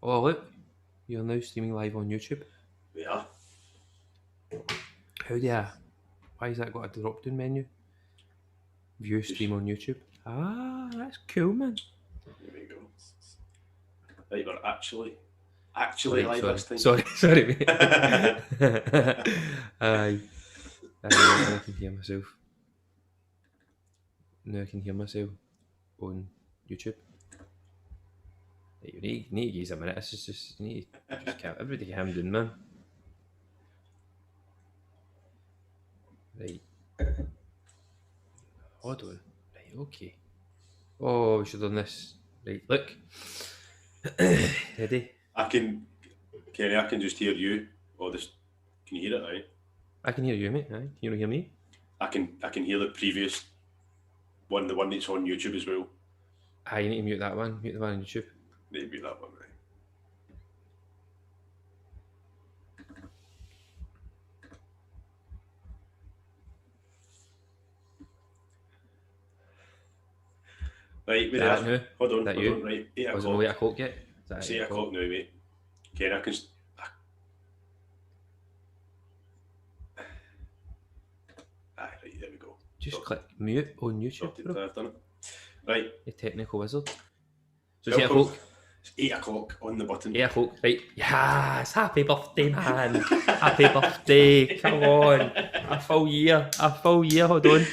Oh look, you're now streaming live on YouTube. We are. How do you... Why has that got a drop down menu? View stream on YouTube. Ah, that's cool, man. There we go. Right, we're actually Right, live this time. Sorry, mate. Aye. I can hear myself. Now I can hear myself on YouTube. You need to give us a minute. This is just, you need to just calm everybody calm down, man. Right. Hold on. Right, okay. Oh, we should have done this. Right, look. Ready? Kenny, I can just hear you. Oh, this. Can you hear it, right? I can hear you, mate. Aye. Can you hear me? I can hear the previous one, the one that's on YouTube as well. Aye, you need to mute that one. Mute the one on YouTube. Need to mute that one, right? Right, we're there. Now? Hold on, That you? right. 8 Was it o'clock. no 8 o'clock yet? It's 8 o'clock now, mate. Kenny, I can... Aye, right, there we go. Just click mute on YouTube, bro. I've done it. Right. You technical wizard. So Welcome. it's 8 o'clock. It's 8 o'clock on the button. 8 o'clock, right? Yes, happy birthday, man. Happy birthday. Come on. A full year. Hold on.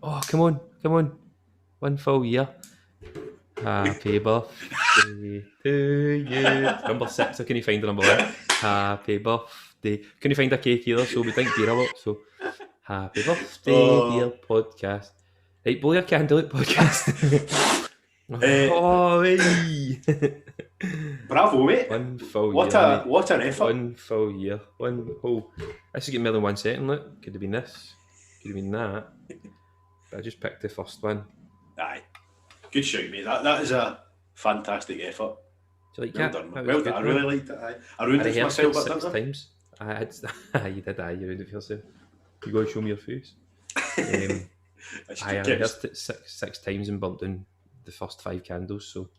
Oh, come on. 1 full year. Happy birthday to you. Number 6. So can you find the number 1? Happy birthday. Can you find a cake either? So we think beer a lot. So happy birthday, dear podcast. Right, blow your candle at podcast. Hey. Bravo, mate. 1 full year. What an effort. 1 full year. 1 whole. This is getting more than 1 second. Look, could have been this. Could have been that. But I just picked the first one. Aye. Good shout, mate. That is a fantastic effort. Do you like Well that? done. That Well was done. I good, really liked it. Aye. I ruined it for myself, but 6 times. You did. You ruined it for yourself. You got to show me your face. I rehearsed it 6 times and burnt down the first 5 candles, so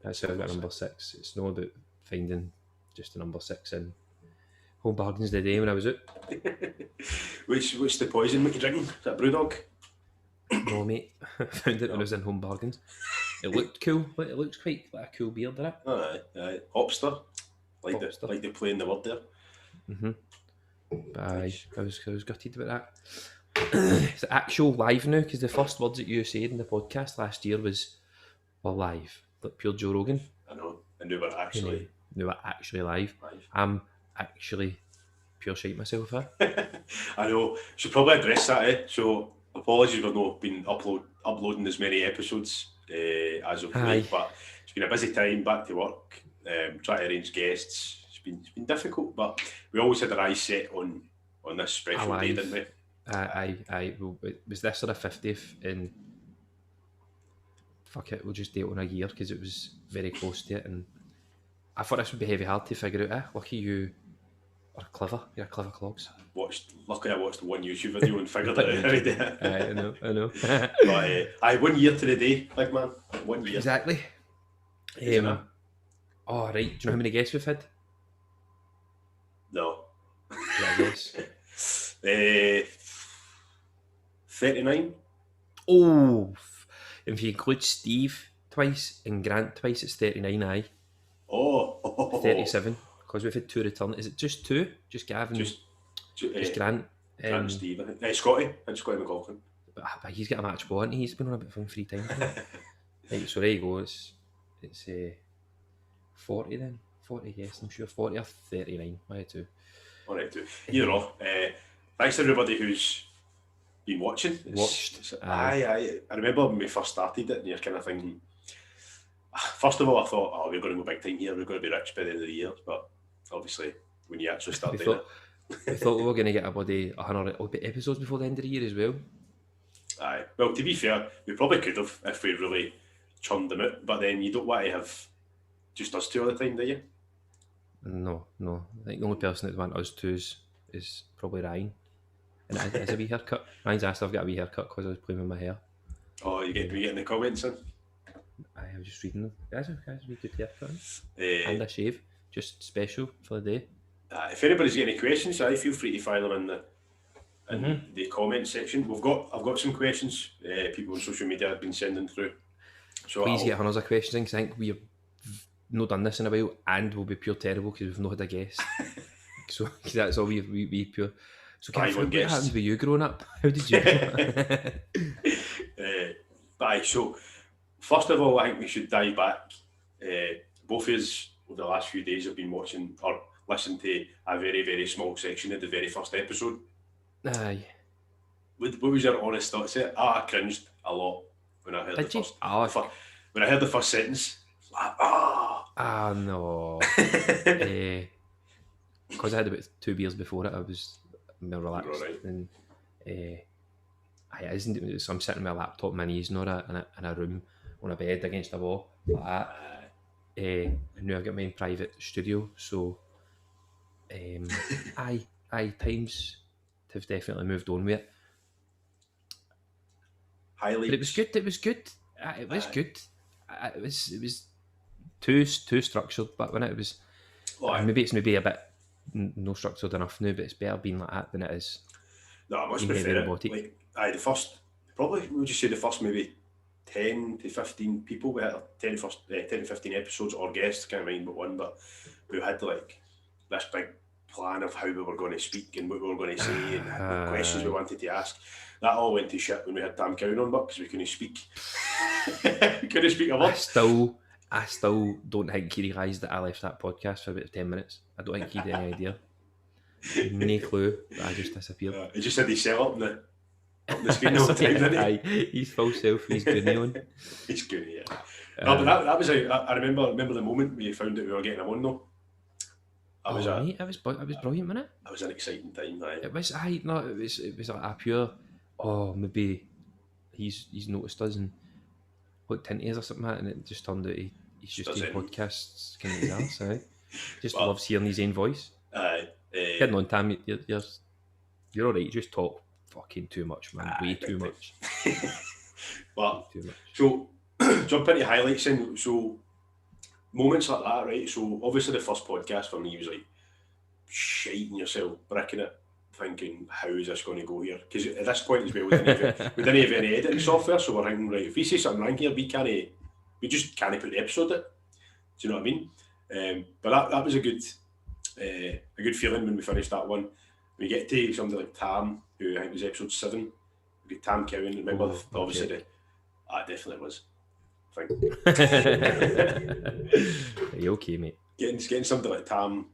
that's how I got number 6. It's not about finding just the number 6 in home bargains the day when I was out. Which the poison what you drinking? Is that Brewdog? No, mate. I found it when I was in home bargains. It looked cool. It looks quite like a cool beer, didn't it? Aye. Hopster. Like they play in the word there. Mm-hmm. But aye, I was gutted about that. It's actual live now, because the first words that you said in the podcast last year were live, like pure Joe Rogan. I know, and we were actually live. I'm actually pure shite myself, I know. Should probably address that, So apologies for not been uploading as many episodes as of late, but it's been a busy time, back to work, trying to arrange guests. It's been difficult, but we always had our eyes set on this special day, didn't we? Was this sort of 50th, and fuck it, we'll just do it on a year because it was very close to it, and I thought this would be heavy hard to figure out. Lucky you are clever. You're clever clogs. Luckily I watched one YouTube video and figured it out every day. I know. But 1 year to the day, big man. 1 year. Exactly. Oh, right. Do you know how many guests we've had? No. Yeah, I guess. 39. Oh, if you include Steve twice and Grant twice, it's 39. Aye. Oh. 37. Because we've had 2 return. Is it just 2? Just Gavin? Just Grant. Grant and Steve. Scotty McLaughlin. But he's got a match ball, and he's been on a bit of 3 times. Right, so there you go. It's 40 then. 40, yes, I'm sure. 40 or 39. One of 2. One of 2. Either or. Thanks to everybody who's been watching. Aye. I remember when we first started it, and you're kind of thinking, first of all, I thought, we're going to go big time here, we're going to be rich by the end of the year, but obviously, when you actually start doing it... We thought we were going to get a body 100 episodes before the end of the year as well. Aye. Well, to be fair, we probably could have if we really churned them out, but then you don't want to have just us 2 all the time, do you? No. I think the only person that want us 2 is probably Ryan. And it is a wee haircut. Ryan's asked if I've got a wee haircut because I was playing with my hair. Oh, we getting the comments in? I was just reading them. Guys, we good haircut and a shave, just special for the day. If anybody's got any questions, feel free to fire them in the comment section. I've got some questions. People on social media have been sending through. So please get hundreds of questions. I think we've not done this in a while, and we'll be pure terrible because we've not had a guest. So that's all we pure. So what happened with you growing up? How did you grow up? So first of all, I think we should dive back. Both of us over the last few days have been watching or listened to a very, very small section of the very first episode. Aye. What was your honest thoughts? I cringed a lot when I heard when I heard the first sentence. No. Because I had about 2 beers before it, I was more relaxed. Right. And so I'm sitting with my laptop, my knees, in a room on a bed against a wall like that. And now I've got my own private studio, so times have definitely moved on with it. Highlights. But it was good. It was good. It was too structured, but when it was maybe it's maybe a bit no structured enough now, but it's better being like that than it is. No, I must be fair. The first, probably we would just say the first maybe 10 to 15 people. We had 10 to 15 episodes or guests, can't mind but one, but we had this big plan of how we were going to speak and what we were going to say and what questions we wanted to ask. That all went to shit when we had Tam Cowan on, because we couldn't speak. We couldn't speak a word. I still don't think he realised that I left that podcast for about 10 minutes. I don't think he had any idea. No clue that I just disappeared. He just said he set up the screen all the time, didn't he? He's full self, he's Goonie on. He's Goonie, yeah. No, but that was I remember the moment we found out we were getting him on though. It was brilliant, wasn't it? It was an exciting time, aye. It was like a pure, maybe he's noticed us and looked into us or something like that, and it just turned out he's just doing podcasts kind of his arse, aye. Just loves hearing his own voice. Getting on, Tam, you're alright, you just talk fucking too much, man. Way too much. But so jump into highlights then. So moments like that, right? So obviously the first podcast for me was like shiting yourself, bricking it, thinking how is this going to go here? Because at this point as well, we didn't have any editing software, so we're thinking, right, if we say something wrong here, we just can't put the episode in. Do you know what I mean? But that was a good feeling when we finished that one. We get to somebody like Tam, who I think was episode 7. We get Tam Cowan. Remember, obviously, that definitely was. I think. You okay, mate? Getting somebody like Tam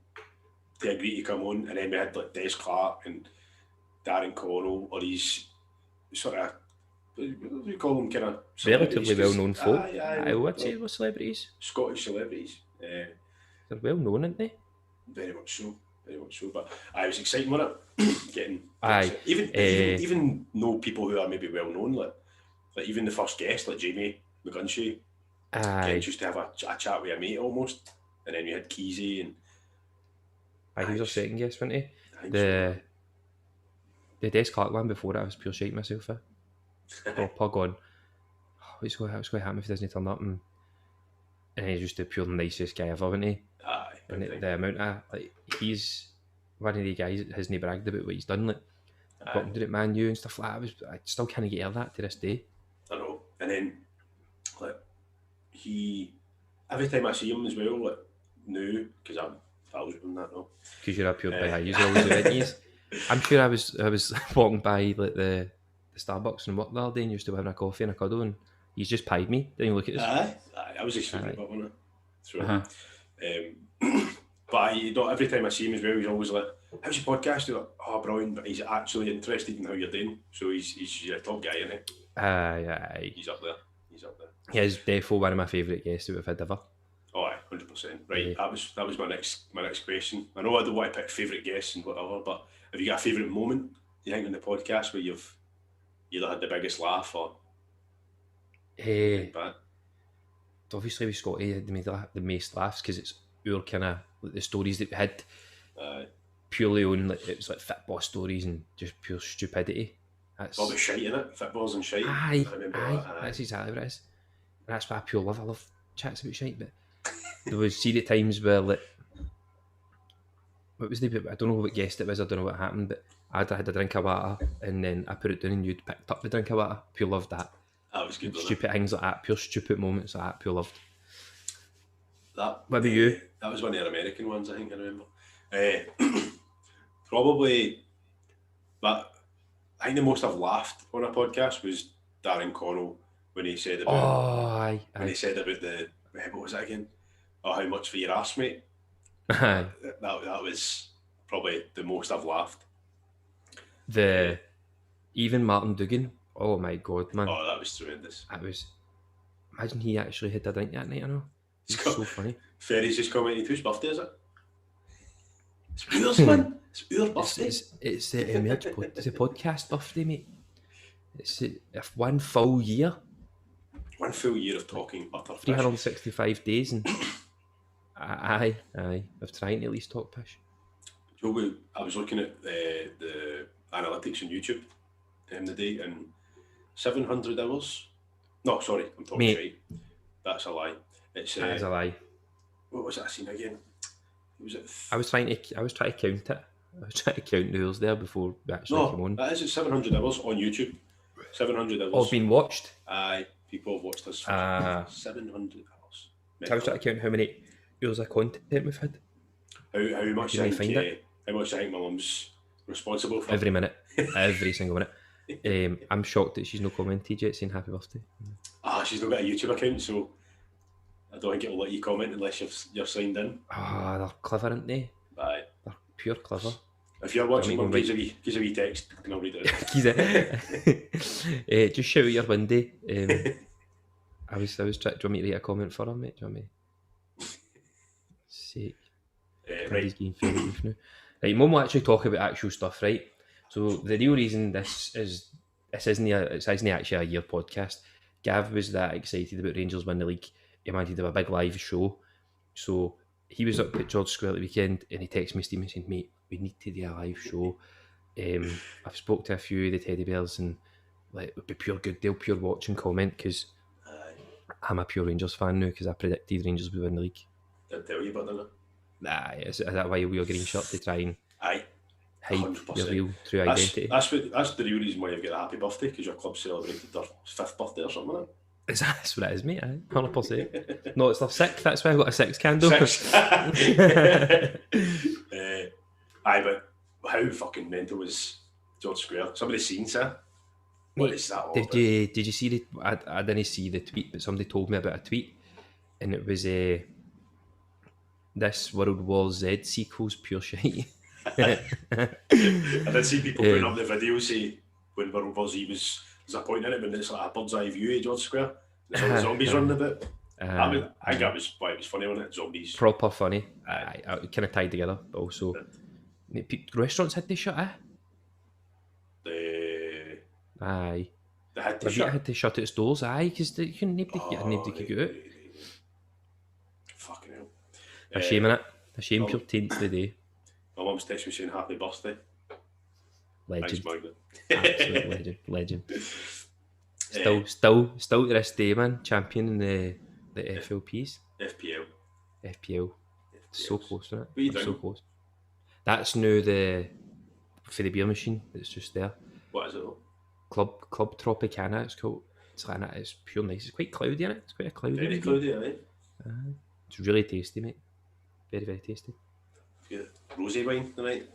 to agree to come on, and then we had like Des Clark and Darren Connell, or these sort of, what do you call them, kind of relatively well-known folk. I would say were celebrities. Scottish celebrities. They're well-known, aren't they? Very much so. But I was exciting with it. Even know people who are maybe well known, like even the first guest, like Jamie McGunshay, just to have a chat with a mate almost, and then we had Keezy and. He was our second guest, wasn't he? The Des Clark one before it, I was pure shite myself. Pug on. What's going to happen if he doesn't turn up? And he's just the pure nicest guy ever, wasn't he? And the amount of he's one of the guys that hasn't bragged about what he's done, like talking to Man U and stuff like that. I still can't get over that to this day. I know. And then every time I see him as well, now, because I'm pals with him that now. Because you're up here by you always do. I'm sure I was walking by the Starbucks and work the other day, and you're still having a coffee and a cuddle, and he's just pied me. Didn't you look at this? I was excited about it, wasn't it? But every time I see him as well, he's always like, "How's your podcast?" He's like, "Oh, brilliant!" But he's actually interested in how you're doing, so he's a top guy, isn't he? He's up there. Yeah, he's definitely one of my favourite guests that we've had ever. Oh, 100%. Right, that was my next question. I know I don't want to pick favourite guests and whatever, but have you got a favourite moment you think on the podcast where you've either had the biggest laugh or? Obviously with Scotty had made the most laughs because it's our kind of the stories that we had purely on it was like football stories and just pure stupidity. That's all the shite in it, footballs and shite. Aye, that's exactly what it is. And that's what I pure love. I love chats about shite, but there was serious times where like, what was the? I don't know what guest it was. I don't know what happened, but I'd had a drink of water and then I put it down and you'd picked up the drink of water. Pure loved that. That was good. Stupid things like that, pure stupid moments like that, pure loved. That. What about you? That was one of the American ones, I think I remember. Probably, but I think the most I've laughed on a podcast was Darren Connell when he said about he said about the what was it again? Oh, how much for your ass, mate? Aye. That was probably the most I've laughed. Even Martin Dugan. Oh my god, man! Oh, that was tremendous. That was. Imagine he actually had a drink that night. I know. It's so funny. Ferry's just commented, whose birthday is it? It's yours, man. It's your birthday. It's the Emerge it's the podcast birthday, mate. It's one full year. 1 full year of talking butterfish. 365 days, and aye. I've tried to at least talk pish. Joe, I was looking at the analytics on YouTube the day, and 700 hours. No, sorry, I'm talking right. That's a lie. That is a lie. What was that scene again? Was it? I was trying to count it. I was trying to count the hours there before we actually came on. That is 700 hours on YouTube. 700 hours. All been watched? Aye, people have watched this for 700 hours. I was trying to count how many hours of content we've had. How much I think my mum's responsible for? Every minute. Every single minute. I'm shocked that she's not commented yet saying happy birthday. She's not got a YouTube account, so I don't think it'll let you comment unless you're signed in. They're clever, aren't they? Aye. They're pure clever. If you're watching them, give us a wee text and I'll read it. Just shout out your window. I was trying. Do you want me to write a comment for him, mate? Do you want me? Sake. Right. Right, Mum will actually talk about actual stuff, right? So the real reason this isn't actually a year podcast. Gav was that excited about Rangers winning the league. He wanted to do a big live show. So he was up at George Square at the weekend and he texted me, Stephen, saying, mate, we need to do a live show. I've spoke to a few of the teddy bears and like it would be pure good. They'll pure watch and comment because I'm a pure Rangers fan now because I predicted Rangers would win the league. Didn't tell you about that. Nah, is that why you wear a green shirt to try and hide 100%. Your real true identity? That's the real reason why you've got a happy birthday, because your club celebrated their 5th birthday or something like that. That's what it is, mate. 100%. No, it's their 6th. That's why I've got a 6 candle. 6. But how fucking mental was George Square? Some of the scenes, What is that all Did you see the? I didn't see the tweet, but somebody told me about a tweet, and it was this World War Z sequel's pure shite. I did see people putting up the video say when World War Z was a point in it when it's like a bird's eye view of George Square. There's all the zombies running about. I think that was why it was funny, wasn't it? Zombies. Proper funny. I kind of tied together, but also restaurants had to shut, Aye. They had to shut. Had to shut its doors, because nobody could get out. Fucking hell. A shame in it. A shame pure taints the day. My mum's texted me saying happy birthday. Legend. Thanks, Magnet. Absolute legend. Still to this day, man. Champion in the FLPs. FPL. So close, isn't it? So close. That's now for the beer machine. It's just there. What is it? Club Tropicana. It's called. It's pure nice. It's quite cloudy, isn't it? It's quite a cloudy. Very cloudy, right? It's really tasty, mate. Very, very tasty. Yeah, rosé wine tonight.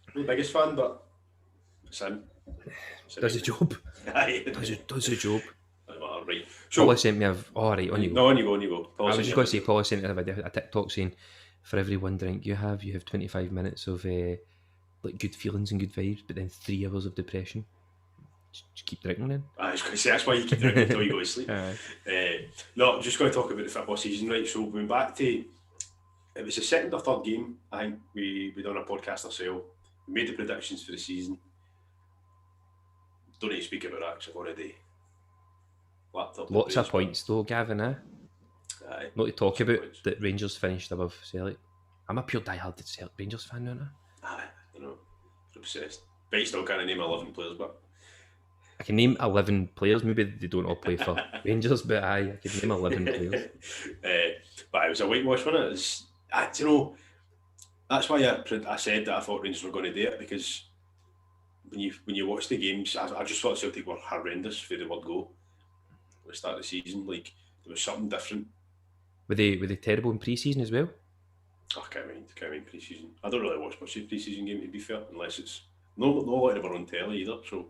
Not the biggest fan, but it's in. Does the job. Aye. Does the job. Right. So, Paula sent me on you go. No, on you go. I was just going to say, Paula sent me a TikTok saying, for every one drink you have 25 minutes of like good feelings and good vibes, but then 3 hours of depression. Just keep drinking then. I was going to say, that's why you keep drinking until you go to sleep. No, I'm just going to talk about the football season, right? So, going back to, it was the 2nd or 3rd game, I think we done a podcast ourselves. We made the predictions for the season. Don't need to speak about that because I've already lapped up. Lots of points though, Gavin, Aye. Not to talk about points. That Rangers finished above Celtic. I'm a pure diehard Rangers fan now. Aye, I know. I'm obsessed. But you still can't name 11 players, but I can name 11 players. Maybe they don't all play for Rangers, but I can name 11 players. But it was a whitewash, wasn't it? You know, that's why I said that I thought Rangers were going to do it, because when you watch the games, I just thought Celtic were horrendous for the word go at the start of the season. Like, there was something different. Were they terrible in pre-season as well? I can't mind pre-season. I don't really watch much of the pre-season game, to be fair, unless it's no like they were on telly either. So,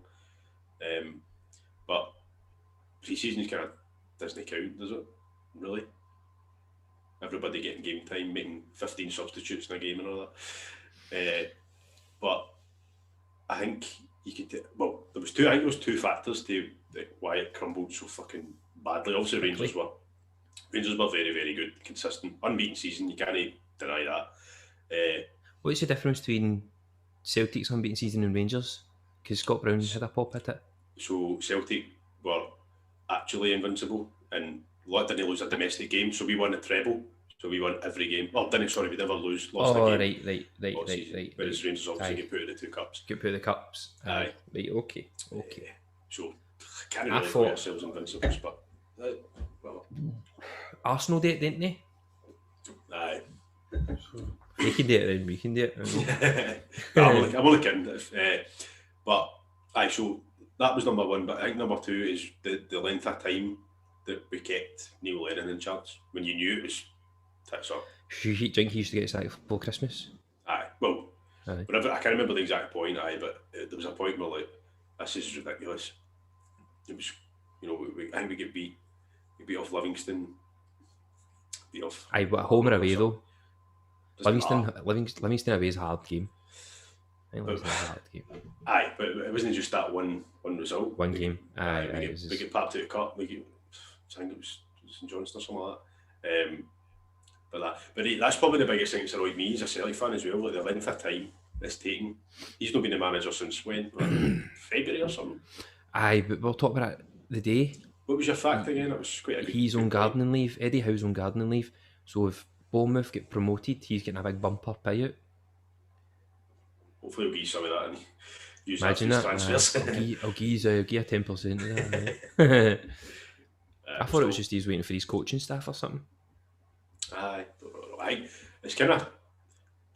but pre-season kind of doesn't count, does it? Really? Everybody getting game time, making 15 substitutes in a game and all that. But I think you could. Well, there was two factors to why it crumbled so fucking badly. Obviously, Rangers were very, very good, consistent, unbeaten season. You can't deny that. What's the difference between Celtic's unbeaten season and Rangers? Because Scott Brown had a pop at it. So Celtic were actually invincible, and didn't lose a domestic game. So we won the treble. So we won every game. Oh, we never lost a game. Right. Whereas Rangers obviously get put out of the two cups. Get put out of the cups. Aye. Right, okay. So, can't really call ourselves invincibles, but well. Arsenal did it, didn't they? Aye. They can do it then, we can do it. I'm only kidding. But aye, so that was number one. But I think number two is the length of time that we kept Neil Lennon in charge, when you knew it was tits up. You think he used to get sacked before Christmas? Aye. Well, whenever, I can't remember the exact point, but there was a point where, like, this is ridiculous. It was, I think we get beat. We beat off Livingston. Aye, but home or away though. Livingston away is a hard game. Aye, but it wasn't just that one result. One game. Aye, we get papped out of the cup. I think it was St Johnstone or something like that. But that's probably the biggest thing that's annoyed me as a Celtic fan as well. Like, the length of time it's taken. He's not been the manager since when? February or something. Aye, but we'll talk about it the day. What was your fact again? It was quite a good. He's on gardening leave. Eddie Howe's on gardening leave. So if Bournemouth get promoted, he's getting a big bumper payout. Hopefully, we'll give you some of that and use Imagine that transfers. I'll give you 10% of that. I thought it was just he's waiting for his coaching staff or something. Aye, it's kind of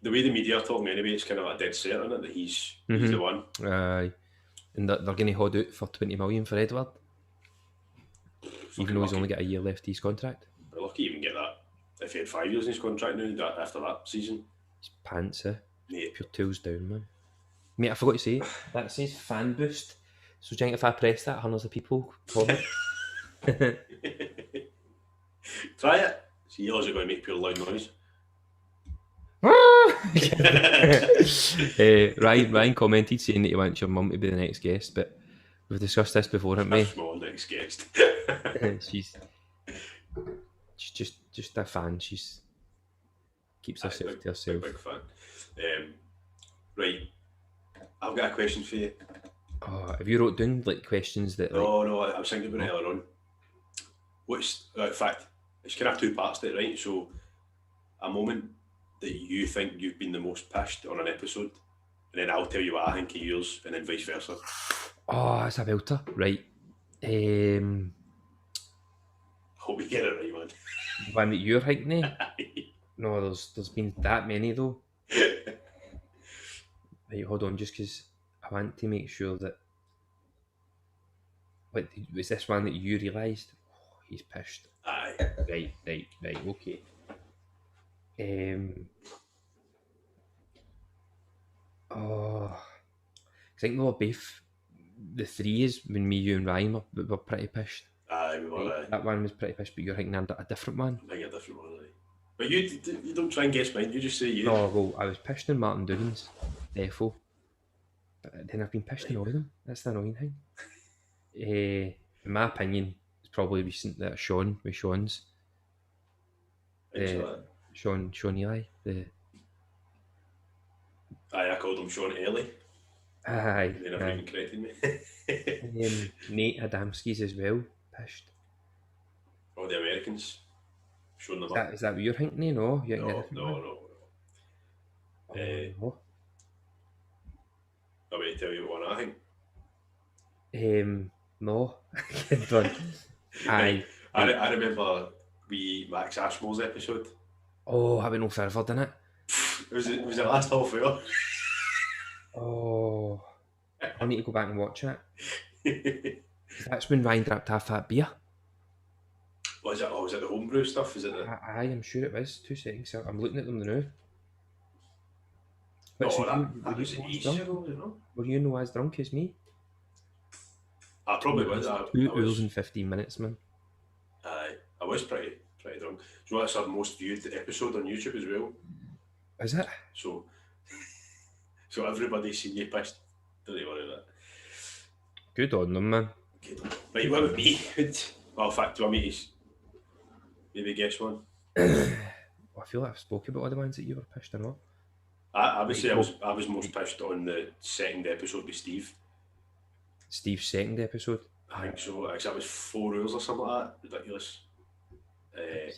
the way the media are talking anyway. It's kind of a dead certain that he's the one. Aye, and they're going to hold out for 20 million for Edward, even though he's only got a year left of his contract. We're lucky even get that. If he had 5 years in his contract now, after that season, his pants, mate. Pure tools down, man. Mate, I forgot to say that says fan boost. So do you think if I press that, hundreds of people comment? Try it. See, yours are going to make pure loud noise. Ryan commented saying that he wants your mum to be the next guest, but we've discussed this before, haven't we? That's my next guest. she's just a fan. She's keeps herself to herself. Big fan. Right, I've got a question for you. Oh, have you wrote down like questions that? No, I was thinking about it earlier on. In fact, it's kind of two parts to it, right? So, a moment that you think you've been the most pissed on an episode, and then I'll tell you what I think of yours, and then vice versa. Oh, that's a belter, right? Hope we get it right, man. One that you're thinking? No, there's been that many though. Right, hold on, just because I want to make sure that. What was this one that you realised? Oh, he's pissed. Aye. Right, okay. I think we were both the threes when me, you, and Ryan were pretty pissed. Aye, we were. Right. That one was pretty pissed, but you're thinking a different one. I think a different one, right? But you don't try and guess mine. You just say you. No, well, I was pissed in Martin Dugan's defo, but then I've been pissed in all of them. That's the annoying thing. In my opinion, it's probably recent that Sean's. Sean Eli. I called him Sean Ellie. Aye. They never even corrected me. Nate Adamski's as well. Pissed. Oh, the Americans. Showing them up. Is that what you're thinking? No. No. I'm going to tell you what one I think. No. Good one. Aye. I remember Max Ashmore's episode. Oh, I went no further, didn't it? Was it last half hour? Oh, I need to go back and watch it. That's when Ryan dripped half that beer. Was it the homebrew stuff? Is it the... Aye, I'm sure it was. 2 seconds. I'm looking at them now. But Oh, so that was an easy ago, you know? Were you no as drunk as me? I probably was. 2 hours and 15 minutes, man. Aye, I was pretty drunk. Do you know that's our most viewed episode on YouTube as well? Is it? So everybody's seen you pissed. Don't you worry about that. Good on them, man. Right, what about me? Well, in fact, do you want me to maybe guess one? I feel like I've spoken about all the ones that you were pissed or not. I would say I was most pissed on the second episode with Steve. Steve's second episode? I think so. Actually, that was 4 hours or something like that. Ridiculous.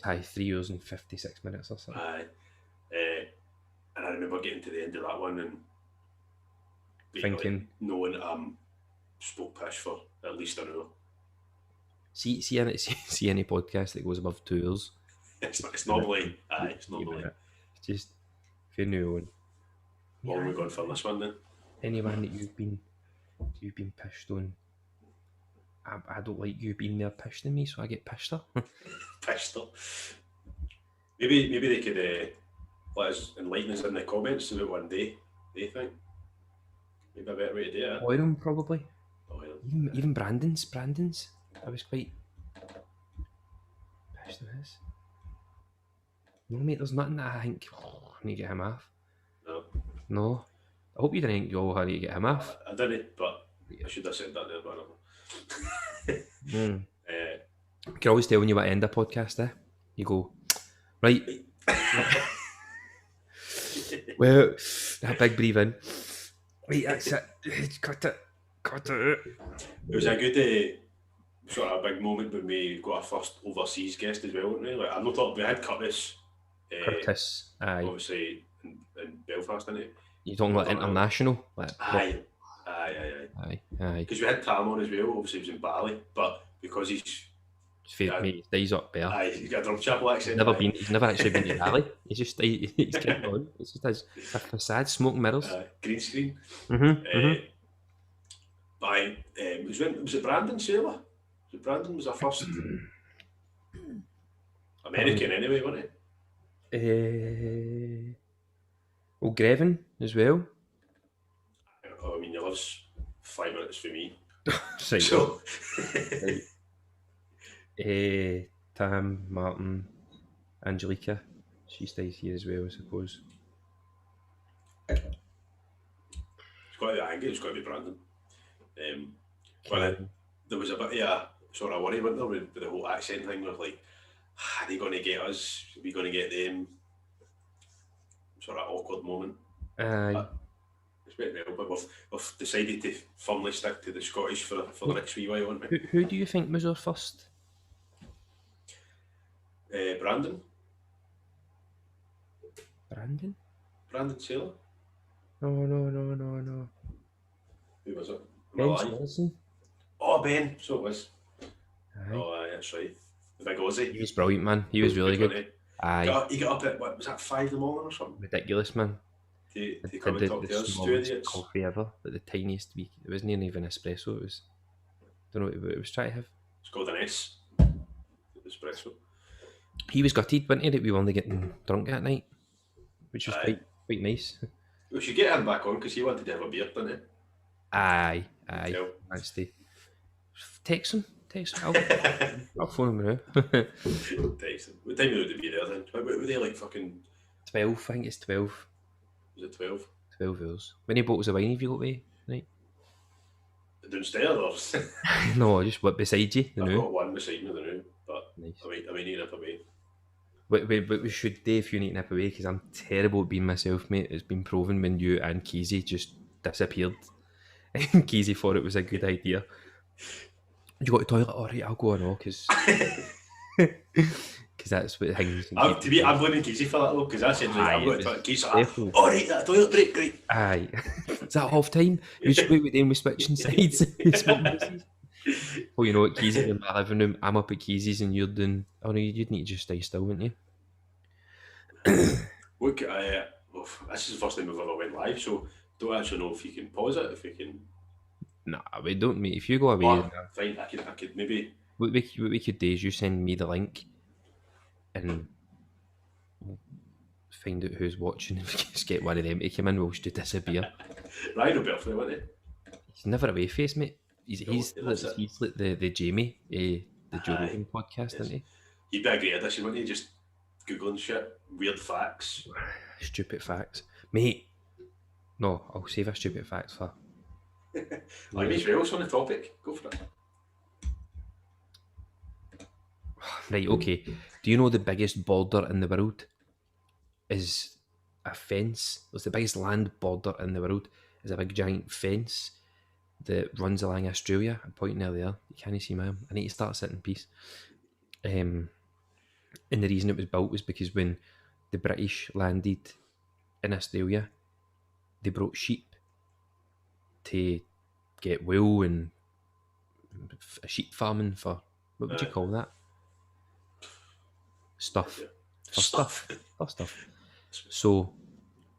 Aye, 3 hours and 56 minutes or something. Aye. And I remember getting to the end of that one and thinking, knowing that spoke pish for at least an hour. See any podcast that goes above 2 hours? It's normally, it's normally. Just if you knew one. What have we gone for this one then? Anyone that you've been pissed on. I don't like you being there pissed on me, so I get pissed her. Pissed her. Maybe they could let us enlighten us in the comments about one day. They think maybe a better way to do it. Oiram probably. Oiram. Even Brandon's. I was quite pissed on his. No, mate, there's nothing that I think I need to get him off. No. I hope you didn't think, I need to get him off. I didn't, but I should have said that there, but I can always tell when you want to end a podcast, you go, right. Well, that big breathe in. Right, that's it. Cut it. It was a good sort of a big moment when we got our first overseas guest as well, wasn't we? Like, I'm not talking, we had Curtis. Aye. Obviously in Belfast, didn't he? You're talking about international? Like, aye. Because we had Tam on as well, obviously he was in Bali, but because he's mate, he's up there. Aye, he's got a drum chapel accent. He's never actually been to Bali. He's getting on. It's just a facade, smoke mirrors. Green screen. Was it Brandon Sailor? Brandon was our first American anyway, wasn't he? Well, Gavin as well. I mean, he lives 5 minutes from me. Right. So. Tam, Martin, Angelica. She stays here as well, I suppose. It's got to be Angie, it's got to be Brandon. Well, there was a bit of a sort of worry, wasn't there, with the whole accent thing. We're like, are they going to get us? Are we going to get them? Sort of awkward moment. It's very well, but we've decided to firmly stick to the Scottish for the next wee while, haven't we? Who do you think was our first? Brandon. Brandon Sailor? No. Who was it? Ben Wilson. Oh, Ben. So it was. Aye. Oh, aye, that's right. The big Aussie. He was brilliant, man. He was really good. Aye. He got up at, what, was that 5 in the morning or something? Ridiculous, man. To come and talk to us, 2 idiots. Coffee ever, but the tiniest week. It wasn't even espresso. It was, don't know what it was trying to have. It's called an S. Espresso. He was gutted, wasn't he, that we were only getting drunk at night, which was quite nice. We should get him back on because he wanted to have a beer, didn't he? Aye. Actually, text him. I'll phone him now. Text him. What time would it be there then? What were they like fucking? 12, I think it's 12. Was it 12? 12 hours. How many bottles of wine have you got with right? Downstairs or? No, just what beside you. I've got one beside me, the new, but nice. I might need to nip away. But we should do if you need to nip away because I'm terrible at being myself, mate. It's been proven when you and Keezy just disappeared. And Keezy thought it was a good idea. You got to the toilet? Alright, I'll go on because that's what things. I'm blaming Keezy for that though, because I said I've got to toilet. Keezy, alright, that toilet break, great. Aye. Is that half time? You just wait with them with switching sides. Smoke misses. Oh, you know what? Keezy's in my living room. I'm up at Keezy's and you're doing. Oh no, you'd need to just stay still, wouldn't you? Look, well, this is the first time we've ever went live, so don't actually know if you can pause it, if you can. Nah, we don't, mate. If you go away, Or, fine, I could maybe. what we could do is you send me the link and we'll find out who's watching. If we just get one of them to come in, we'll just disappear. Ryan will be up for it, won't he? He's never away face, mate. He's he loves it. like the Jamie, the Joe Rogan podcast, Yes. isn't he? He'd be a great addition, wouldn't he? Just Googling shit, weird facts. Stupid facts, mate. No, I'll save a stupid facts for. Like me as well, on the topic. Go for it. Right, okay. Do you know the biggest border in the world is a fence? It's the biggest land border in the world is a big giant fence that runs along Australia. I'm pointing there. You can't see my arm. I need to start sitting in peace. And the reason it was built was because when the British landed in Australia, they brought sheep to get wool and sheep farming for, what would you call that? Stuff. Stuff. So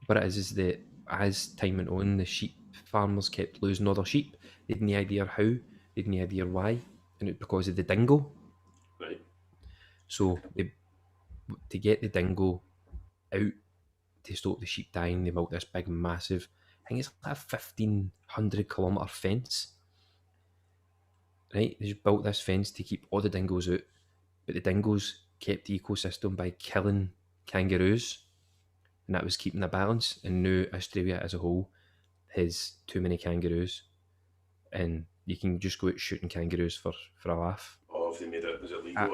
what it is that as time went on, the sheep farmers kept losing all their sheep. They had no idea how, they had no idea why, and it was because of the dingo. Right. So to get the dingo out to stop the sheep dying, they built this big, massive, I think it's like a 1,500 kilometre fence. Right? They just built this fence to keep all the dingoes out, but the dingoes kept the ecosystem by killing kangaroos, and that was keeping the balance. And now Australia as a whole has too many kangaroos, and you can just go out shooting kangaroos for a laugh. Oh, have they made it? Is it legal?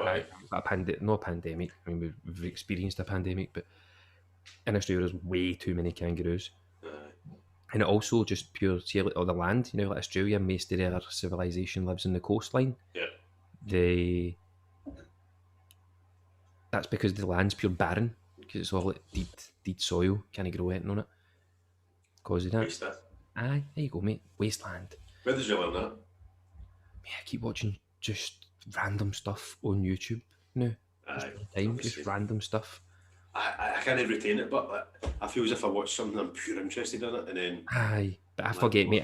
No pandemic. I mean, we've experienced a pandemic, but in Australia there's way too many kangaroos. And it also just pure, see, like all the land, you know, like Australia, most of their civilization lives in the coastline. Yeah. That's because the land's pure barren, because it's all like deed soil, can't grow anything on it. Because of that. Waste it. Aye, there you go, mate. Wasteland. Where did you learn that? Yeah, I keep watching just random stuff on YouTube now. Just random stuff. I can't retain it, but I feel as if I watch something, I'm pure interested in it, and then. Aye, but I forget, mate.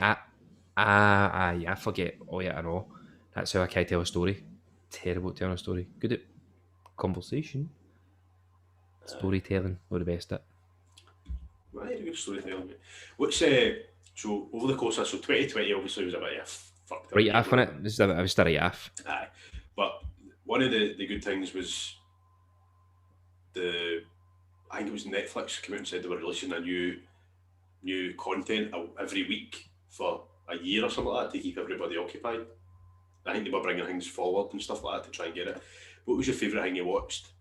I forget. Oh yeah, I know. That's how I can't tell a story. Terrible at telling a story. Good at conversation. Storytelling, not the best at. Right, a good storytelling, mate. What's so over the course of 2020 obviously was a bit of fucked up. Right off on it. I was right off. Aye, but one of the good things was I think it was Netflix came out and said they were releasing a new content every week for a year or something like that to keep everybody occupied. I think they were bringing things forward and stuff like that to try and get it. What was your favourite thing you watched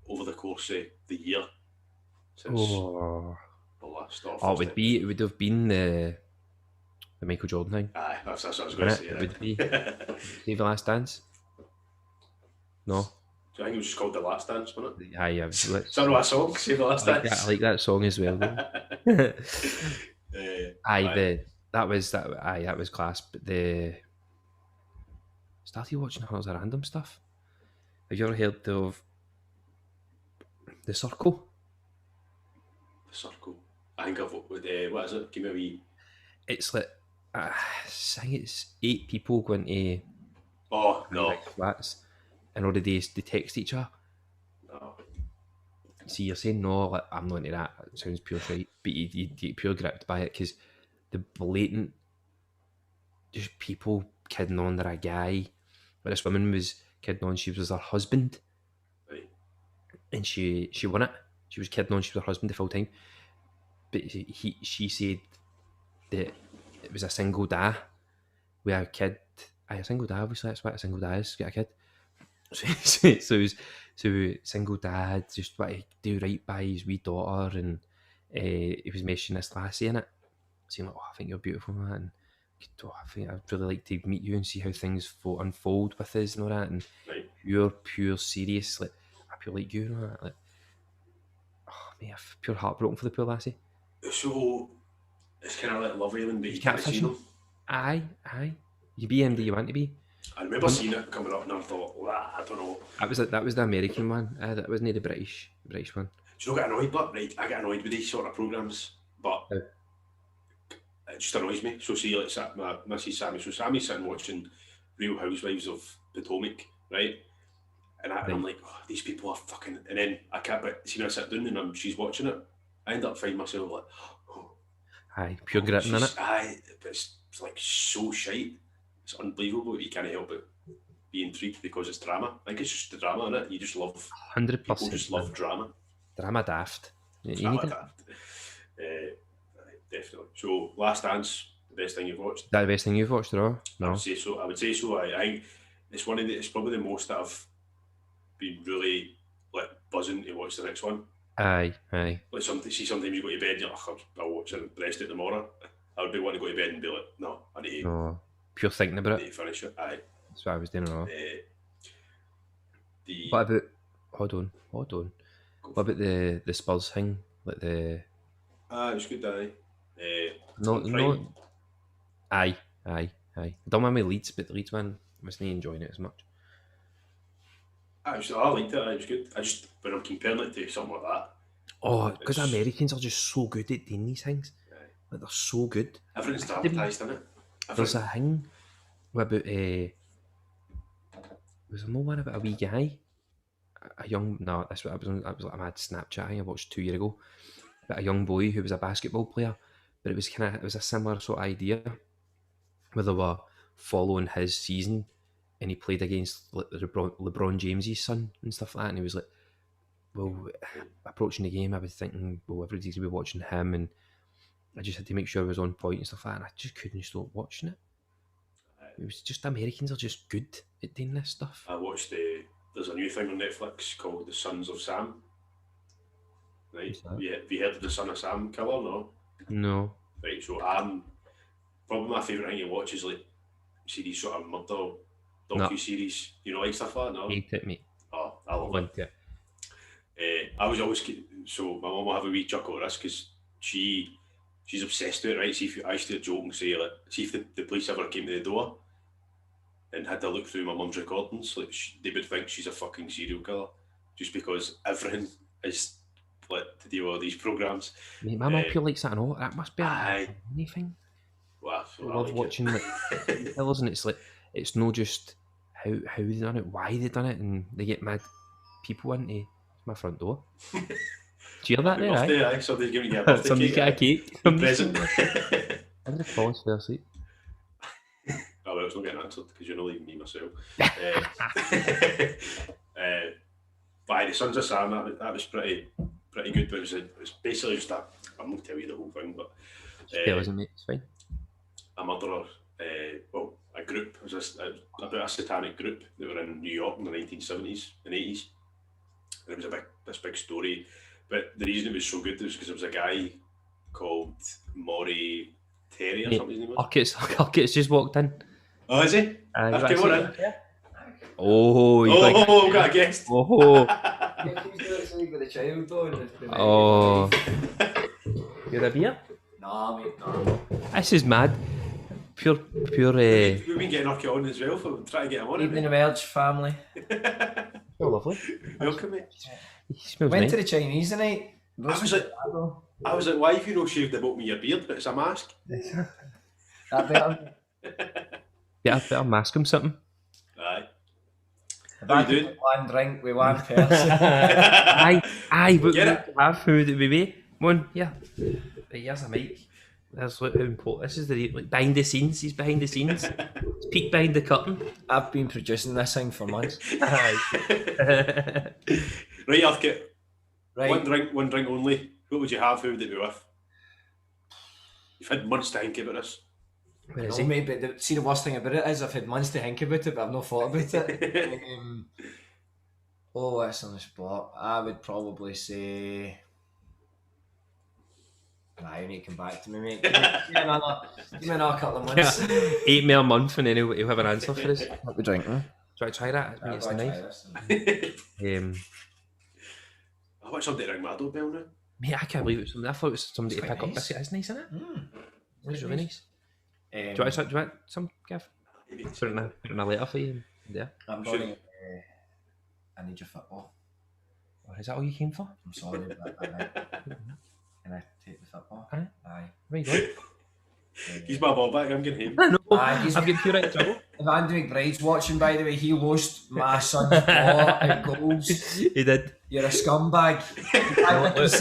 over the course of the year since the last stuff? It would have been the Michael Jordan thing. Aye, that's what I was going to say. It would be Save the Last Dance. No. I think it was just called The Last Dance, wasn't it? Aye, is that not a song? Save the Last Dance. I like that song as well. That was class. But started watching all the random stuff. Have you ever heard of The Circle? The Circle. I think I've what is it? Give me a wee. It's like I think it's 8 people going to flats, and all the days they text each other. No. See, you're saying no, like, I'm not into that. It sounds pure shite, but you get pure gripped by it because the blatant, just people kidding on they're a guy. But this woman was kidding on she was her husband, right? And she won it. She was kidding on she was her husband the full time, but she said that it was a single dad with a kid. A single dad, obviously that's what a single dad is. Get a kid. So single dad just want to do right by his wee daughter, and he was mentioning this lassie in it, saying like, "Oh, I think you're beautiful, man. And, I think I'd really like to meet you and see how things unfold with us and all that." And pure serious, like I feel like you and all that. Like, oh man, I feel pure heartbroken for the poor lassie. So, It's kind of like Love Island, but you Cat can't see fishing. them. Aye. You be MD you want to be. I remember seeing it coming up, and I thought, I don't know. That was the American one. That wasn't the British one. Do you not get annoyed? But right, I get annoyed with these sort of programs, but it just annoys me. So see, like my missus Sammy. So Sammy's sitting watching Real Housewives of Potomac, right? And I'm like, these people are fucking. And then I can't. But see, when I sit down and she's watching it, I end up finding myself like, aye, pure gritting in it. Aye, but it's like so shite. It's unbelievable, but you can't help it be intrigued because it's drama. I think it's just the drama in it. You just love 100%. People just love drama. Drama daft. Drama daft. Definitely. So, Last Dance, the best thing you've watched? That the best thing you've watched, or no? I would say so. I think it's it's probably the most that I've been really like buzzing to watch the next one. Aye. Like sometimes you go to bed and you're like, I'll watch the rest of it tomorrow. I would be wanting to go to bed and be like, no, I need to. No, pure thinking about it. I need to finish it. Aye. That's what I was doing. What about? Hold on. What about the Spurs thing? Like the. It was good, aye. No. Aye. I don't mind my Leeds, but the Leeds one I wasn't enjoying it as much. I liked it. It was good. When I'm comparing it to something like that. Oh, because the Americans are just so good at doing these things. Aye. Like they're so good. Everything's dramatized, isn't it? There's a thing about was there no one about a wee guy, a young that's what I was like a mad Snapchat I watched 2 years ago, about a young boy who was a basketball player, but it was a similar sort of idea where they were following his season, and he played against like LeBron James's son and stuff like that, and he was like, well, approaching the game I was thinking, well, everybody's gonna be watching him, and I just had to make sure I was on point and stuff like that, and I just couldn't stop watching it. It was just Americans are just good at doing this stuff. I watched there's a new thing on Netflix called The Sons of Sam. Right? Have you heard of the Son of Sam killer? No. Right, so probably my favourite thing to watch is like see these sort of murder docu-series, like stuff like that, no? Hate it, mate. Oh, I love it. I was always, so my mum will have a wee chuckle at this because she's obsessed with it, right? I used to joke and say, like, see if the police ever came to the door and had to look through my mum's recordings, like they would think she's a fucking serial killer just because everything is like to do all these programs. Mate, my mum pure likes that and all. That must be anything. Well, I love watching like killers, and it's like it's not just how they done it, why they done it, and they get mad people into my front door. Do you hear that there, right? Aye, somebody's giving you a birthday Somebody get a cake. Present. I'm going to fall asleep. Oh, well, it's not getting answered because you're not leaving me myself. But the Sons of Sam, that was pretty good. But it was basically just that. I'm not tell you the whole thing, but It's fine. A murderer, a group. It was about a satanic group that were in New York in the 1970s and 80s. And it was this big story. But the reason it was so good was because there was a guy called Maury Terry or something his name was. Urquhart's just walked in. Oh, is he? Okay, what in? Oh, I've got a guest. Oh. With a child on. Oh. You had a beer? Nah, mate, no. This is mad. Pure. We've been getting Urquhart on as well for trying to get him on. Evening Emerge family. Oh, lovely. Welcome, mate. He smells Went nice. to the Chinese tonight. I was like, why have you not shaved about me your beard? But it's a mask. That better. Yeah, I better mask him something. Aye. If I could have one drink with one person. Aye, but Get it? have food at we one, yeah. Here's a mic. That's what how important this is. Like behind the scenes. He's behind the scenes. It's peek behind the curtain. I've been producing this thing for months. Aye. Right, Urquhart. Right. One drink only. What would you have? Who would it be with? You've had months to think about this. Where is No, he? mate, but see the worst thing about it is I've had months to think about it, but I've not thought about it. What's on the spot? I would probably say. Nah, you need to come back to me, mate. Give me another couple of months. 8 more months and then he'll have an answer for us. What we drinking? Do I try that? I think it's nice. I want somebody to ring my doorbell now. Mate, I can't believe it was somebody. I thought it was somebody It's to quite pick up nice. biscuit. It's nice, isn't it? It was really nice. Do you Um, want some, Gav? Put in a letter for you there. I'm going to... I need your football. Or is that all you came for? I'm sorry, but can I take the football? Aye. Aye. Where you going? He's my ball back, I'm getting him. I know. Aye, I'm getting pure out of trouble. If Andrew McBride's watching, by the way, he lost my son's ball at goals. He did. You're a scumbag.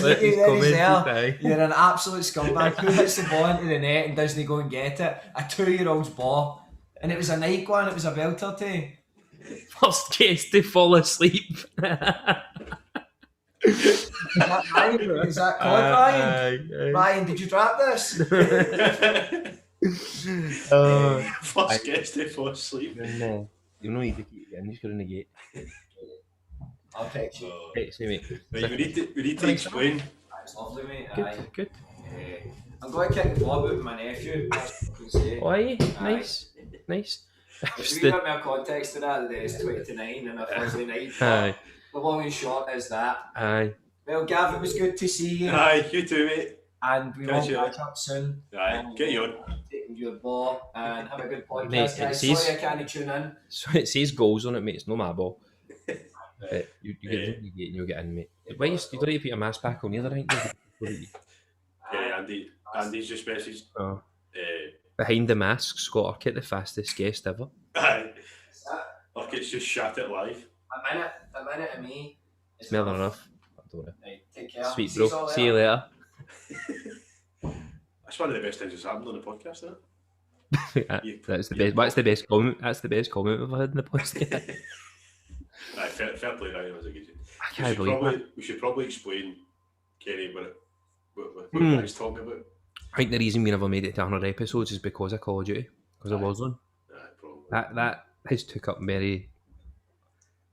Look, he's commented, You're an absolute scumbag. Who hits the ball into the net and doesn't go and get it? A 2-year-old's ball. And it was a night one, it was a belter too. First case to fall asleep. Is that Ryan? Is that called Ryan? Ryan, did you drop this? First guest to fall asleep. You know you need to keep getting, he's going to gate. I'll text you. Hey, see mate. Right, we need to explain. That's lovely, mate. Good, Aye. good. I'm going to kick the ball out with my nephew. That's what I can say. Oh, aye, nice, nice. If you give me a context to that, there's 20 to 9 on a Thursday night. Aye. The long and short is that. Aye. Well, Gav, it was good to see you. Aye, you too, mate. And we will catch up soon. Aye, get you on. Taking your ball and have a good podcast, Mate, guys. it says- Sorry I can't tune in. So it says goals on it, mate. It's no my ball. You get in the gate and you'll get in, mate. Why you don't need to put your mask back on either, right? Yeah, Andy's just messaged. Oh. Behind the mask, Scott Urquhart, the fastest guest ever. Aye. Urquhart's just shat it live. A minute of me. It's more than enough. I don't know. Right, take care. Sweet, See bro. you See you later. That's one of the best things that's happened on the podcast, isn't it? That's the best. That's the best comment. That's the best comment we've had in the podcast. Aye, fair play, Ryan. That was a good one. I can't believe that. We should probably explain, Kenny, what you guys talking about. I think the reason we never made it to 100 episodes is because of Call of Duty, because of Warzone. Aye, probably. That has took up very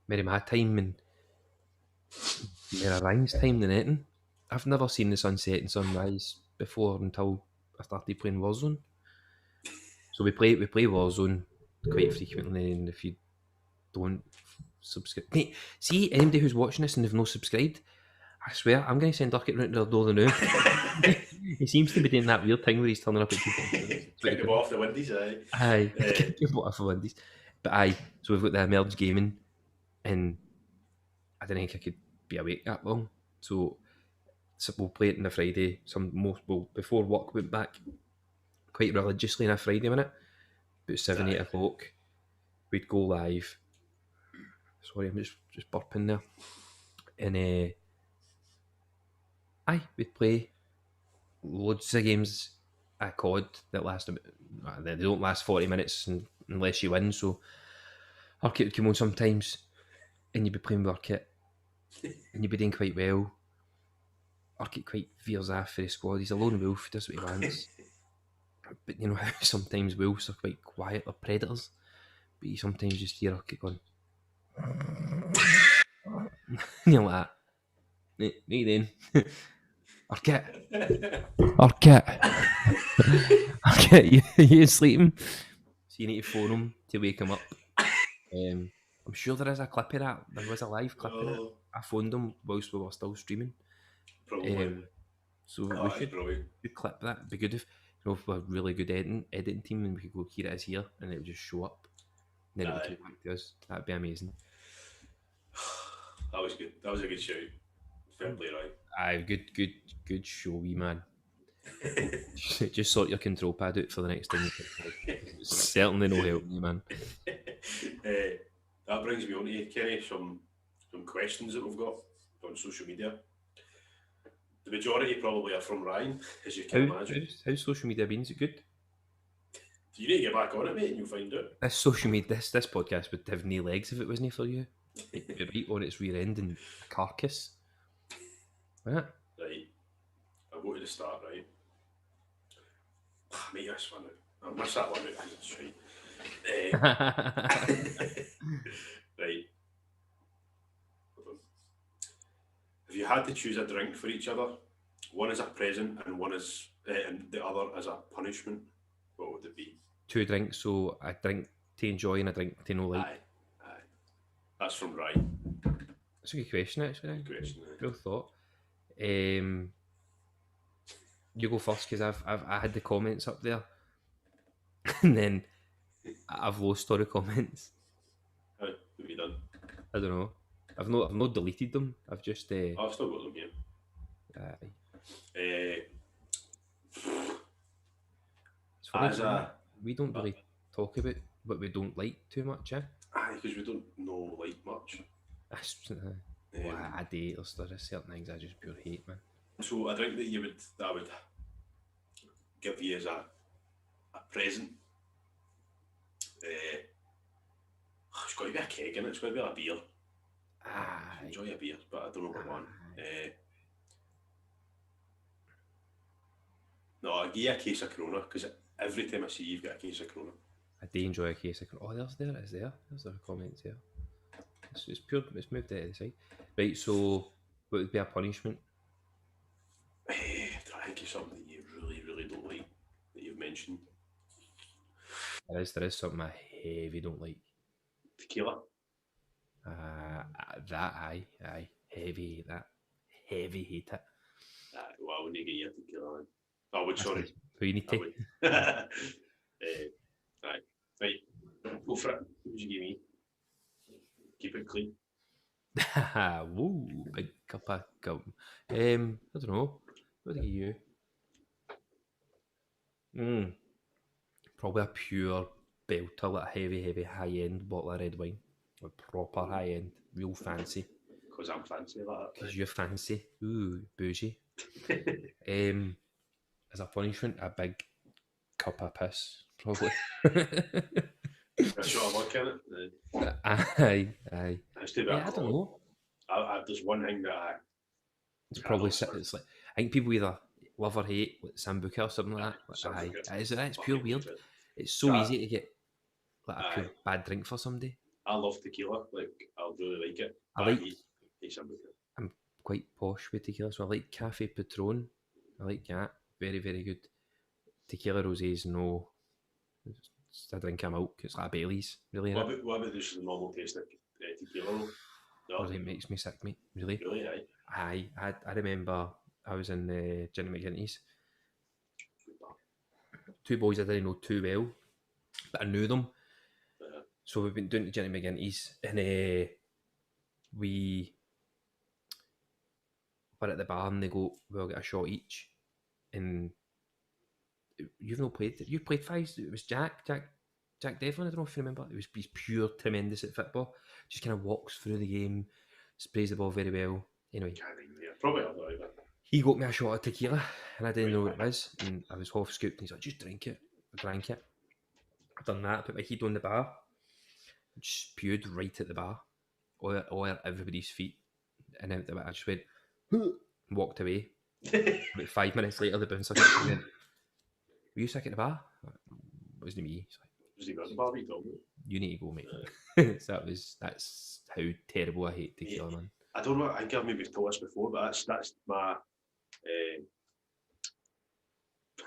my time and Ryan's time than anything. I've never seen the sunset and sunrise before until I started playing Warzone. So we play Warzone quite frequently, and if you don't subscribe, mate, see anybody who's watching this and they've not subscribed, I swear I'm going to send Duckett round to their door now. He seems to be doing that weird thing where he's turning up at people. Take them off the windies, aye. Aye, get them off the windies. But aye, so we've got the Emerge Gaming, and I didn't think I could be awake that long. So we'll play it on a Friday. Before work went back quite religiously on a Friday minute, about 7-8 o'clock, we'd go live. Sorry, I'm just burping there. And we'd play loads of games at COD that last. They don't last 40 minutes unless you win. So Urquhart would come on sometimes, and you'd be playing with Urquhart, and you'd be doing quite well. Urquhart quite veers off for the squad. He's a lone wolf, does what he wants. But you know how sometimes wolves are quite quiet, they're predators. But you sometimes just hear Urquhart going, and you're like, what are you doing? Urquhart, you sleeping? So you need to phone him to wake him up. I'm sure there is a clip of that. There was a live clip of it. I phoned him whilst we were still streaming. Probably. So we should clip that. It'd be good if we have a really good editing team and we could go, here it is here, and it would just show up. And then it would come back to us. That'd be amazing. That was good. That was a good show. Fair play, right? Aye, good show, wee man. Just sort your control pad out for the next thing. Certainly no help, you man. That brings me on to Kenny, some questions that we've got on social media. The majority probably are from Ryan, as you can imagine. How's social media been? Is it good? Do you need to get back on it, mate, and you'll find out? This social media, this podcast would have no legs if it wasn't for you. You're right on its rear end and a carcass. Right. Right. I'll go to the start, right? Mate, this one. I'll miss that one out because it's right. Right. If you had to choose a drink for each other, one as a present and one as and the other as a punishment, what would it be? 2 drinks, so a drink to enjoy and a drink to no like. Aye. That's from Ryan. That's a good question, actually. Good question. Good thought. You go first because I had the comments up there, and then I've lost all the comments. How have you done? I don't know. I've not deleted them. I've just I've still got them here. It's funny, As a we don't really talk about what we don't like too much, eh? because we don't know like much. I date. There's certain things I just pure hate, man. So a drink that I would give you as a present. It's got to be a keg in it. It's got to be a beer. I enjoy a beer, but I don't know what one. No, I'll give you a case of Corona because every time I see you've got a case of Corona. I do enjoy a case of Corona. Oh, there's the comments there. It's pure. It's moved out of the side. Right. So, what would be a punishment? I think it's something that you really, really don't like that you've mentioned. There is something I heavy don't like. Tequila. That aye, heavy hate that. Heavy hate it. Well, I wouldn't get you a tequila. I would. Sorry. Who you need to? Aye. Right. Go for it. What would you give me? Keep it clean. Woo, big cup of gum. I don't know. What would I give you? Probably a pure belter, like a heavy, high-end bottle of red wine. A proper high-end, real fancy. Because I'm fancy like that. Because you're fancy. Ooh, bougie. As a punishment, a big cup of piss, probably. A shot of vodka in it. Aye. I don't know. There's one thing that it's probably it's like I think people either love or hate like Sambuca or something like that. It's pure weird. It's so easy to get like a pure bad drink for somebody. I love tequila. Like I really like it. I like Sambuca. I'm quite posh with tequila, so I like Cafe Patron. I like that. Very, very good. Tequila rosés, no. It's a drink of milk. It's like a Bailey's, really. What about this normal taste of tequila? No, it makes me sick, mate. Really? Really, aye. I remember I was in Jenny McGinty's. Two boys I didn't know too well, but I knew them. So we've been doing to Jenny McGinty's, and we were at the bar, and they go, "We'll get a shot each." And you've not played. You played fives. It was Jack Devlin. I don't know if you remember. He's pure tremendous at football. Just kind of walks through the game, sprays the ball very well. Anyway, probably not either. He got me a shot of tequila, and I didn't know what it was, and I was half scooped. And he's like, "Just drink it." I drank it. I've done that. Put my head on the bar. Just spewed right at the bar, all at everybody's feet, and then I just went, and walked away. About 5 minutes later, the bouncer came in. "Were you sick at the bar?" It wasn't me. Was he at the bar? You need to go, mate. So that's how terrible I hate tequila, man. I don't know. I think I've maybe told us before, but that's my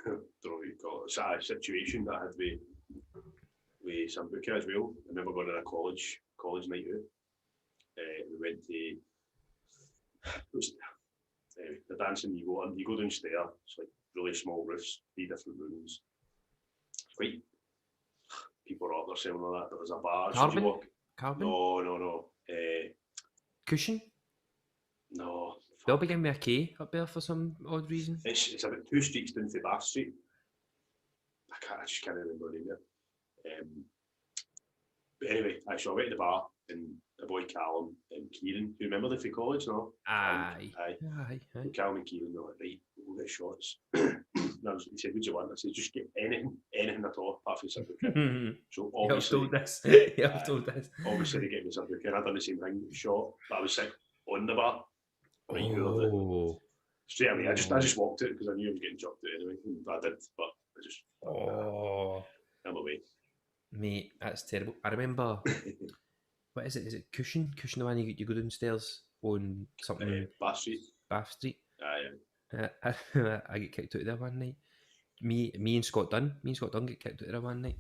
don't know what you call it. Sad situation that I had with Sambuca as well. I remember going on a college night out. We went to the dancing. You go downstairs. It's like really small roofs, 3 different rooms. It's quite people are out there selling all that. But there's a bar. Carbon? Carbon? No. Cushion? No. They'll begin with a K up there for some odd reason. It's about 2 streets down to Bath Street. I just can't remember the name there. But anyway, so I went to the bar and the boy Callum and Kieran, you remember them from college, no? Aye. Callum and Kieran were like, right, we'll get shots. He said, "What do you want?" I said, "Just get anything at all, apart from Sambuca." So obviously, I've told this. Obviously, they get me Sambuca, and I've done the same thing, shot, but I was sick on the bar. Right, straight away, I just walked it because I knew I was getting chucked out anyway. I did, but I just I'm away. Mate, that's terrible. I remember. What is it? Is it Cushion? Cushion, the one you go downstairs on something. Bath Street. Bath Street. Aye. I get kicked out there one night. Me and Scott Dunn get kicked out there one night.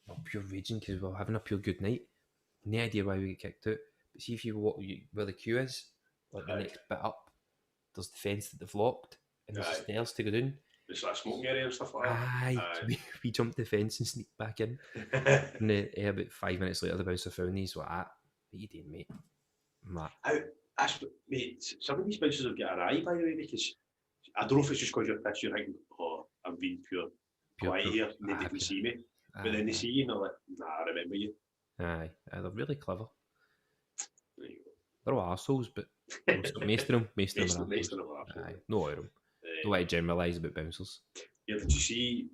We're pure raging because we were having a pure good night. No idea why we get kicked out. But see if you walk where the queue is, like the next bit up, there's the fence that they've locked. and there's Aye. stairs to go down. There's that smoking area and stuff like that. Aye. So we jumped the fence and sneaked back in. And about 5 minutes later, the bouncer found these. What are you doing, mate? Mate, some of these bouncers have got an eye, by the way, because I don't know if it's just because you're pissed, you're thinking, oh, I'm being pure quiet here, nobody can see me. But then they see you and they're like, nah, I remember you. Aye, they're really clever. They're all arseholes, but most of them are arseholes. Aye, no all of them. Don't want to generalise about bouncers. Yeah, did you see,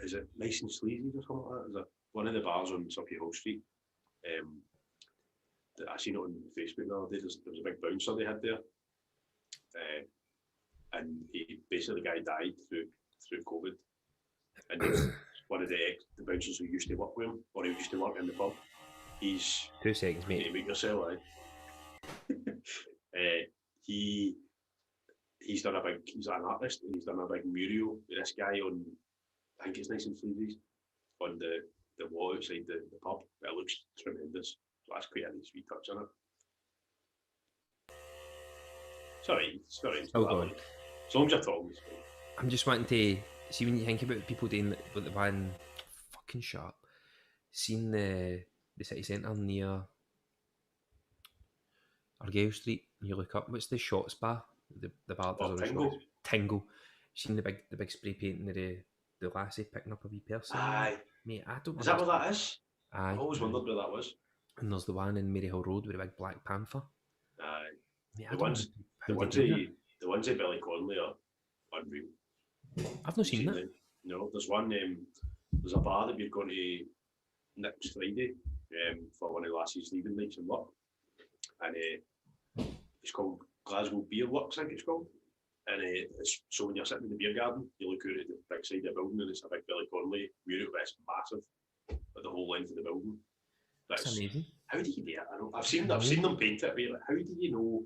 is it Nice and Sleazy or something like that? Is it one of the bars on Surrey Hall Street? I seen it on Facebook the other day. There was a big bouncer they had there. And the guy died through COVID. And one of the bouncers who used to work with him, or he used to work in the pub, he's... 2 seconds, mate. You make yourself, he's an artist, and he's done a big mural with this guy on, I think it's Nice and Sleazy, on the wall outside the pub. It looks tremendous. So that's quite a nice wee touch on it. Sorry. Oh, go on. As long as you're talking. I'm just wanting to see, when you think about people doing with the one fucking shut up, seeing the city centre near Argyle Street, and you look up, what's the Shots bar? The bar Tingle. Tingle. Seen the big spray painting of the lassie picking up a wee person. Aye. Mate, I don't know. Is that what that is? Aye. I've always wondered where that was. And there's the one in Maryhill Road with a big black panther. Aye. Mate, The ones at Billy Conley are unreal. I've not seen that. No, there's one. There's a bar that we're going to next Friday for one of the lassies leaving nights and work, and it's called Glasgow Beer Works, I think it's called. And so when you're sitting in the beer garden, you look out at the big side of the building, and it's a big Billy Conley mural that's massive, at the whole length of the building. That's amazing. How do you do it? I've seen them paint it, but like, how do you know?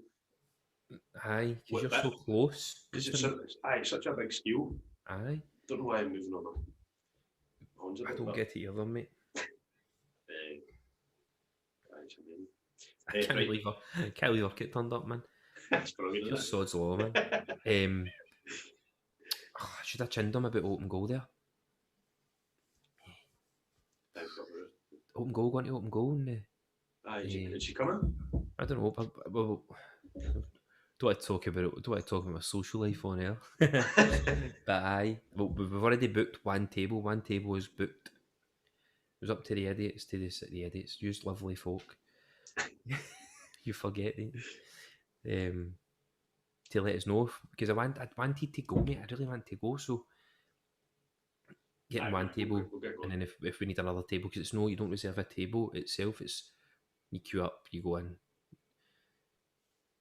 Aye, because you're so close. It's such a big skill. Aye. Don't know why I'm moving on. I don't get it either, mate. I can't believe I get turned up, man. That's brilliant. You're so slow, man. I should have chinned him about open goal there. Open goal, going to open goal. And, is she coming? I don't know. Well, don't want to talk about my social life on air. But aye, well, we've already booked one table. One table was booked. It was up to the idiots to the idiots. Just lovely folk. You forget it. To let us know because I wanted to go, mate. I really want to go. So getting one table, and then if we need another table, because it's you don't reserve a table itself. It's you queue up, you go in,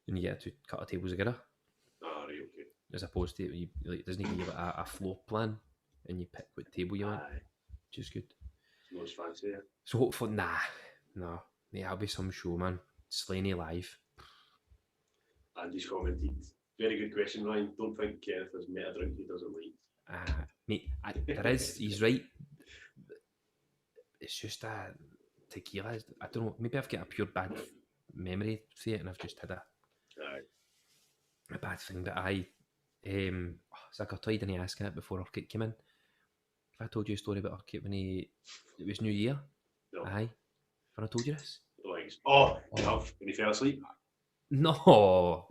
and you get to cut a tables together. Ah, right, okay. As opposed to it doesn't give you a floor plan, and you pick what table you want, which is good. It's not as fancy, yeah. So hopefully, nah, mate, I'll be some show, man. Slaney live. Andy's commented. Very good question, Ryan. Don't think Kenneth has met a drink he doesn't like. Mate, there is. He's right. It's just a tequila. I don't know. Maybe I've got a pure bad memory for it, and I've just had a bad thing. But Zach, I told you didn't ask it before Urquhart came in. If I told you a story about Urquhart when it was New Year, no. Aye. Have I told you this? When he fell asleep. No.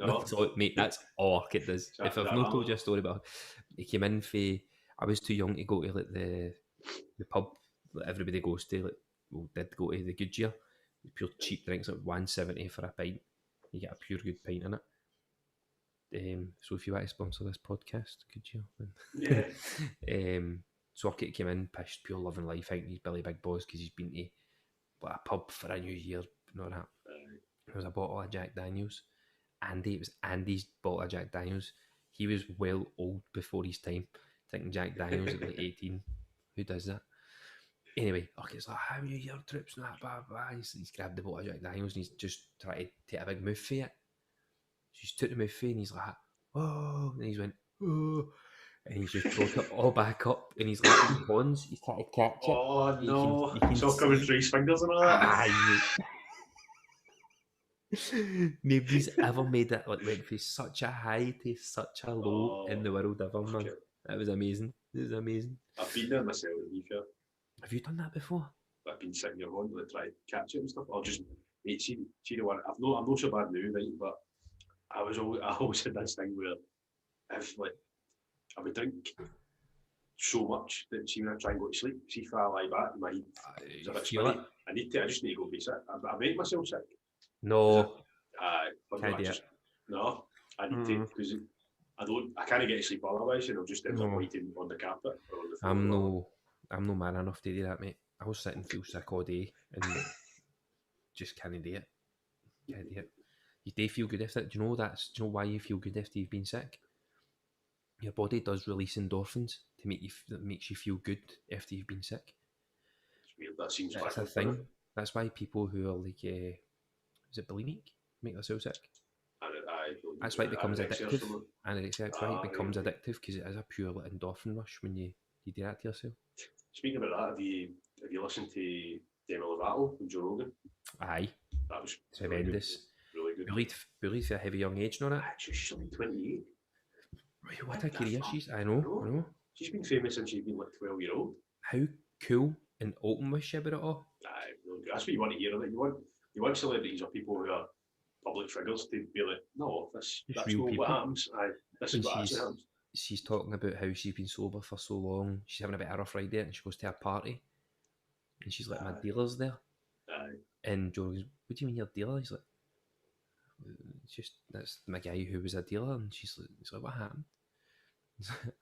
Mate, that's all Urquhart does. If I've not told you a story about he came in for, I was too young to go to like the pub that everybody goes to. Did go to the Goodyear. Pure cheap drinks at $1.70 for a pint. You get a pure good pint in it. So if you want to sponsor this podcast, Goodyear. Yeah. So Urquhart came in, pissed, pure love and life. I think he's Billy Big Boss because he's been to a pub for a New Year. Not that. There was a bottle of Jack Daniels. It was Andy's bottle of Jack Daniels. He was well old before his time, drinking Jack Daniels at like 18. Who does that? Anyway, Urquhart's like, how many year trips and that, blah, blah. He's grabbed the bottle of Jack Daniels and he's just trying to take a big mouth for it. So he's took the mouth for it and he's like, oh, and he's went, oh, and he's just brought it all back up and he's like, his bonds, he's trying to catch it. Oh no, it's all coming through his fingers and all that. Nobody's ever made it like went from such a high to such a low in the world ever, man. Okay. That was amazing. It was amazing. I've been there myself, to be fair. Have you done that before? I've been sitting there on to try to catch it and stuff. Or just, mate, see the one. I'm not so bad now, right? But I always had this thing where if like I would drink so much that see when I try and go to sleep, see if I lie back, my head is a bit feel spinny. it? I just need to go be sick. I make myself sick. No. I just, no, I need to because I can't get to sleep otherwise, and I'll just end up waiting on the carpet or on the floor. I'm no man enough to do that, mate. I was sitting feel sick all day and just can't do it. Can't do it. You do feel good after it. Do you know why you feel good after you've been sick? Your body does release endorphins to make you that makes you feel good after you've been sick. It's weird. That seems That's a thing. That's why people who are like, is it bulimic, make themselves sick? That's why it becomes addictive. Anorexia. That's why it becomes addictive because it is a pure like, endorphin rush when you do that to yourself. Speaking about that, have you listened to Demi Lovato and Joe Rogan? Aye. That was tremendous. Really good. Bullied for a heavy young age, not it? She's only 28. Right, what a career she's. I know. She's been famous since she's been like 12-year-old. How cool and open was she about it all? Aye, really good. That's what you want to hear. Like, you want celebrities or people who are public figures to be like, no, that's not what happens. Aye, this is what actually happens. She's talking about how she's been sober for so long. She's having a bit of a rough ride there, and she goes to a party, and she's like, my dealer's there. Aye. And Joe goes, what do you mean your dealer? He's like, it's just, that's my guy who was a dealer. And he's like, what happened?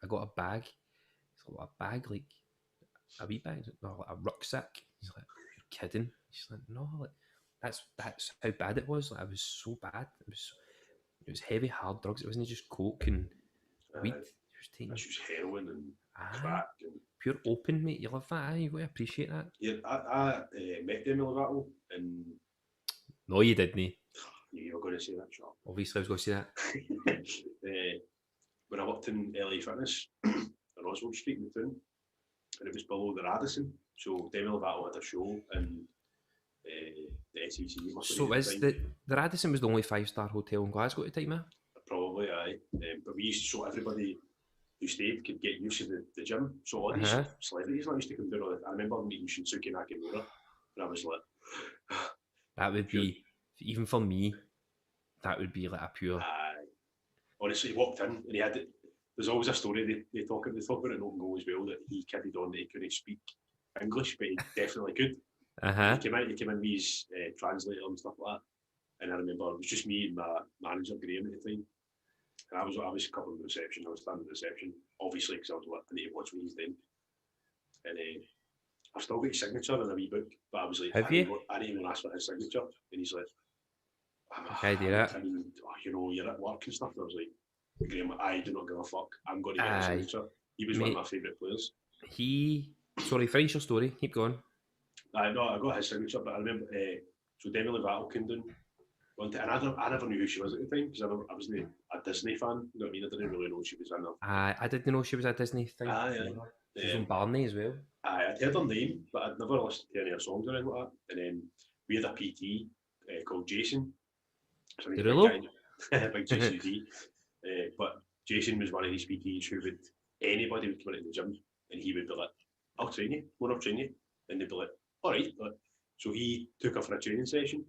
I got a bag. He's like, what, a bag? Like a wee bag? No, like a rucksack. He's like, you're kidding. She's like, no, like that's how bad it was. Like, I was so bad. It was heavy, hard drugs. It wasn't just coke and weed. She was just heroin and crack. And pure open, mate. You love that, you got to appreciate that. Yeah, I met Demi Lovato and... No, you didn't. You were going to say that, Sean. Obviously, I was going to say that. When I worked in LA Fitness on Oswald Street in the town, and it was below the Radisson. So Demi Lovato had a show in the SEC. So is the Radisson was the only 5-star hotel in Glasgow at the time, Probably, aye. But we used to, so everybody who stayed could get used to the gym. So all these celebrities used to come down. I remember meeting Shinsuke Nakamura, and I was like... that would be, even for me, that would be like a pure... Honestly, he walked in and he had... There's always a story, they talk about it in Open Goal as well, that he kidded on that he couldn't speak English, but he definitely could. He came in with his translator and stuff like that. And I remember it was just me and my manager, Graham, at the time. And I was a couple in the reception. I was standing in the reception, obviously, because I was like, I need to watch what he's doing. And I've still got his signature in a wee book, but I was like, I didn't even ask for his signature. And he's like, I do that. I mean, you're at work and stuff. And I was like, Graham, I do not give a fuck. I'm going to get his signature. He was one of my favourite players. Sorry, finish your story. Keep going. I got his signature, but I remember, so Demi Lovato came down, and I never knew who she was at the time, because I wasn't a Disney fan, you know what I mean? I didn't really know she was in there. I didn't know she was a Disney thing. She was on Barney as well. I'd heard her name, but I'd never listened to any of her songs or anything like that. And then we had a PT called Jason. So big Jason D. But Jason was one of these PTs who anybody would come into the gym, and he would be like, I'll train you, I'll train you. And they'd be like, all right. So he took her for a training session,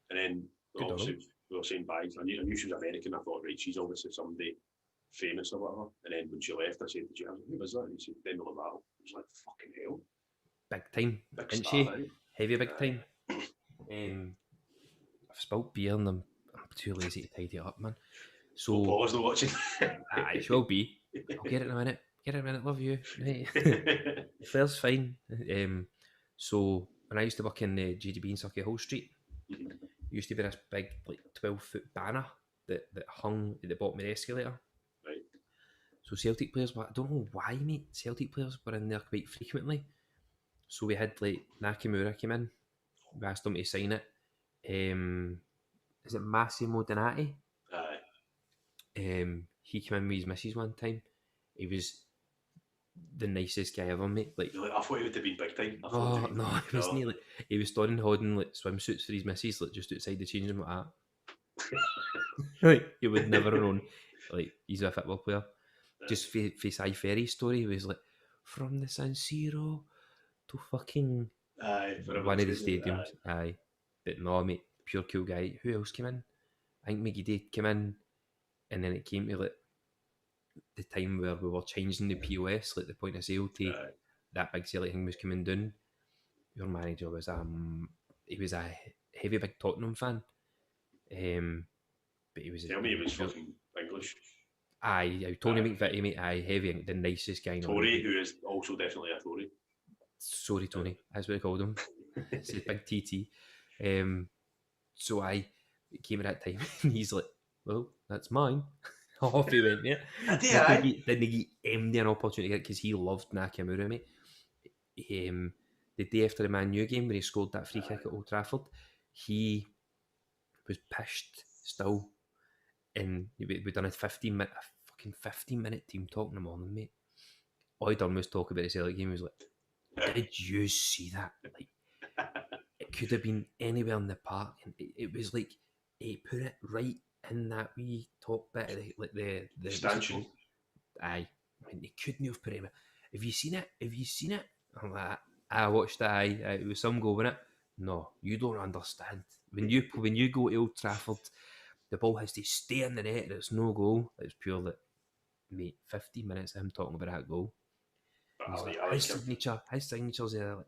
and then obviously we were saying bye. I knew she was American. I thought, right, she's obviously somebody famous or whatever. And then when she left, I said, who was that? And he said, Demi Lovato. I was like, fucking hell. Big time. Isn't she? Right? Heavy big time. I've spilled beer and I'm too lazy to tidy it up, man. So Paul's not watching. She will be. I'll get it in a minute. Love you. Right. Fair's fine. So when I used to work in GDB in Circuit Hall Street, used to be this big, like 12-foot banner that hung at the bottom of the escalator. Right. So Celtic players I don't know why, mate. Celtic players were in there quite frequently. So we had like Nakamura came in. We asked him to sign it. Is it Massimo Donati? Aye. He came in with his missus one time. He was the nicest guy ever, mate. Like, I thought he would have been big time. oh no, he was nearly. He was storing holding like swimsuits for his missus, like just outside the changing room like that. Like, you would never have known. Like, he's a football player. Just for Cy Ferry's story, he was like from the San Siro to fucking one of the stadiums. Aye, but no, mate, pure cool guy. Who else came in? I think McGeady came in, and then it came to like the time where we were changing the POS, like the point of sale, to that big selling thing was coming down. Your manager was he was a heavy big Tottenham fan, but he was. Tell me he was fucking English. Aye, Tony McVitie, mate. Aye, heavy, the nicest guy. Tory, who is also definitely a Tory. Sorry, Tony. That's what I called him. It's a big TT. So I came at that time, and he's like, "Well, that's mine." Off he went, yeah. Didn't he MD an opportunity because he loved Nakamura, mate. The day after the Man U game when he scored that free kick at Old Trafford, he was pissed still, and we done a 15-minute team talk in the morning, mate. All he done was talk about the Celtic game. He was like, "Did you see that? Like, it could have been anywhere in the park, and it was like he put it right in that wee top bit of the stanchion. Aye, I mean, they couldn't have put it. Have you seen it? Have you seen it?" I'm like, I watched it. Aye, it was some goal in it. No, you don't understand. When you go to Old Trafford, the ball has to stay in the net, and it's no goal. It's pure like, mate, 15 minutes of him talking about that goal. His signature's there. Like,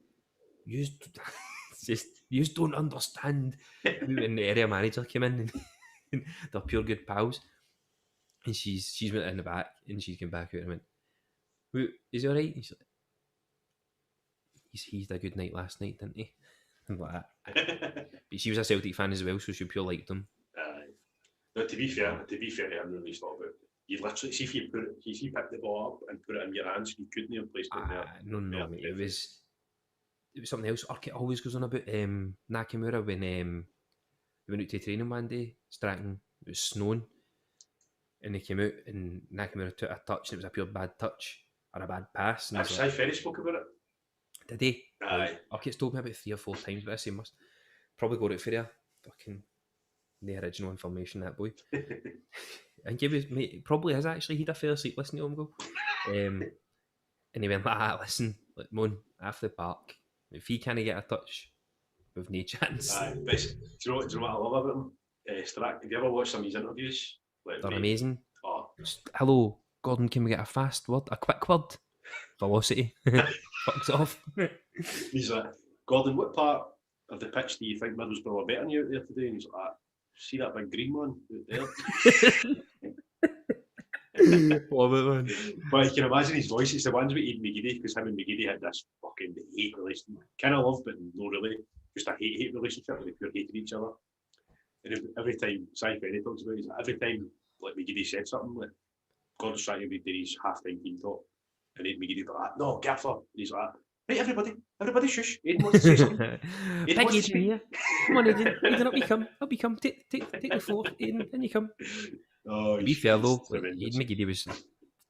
you don't understand. When the area manager came in, and they're pure good pals, and she's went in the back, and she's came back out and went, "Is he alright?" He's like, he's had a good night last night, didn't he? And like that. But she was a Celtic fan as well, so she pure liked him. No, to be fair, to him, really stop it. You literally see if he picked the ball up and put it in your hands, you couldn't have placed it there. No, mate, it was something else. Urquhart always goes on about Nakamura when we went out to training one day, Stratton. It was snowing, and they came out, and Nakamura took a touch, and it was a pure bad touch or a bad pass. And Cy Ferry spoke about it. Did he? Aye. Urquhart's told me about 3 or 4 times, but I say must probably got it for you. Fucking the original information, that boy. I think he was, mate, probably has actually. He'd a fair sleep listening to him go. And he went like, "Listen, like, Moan, after the park, if he can't get a touch, we've no chance." Aye, but do you know what I love about him? Strack, have you ever watched some of his interviews? Like, they're amazing. Oh. Hello, Gordon, can we get a fast word? A quick word? Velocity. Fucks off. He's like, "Gordon, what part of the pitch do you think Middlesbrough were better than you out there today?" And he's like, "See that big green one out there?" Love it, man. But you can imagine his voice. It's the ones with Ian McGeady, because him and McGeady had this fucking hate relationship. Kind of love, but no really. Just a hate relationship where they pure hated each other. And every time Cy Ferry talks about it, every time like McGeady said something, like Gordon's trying to do his half-time team talk, and then McGeady's like, "No, Gaffer." And he's like, "Right, everybody shush. Aiden wants to say something." Big Aiden here. Come on, Aiden, up you come. Take the floor, Aiden, in you come. Oh, to be fair though, like, Aiden McGeady was a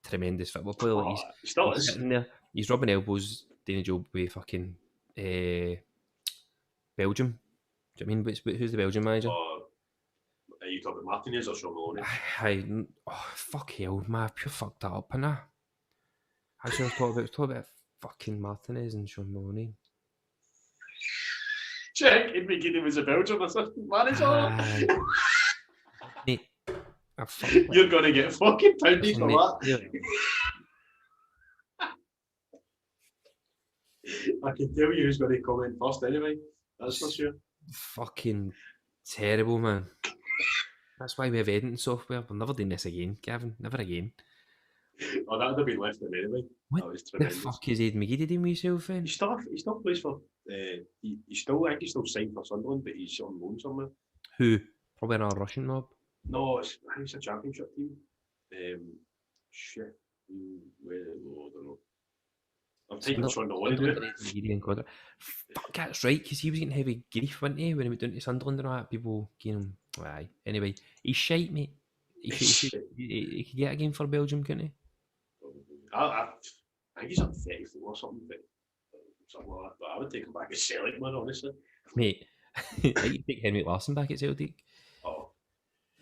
tremendous football player. Like, he still he's is. sitting there, he's rubbing elbows, doing a job with fucking Belgium. Do you know what I mean? Who's the Belgian manager? Are you talking about Martinez or Sean Maloney? Fuck hell, man, I pure fucked that up, innit? I should have talked about fucking Martinez and Sean Maloney. Check, Aiden McGeady was a Belgium assistant manager. Mate, you're gonna get fucking pounded for that. I can tell you who's going to comment first anyway. That's for sure. Fucking terrible, man. That's why we have editing software. We're never doing this again, Gavin. Never again. Oh, that would have been left in anyway. What that was the fuck is Aiden McGeady doing with himself then? He still plays for. I think he's still signed for Sunderland, but he's on loan somewhere. Who? Probably another Russian mob. No, I think it's a championship team. Shit. I don't know. I'm taking Sean Maloney. Fuck, that's right, because he was getting heavy grief, wasn't he, when he went down to Sunderland and all that. People getting him. Aye. Anyway, he's shite, mate. He could get a game for Belgium, couldn't he? I think he's up 34 or something like that. But I would take him back at Celtic, man, honestly. Mate, I could take Henrik Larsson back at Celtic. Oh,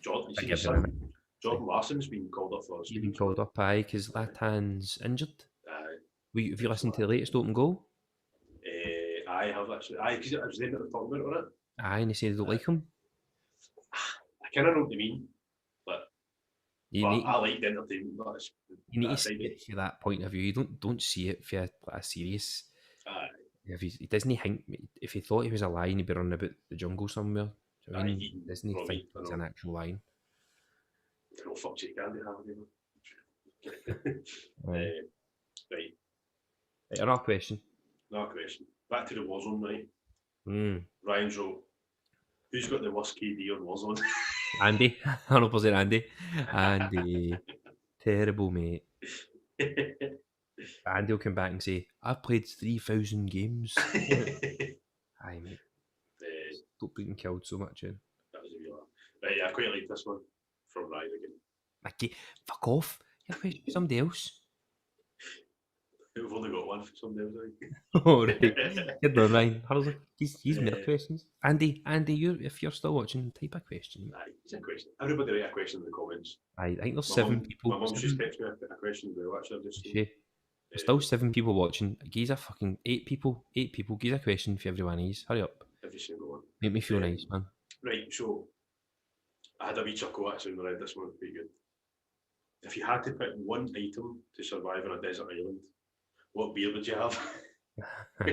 Jordan, you I see give his them son, Jordan Larson's been called up for He's been called up, aye, because Latan's injured. Have you listened to the latest open goal? I have actually. Because I was there at the talking about it, wasn't it? Aye, and they say they don't like him. I kind of know what you mean, but You need, I like the entertainment. you need to see it from that point of view. You don't see it for a serious. If he doesn't think, if he thought he was a lion, he'd be running about the jungle somewhere. I mean, doesn't he think he's an actual lion? No fuck you can't have him. Right. Another question. Back to the Warzone, right? Ryan's wrote, who's got the worst KD on Warzone? Andy. 100% Andy. Andy. Terrible, mate. Andy will come back and say, I've played 3,000 games. Aye, mate. Stop being killed so much, in. That was a real laugh. Right, I quite like this one from Ryan again. Mickey, fuck off. You're question for somebody else. We've only got one for somebody else, I think. Oh, right. Good on, Ryan. He's more questions. Andy, if you're still watching, type a question. Aye, it's a question. Everybody write a question in the comments. Aye, I think there's 7 people. My mum's just texted me a question as well, actually. There's still 7 people watching. Give a fucking 8 people. 8 people. Give a question for everyone is. Hurry up. Every single one. Make me feel nice, man. Right, so I had a wee chuckle actually when I read this one. Pretty good. If you had to pick one item to survive on a desert island, what beer would you have? Are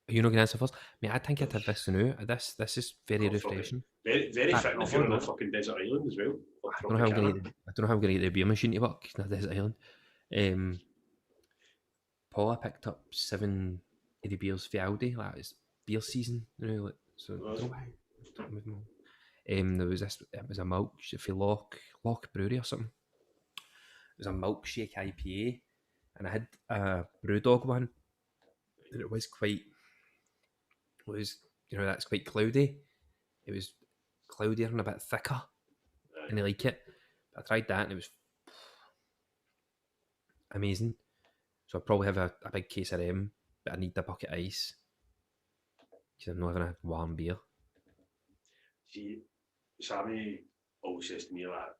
you not going to answer first? Mate, I think I'd have this now. This is very refreshing. Very fitting if you're on a fucking desert island as well. I don't know how I'm going to get the beer machine to work on a desert island. Paula picked up 7 of the beers for Aldi. Like, it's beer season, you know. Like, so there was this. It was a milk for Loch Brewery or something. It was a milkshake IPA, and I had a Brewdog one, and it was that's quite cloudy. It was cloudier and a bit thicker, and I like it. But I tried that, and it was amazing. So I'd probably have a big case of them, but I need a bucket of ice because I'm not having a warm beer. See, Sammy always says to me like,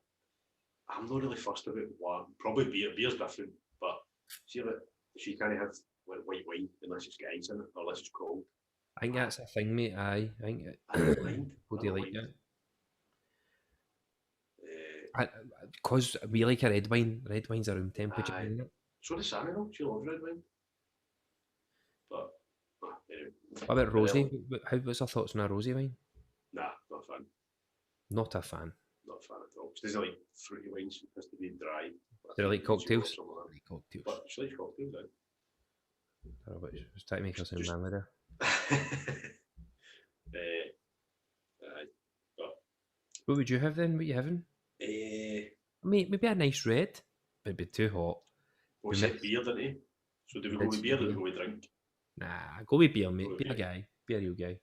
I'm not really fussed about warm. Probably beer's different, but see that she can't have like white wine unless it's got ice in it or unless it's cold. I think that's a thing, mate. Aye, I think I don't mind. Would you like it? Because we like a red wine. Red wine's a room temperature, isn't it? So does Sammy though. She loves red wine. But anyway. What about rosé? What's her thoughts on a rosé wine? Nah, not a fan. Not a fan. Not a fan at all. She doesn't like fruity wines. It has to be dry. Do they like cocktails? Like cocktails. But she likes cocktails, I don't know, I was trying to make her sound manly there. What would you have then? What are you having? Maybe a nice red, but it'd be too hot. We said beer, didn't he? So do we go with beer or do we go with drink? Nah, go with beer, mate. Be a guy. Be a real guy.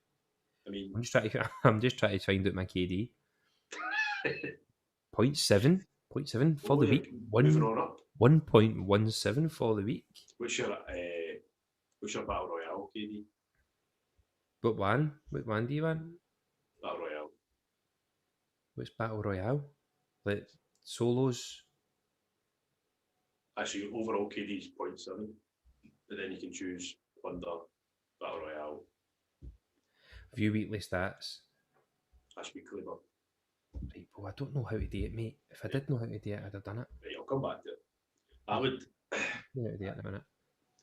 I mean, I'm just trying to find out my KD. 0.7 for the week. Moving on up. 1.17 for the week. What's your battle royale, KD? What one? What one do you want? Battle royale. What's battle royale? Like solos. Actually, overall KD is 0.7, but then you can choose under battle royale. View weekly stats. That's weekly, but right. Well, I don't know how to do it, mate. If I did know how to do it, I'd have done it. Right, I'll come back to it. I would. know how to do it in a minute.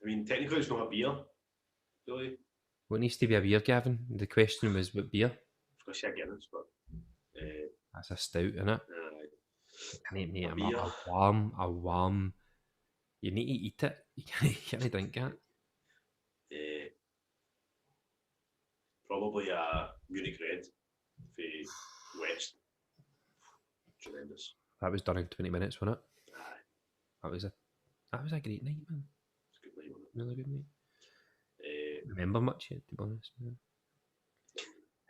I mean, technically, it's not a beer, really. Well, it needs to be a beer, Gavin. The question was, what beer? I was going to say a Guinness, but that's a stout, isn't it? I need a beer. A warm. You need to eat it. You can't drink it. Probably a Munich Red for West. Tremendous. That was done in 20 minutes, wasn't it? Aye. That was a great night, man. It's a good night, wasn't it? Really good night. Remember much yet, to be honest. Man.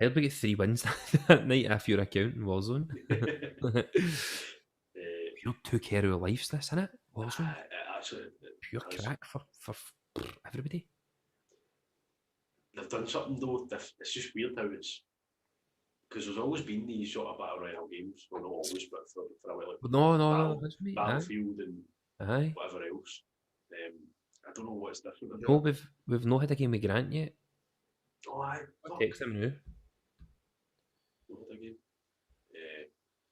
I heard we get 3 wins that night off your account in Warzone. pure took care of our lives, this, isn't it? Warzone. Actually, Pure has. crack for everybody. They've done something though. It's just weird how it's because there's always been these sort of battle royale games. Well, not always, but for a while, like No, that's me. Battlefield and Aye. whatever else. I don't know what's different about No, we've not had a game with Grant yet. Oh, aye. I'll text him now. Not had a game.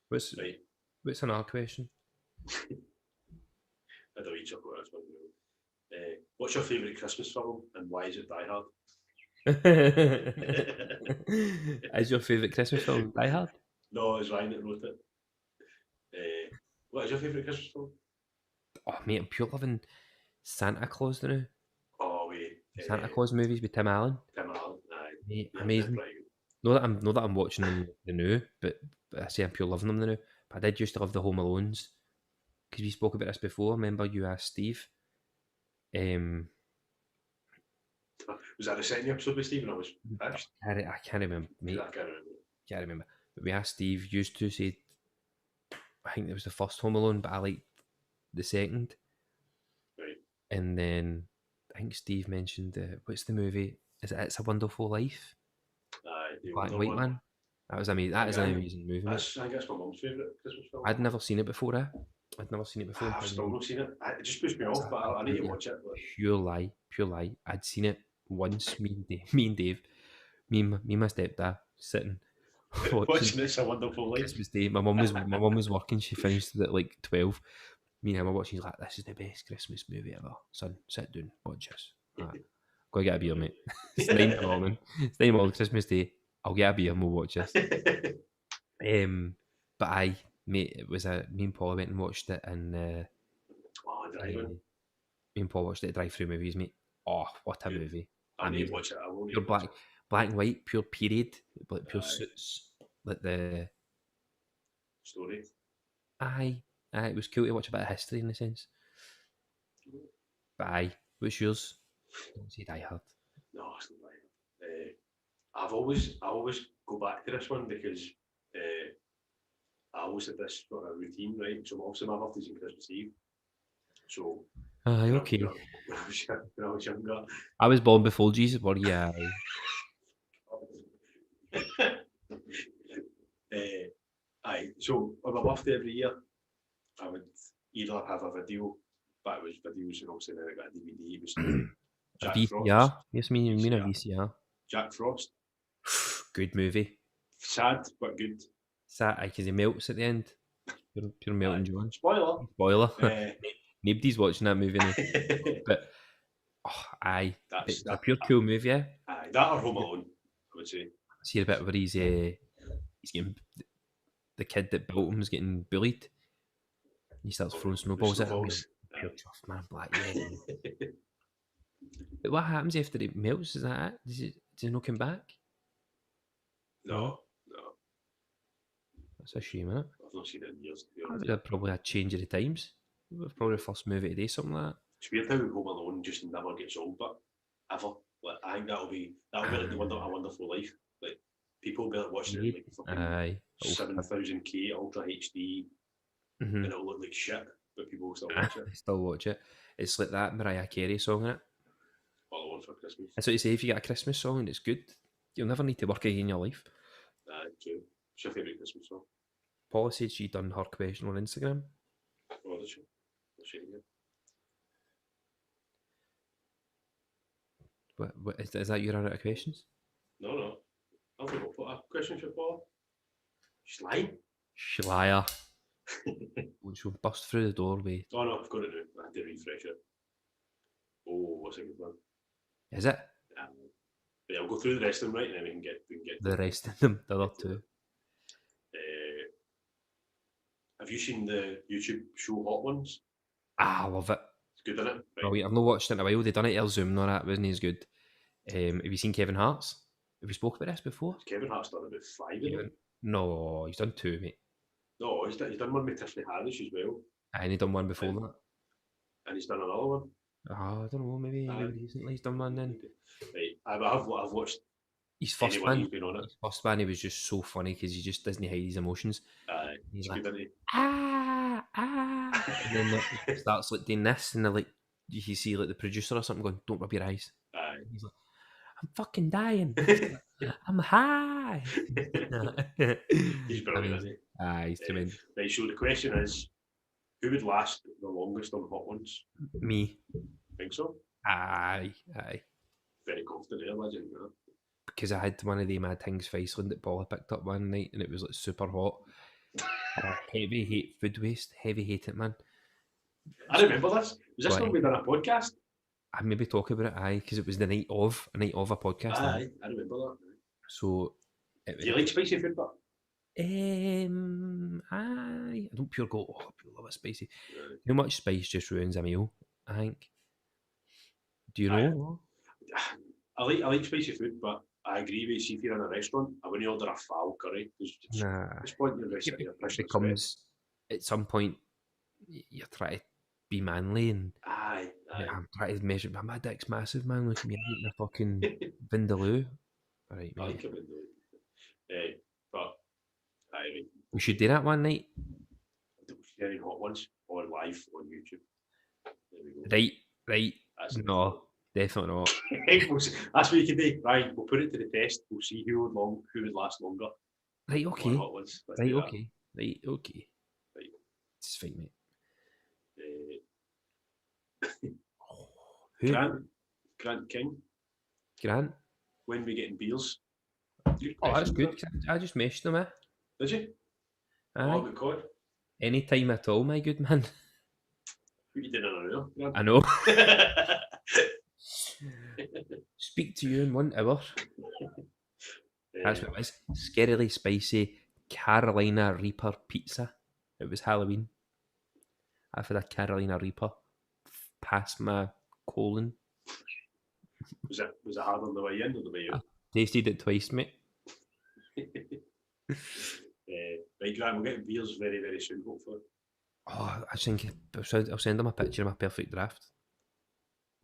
What's another question? I don't eat chocolate. That's one. What's your favourite Christmas film and why is it Die Hard? Is your favourite Christmas film Die Hard? No, it's Ryan that wrote it. What is your favourite Christmas film? Oh, mate, I'm pure loving Santa Claus now. Oh, wait. Santa Claus movies with Tim Allen. Tim Allen, aye. Mate, Yeah, amazing. Not that I'm watching them the new, but I say I'm pure loving them the new. But I did used to love the Home Alones because we spoke about this before. Remember you asked Steve? Was that the second episode with Stephen? I was finished. I can't remember, mate. I can't remember. Can't remember. But we asked Steve. Used to say, I think it was the first Home Alone, but I liked the second. Right. And then I think Steve mentioned what's the movie? Is it It's a Wonderful Life? The Black and white one. That was amazing. That is an amazing movie. I think that's my mum's favourite Christmas film. I'd never seen it before. I'd never seen it before. I've still not seen it. It just pushed me off, but I need to watch it. Pure lie. I'd seen it once. Me and Dave, me and my stepdad sitting watching It's a Wonderful Life. Christmas Day. My mum was working. She finished at like 12. Me and him were watching. He's like, "This is the best Christmas movie ever, son. Sit down, watch this." Go get a beer, mate. It's 9 in the morning. It's 9 in the morning, Christmas Day. I'll get a beer and we'll watch this. But mate, it was me and Paul went and watched it, and me and Paul watched it at drive-through movies, mate. Oh, what a movie! I need to watch it. Pure black and white, pure period, like pure suits, like the story. Aye, it was cool to watch a bit of history in a sense. But what's yours? Don't say Die Hard. No, it's not Die Hard. I always go back to this one because I always had this sort of routine, right? So obviously my birthday's on Christmas Eve. So okay. When I was younger, I was born before Jesus. Were you? So on my birthday every year, I would either have a video, but it was videos, and obviously then I got a DVD. It was a VCR? Yes, mean a VCR. Jack Frost. Good movie. Sad, but good. Sad, because he melts at the end. Pure melting John. Spoiler. Nobody's watching that movie now. But, it's a pure cool movie, eh? Aye, that or Home Alone, I would say. I see a bit where he's getting, the kid that built him is getting bullied. He starts throwing snowballs at him. Pure tough man, black, yeah. But what happens after it melts? Is that it? Does it not come back? No. That's a shame, isn't it? I've not seen it in years. That'd probably a change of the times. Probably the first movie today, something like that. It's weird how Home Alone just never gets old, but ever. Like, I think that'll be like A Wonderful Life. Like people will be like watching it like 7000K Ultra HD, and it'll look like shit, but people will still watch it. Still watch it. It's like that Mariah Carey song in it. All I Want for Christmas. That's what you say. If you get a Christmas song and it's good, you'll never need to work again in your life. True. What's your favourite Christmas song? Paula said she done her question on Instagram. Oh, did she? What is that? You run out of questions? No. I've got a question for Paula. She's lying. She liar. She'll bust through the doorway. Oh no, I've got it now. I had to refresh it. Oh, what's a good one? Is it? Yeah, we'll go through the rest of them, right, and then we can get the rest of them. The other two. Have you seen the YouTube show Hot Ones? I love it. It's good, isn't it? Right. Oh, wait, I've not watched it in a while. They done it on Zoom, no, that wasn't as good. Have you seen Kevin Hart's? Have we spoke about this before? Kevin Hart's done about 5 of them. No, he's done 2, mate. No, he's done one with Tiffany Haddish as well. And he done one before that. And he's done another one. I don't know, maybe recently he's done one then. Right, I've watched His first anyone man, who's been on it. he was just so funny because he just doesn't hide his emotions. He's It's like, good, isn't he? and then he starts like doing this, and they're like, you see like the producer or something going, "Don't rub your eyes." Aye. And he's like, "I'm fucking dying. I'm high." He's brilliant, isn't he? He's tremendous. Right, so the question is, who would last the longest on Hot Ones? Me. Think so? Aye. Very confident there, legend. You know? Because I had one of the mad things for Iceland that Paula picked up one night, and it was like super hot. Heavy hate food waste. Heavy hate it, man. I remember this. Was this Why? when we done a podcast? I maybe talk about it, because it was the night of a podcast. Aye, I remember that. So, Do you like spicy food, but? I don't pure go. Oh, I pure love it spicy. Too much spice just ruins a meal, I think. Do you know? I like spicy food, but I agree with you. See, if you're in a restaurant, I wouldn't order a foul curry. Nah. It's point you're It becomes at some point you're trying to be manly, and aye. I'm trying to measure. My dick's massive, man. Look at me, I'm eating a fucking vindaloo. All right, I mate. like it, but aye. We should do that one night. Sharing Hot Ones on live on YouTube. There we go. Right. No, definitely not. That's what you can do. Right, we'll put it to the test. We'll see who would last longer. Right, okay. Hot Ones. Right, okay. Right. It's fine, mate. Who? Grant King. Grant? When we getting beers? Oh, that's good. I just meshed them, eh? Did you? Aye. Oh, good call. Any time at all, my good man. What you did on there? I know. Speak to you in 1 hour. That's what it was. Scarily spicy Carolina Reaper pizza. It was Halloween. I've had a Carolina Reaper past my colon. Was it hard on the way in or the way out? Tasted it twice, mate. Right, Grant, we'll get beers very, very soon, hopefully. Oh, I think I'll send him a picture of my perfect draft.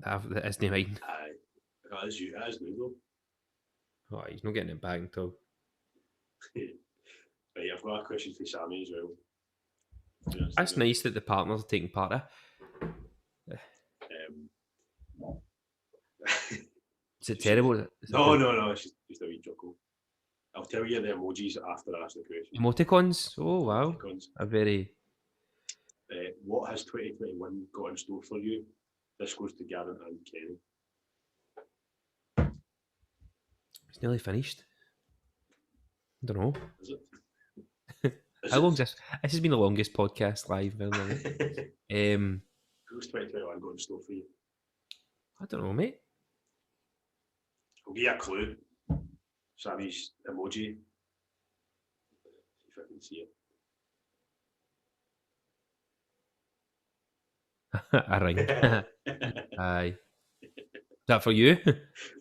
That isn't mine. Aye. That is you. That is new, though. Oh, he's not getting it back until. Right, I've got a question for Sammy as well. That's nice that the partners are taking part. Is it terrible? No. It's just a wee chuckle. I'll tell you the emojis after I ask the question. Emoticons? Oh, wow. Emoticons. A very... what has 2021 got in store for you? This goes to Gavin and Kenny. It's nearly finished. I don't know. Is it? How long's this? This has been the longest podcast live. What's 2021 got in store for you? I don't know, mate. I'll give you a clue. Sammy's emoji. See if I can see it. A ring. Aye. Is that for you?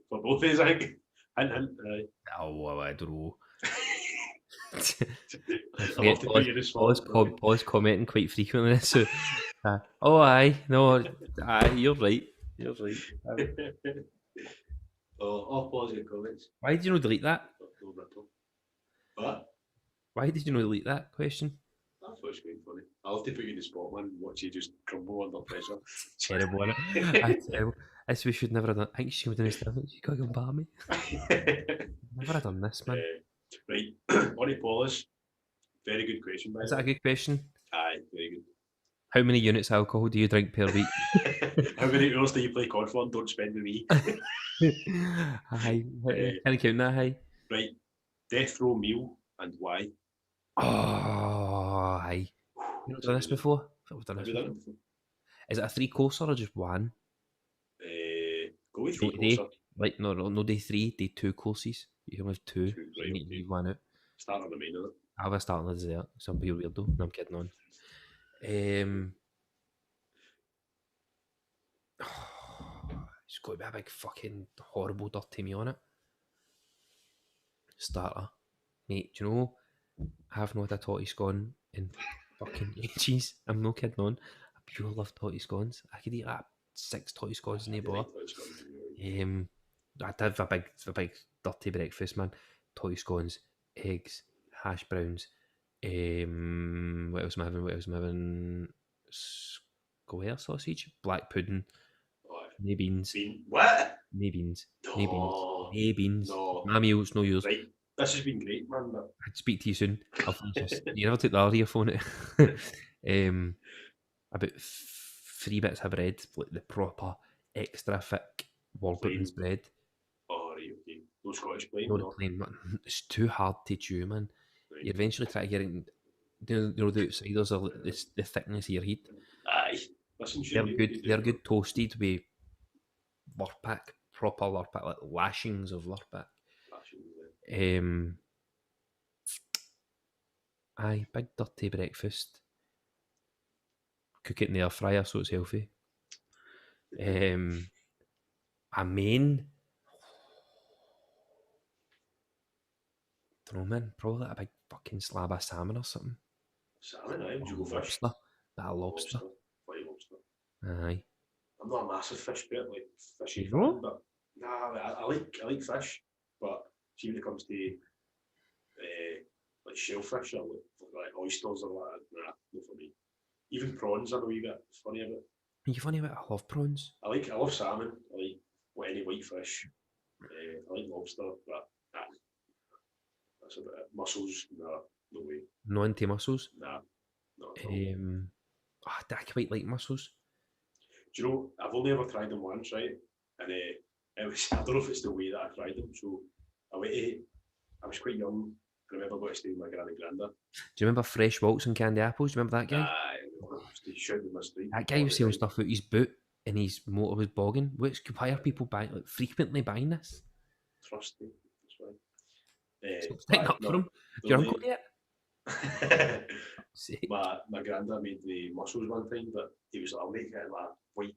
For both of us, I think. Hint, aye. Oh, I don't know. I'll have to put you in the spot. Paul's commenting quite frequently. So, oh, aye. No, aye, you're right. I'll pause your comments. Why did you not delete that? No ripple. What? Why did you not delete that question? I thought it was quite funny. I'll have to put you in the spot, man. Watch you just crumble under pressure. Terrible, isn't it? Terrible. This we should never have done. I think she came down and said, "You can't come by me." Never have done this, man. Right, on to Paula's. Very good question, by Is that a good question? Aye, very good. How many units of alcohol do you drink per week? How many hours do you play Conflon? Don't spend with me. Aye. Can I count that high? Right, death row meal and why? Oh, aye. You've done this before? We've done this before. Is it a 3-courser or just one? Go with 3-courser. Like, no, day 3, day 2 courses. You can have 2. Right, So you need to leave one out. Start on the main of it. I have a start on the dessert. Some people weirdo. No, I'm kidding on. It's got to be a big fucking horrible dirty meal on it. Starter. Mate, do you know, I've not had a totty scone in fucking ages. I'm no kidding on. I pure love totty scones. I could eat 6 totty scones in a bar. I'd have a big dirty breakfast, man. Toy scones, eggs, hash browns. What else am I having? What else am I having? Square sausage, black pudding, Oh, no beans, what? no beans, no beans, No. no beans. No. My meals, no yours. Right. This has been great, man. But I'd speak to you soon. I'll finish this. You never took the other earphone. About 3 bits of bread, like the proper extra thick Warburton's bread. oh, right, okay. No Scottish plain, No, no. plain. It's too hard to chew, man. Right. You eventually try to get it in. You know the outsiders are the thickness of your heat. Aye. Listen, They're good. They're good toasted with Lurpak, proper Lurpak, like lashings of Lurpak. Aye, big dirty breakfast. Cook it in the air fryer so it's healthy. A main. Don't know, man. Probably like a big fucking slab of salmon or something. Salmon, aye. Would you go fish? Lobster. That a lobster. White lobster. Aye. I'm not a massive fish bit, like fishy You fan, know? but nah, I like fish, but see when it comes to like shellfish or like oysters or that, nah, not for me. Even prawns are a wee bit funny about. You funny about I love prawns. I love salmon. I like any white fish. I like lobster, but nah, that's about it. Mussels, nah, no way. No into mussels. Nah, not at all. I quite like mussels. Do you know, I've only ever tried them once, right? And it was, I don't know if it's the way that I tried them. So I was quite young. I remember going to stay with my granny granda. Do you remember Fresh Waltz and Candy Apples? Do you remember that guy? He shouted in my street. That guy was selling stuff out his boot and his motor was bogging. Why are people frequently buying this? Trusty, that's right. So stick up for him. Do you uncle yet? My granda made the mussels one time, but he was like, I'll make it in like white.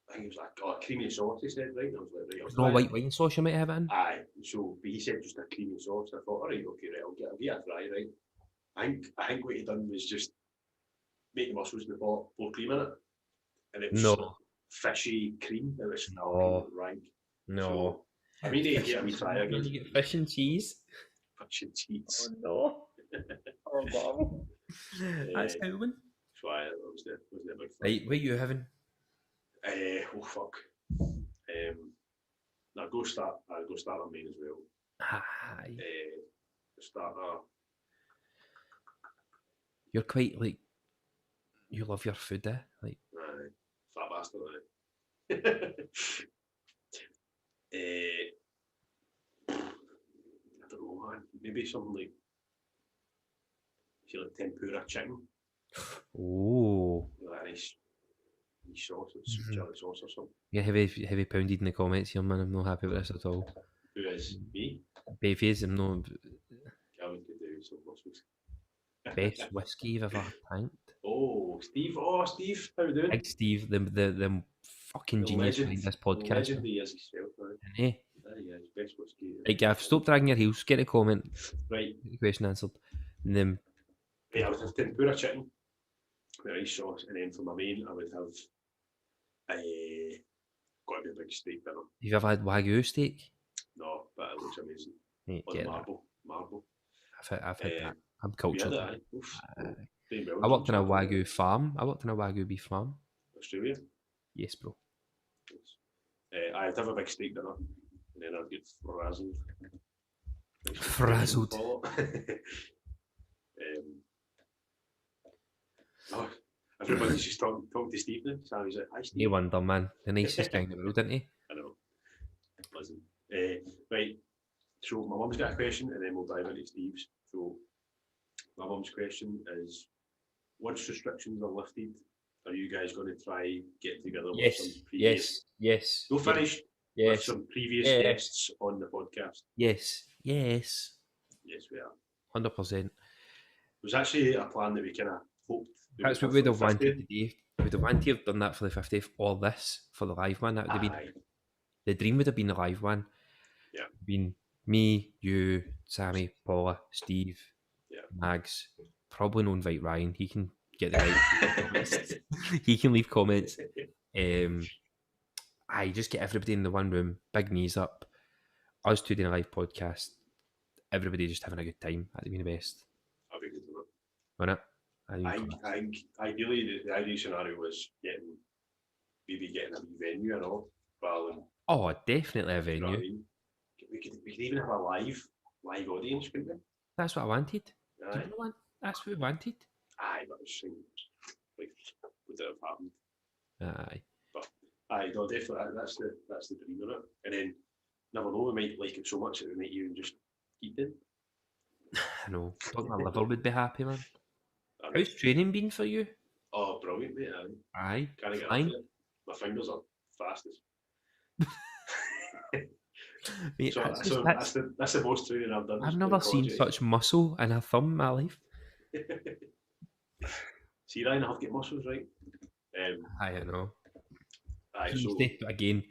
I think it was like creamy sauce, he said, right? And I was like, right, No white wine sauce you might have it in? Aye, so but he said just a creamy sauce. I thought, alright, okay, right, I'll give it a try, right? I think what he done was just make the mussels in the pot, pour cream in it, and it was No. like fishy cream. It was No. rank. No. So, I mean, you get a wee try again. You get fish and cheese. Fish and cheese. Oh no. Oh wow. That's how one. So I was the big fan. Right, what are you having? Oh fuck. Now go start on main as well. Aye. Starter. You're quite like you love your food, eh? Like Fat bastard. I don't know, man. Maybe something like tempura chicken. oh. Like a nice sauce, chili sauce or something. Yeah, heavy pounded in the comments here, man. I'm not happy with this at all. Who is me? Babies, I'm not Gavin could do some mussels. best whiskey you've ever tanked. Oh, Steve. Oh, Steve. How you doing? Big Steve, the fucking genius behind this podcast. Legend he is himself, right? Eh? Yeah, his best whiskey. Right, Gav, stop dragging your heels. Get a comment. Right. Get the question answered. And then Yeah, I would have tempura chicken with rice sauce, and then for my main, I would have got to be a big steak dinner. have you ever had Wagyu steak? No, but it looks amazing. Right, On get marble. I've had that. I'm Yeah, cultured. that. Oof. Doing well, I worked in a John. Wagyu farm. I worked in a Wagyu beef farm. Australia. Yes, bro. I'd have a big steak dinner, and then I'd get frazzled. Frazzled. Everybody's just talking to Steve now. So he's like, hi Steve. No wonder, man. The nicest guy in the world, isn't he? I know. Listen. Right. So my mum's got a question, and then we'll dive into Steve's. So my mum's question is: once restrictions are lifted, are you guys going to try get together with some previous? Yes. No finished. Yes. With some previous Yes. guests on the podcast. Yes. Yes, we are. 100%. It was actually a plan that we kind of hoped. That's what we'd have wanted to do. We'd have wanted to have done that for the 50th or this for the live one. That would have been the dream. Would have been the live one. Yeah. Been me, you, Sammy, Paula, Steve, Mags. Probably no invite Ryan. He can get the right. He can leave comments. I just get everybody in the one room, big knees up, us two doing a live podcast, everybody just having a good time. That'd be the best, That'd be good to know. wouldn't it? I think ideally the ideal scenario was getting a wee venue and all, rather than, Oh, definitely a you know what I venue. mean? We could even have a live audience, couldn't we? That's what I wanted. Aye. Did you want? That's what we wanted. Aye, but I was thinking, like, would it have happened? Aye. But aye, no, definitely that's the dream of it. And then never know, we might like it so much that we might even just keep it. I know. Thought my liver would be happy, man. I know. How's training been for you? Oh, brilliant, mate. Aye. Can't get Fine. up to it. My fingers are fastest. Mate, So that's the most training I've done. I've never seen such muscle in a thumb in my life. See, Ryan, I have got muscles, right? I know. Aye, He's so again,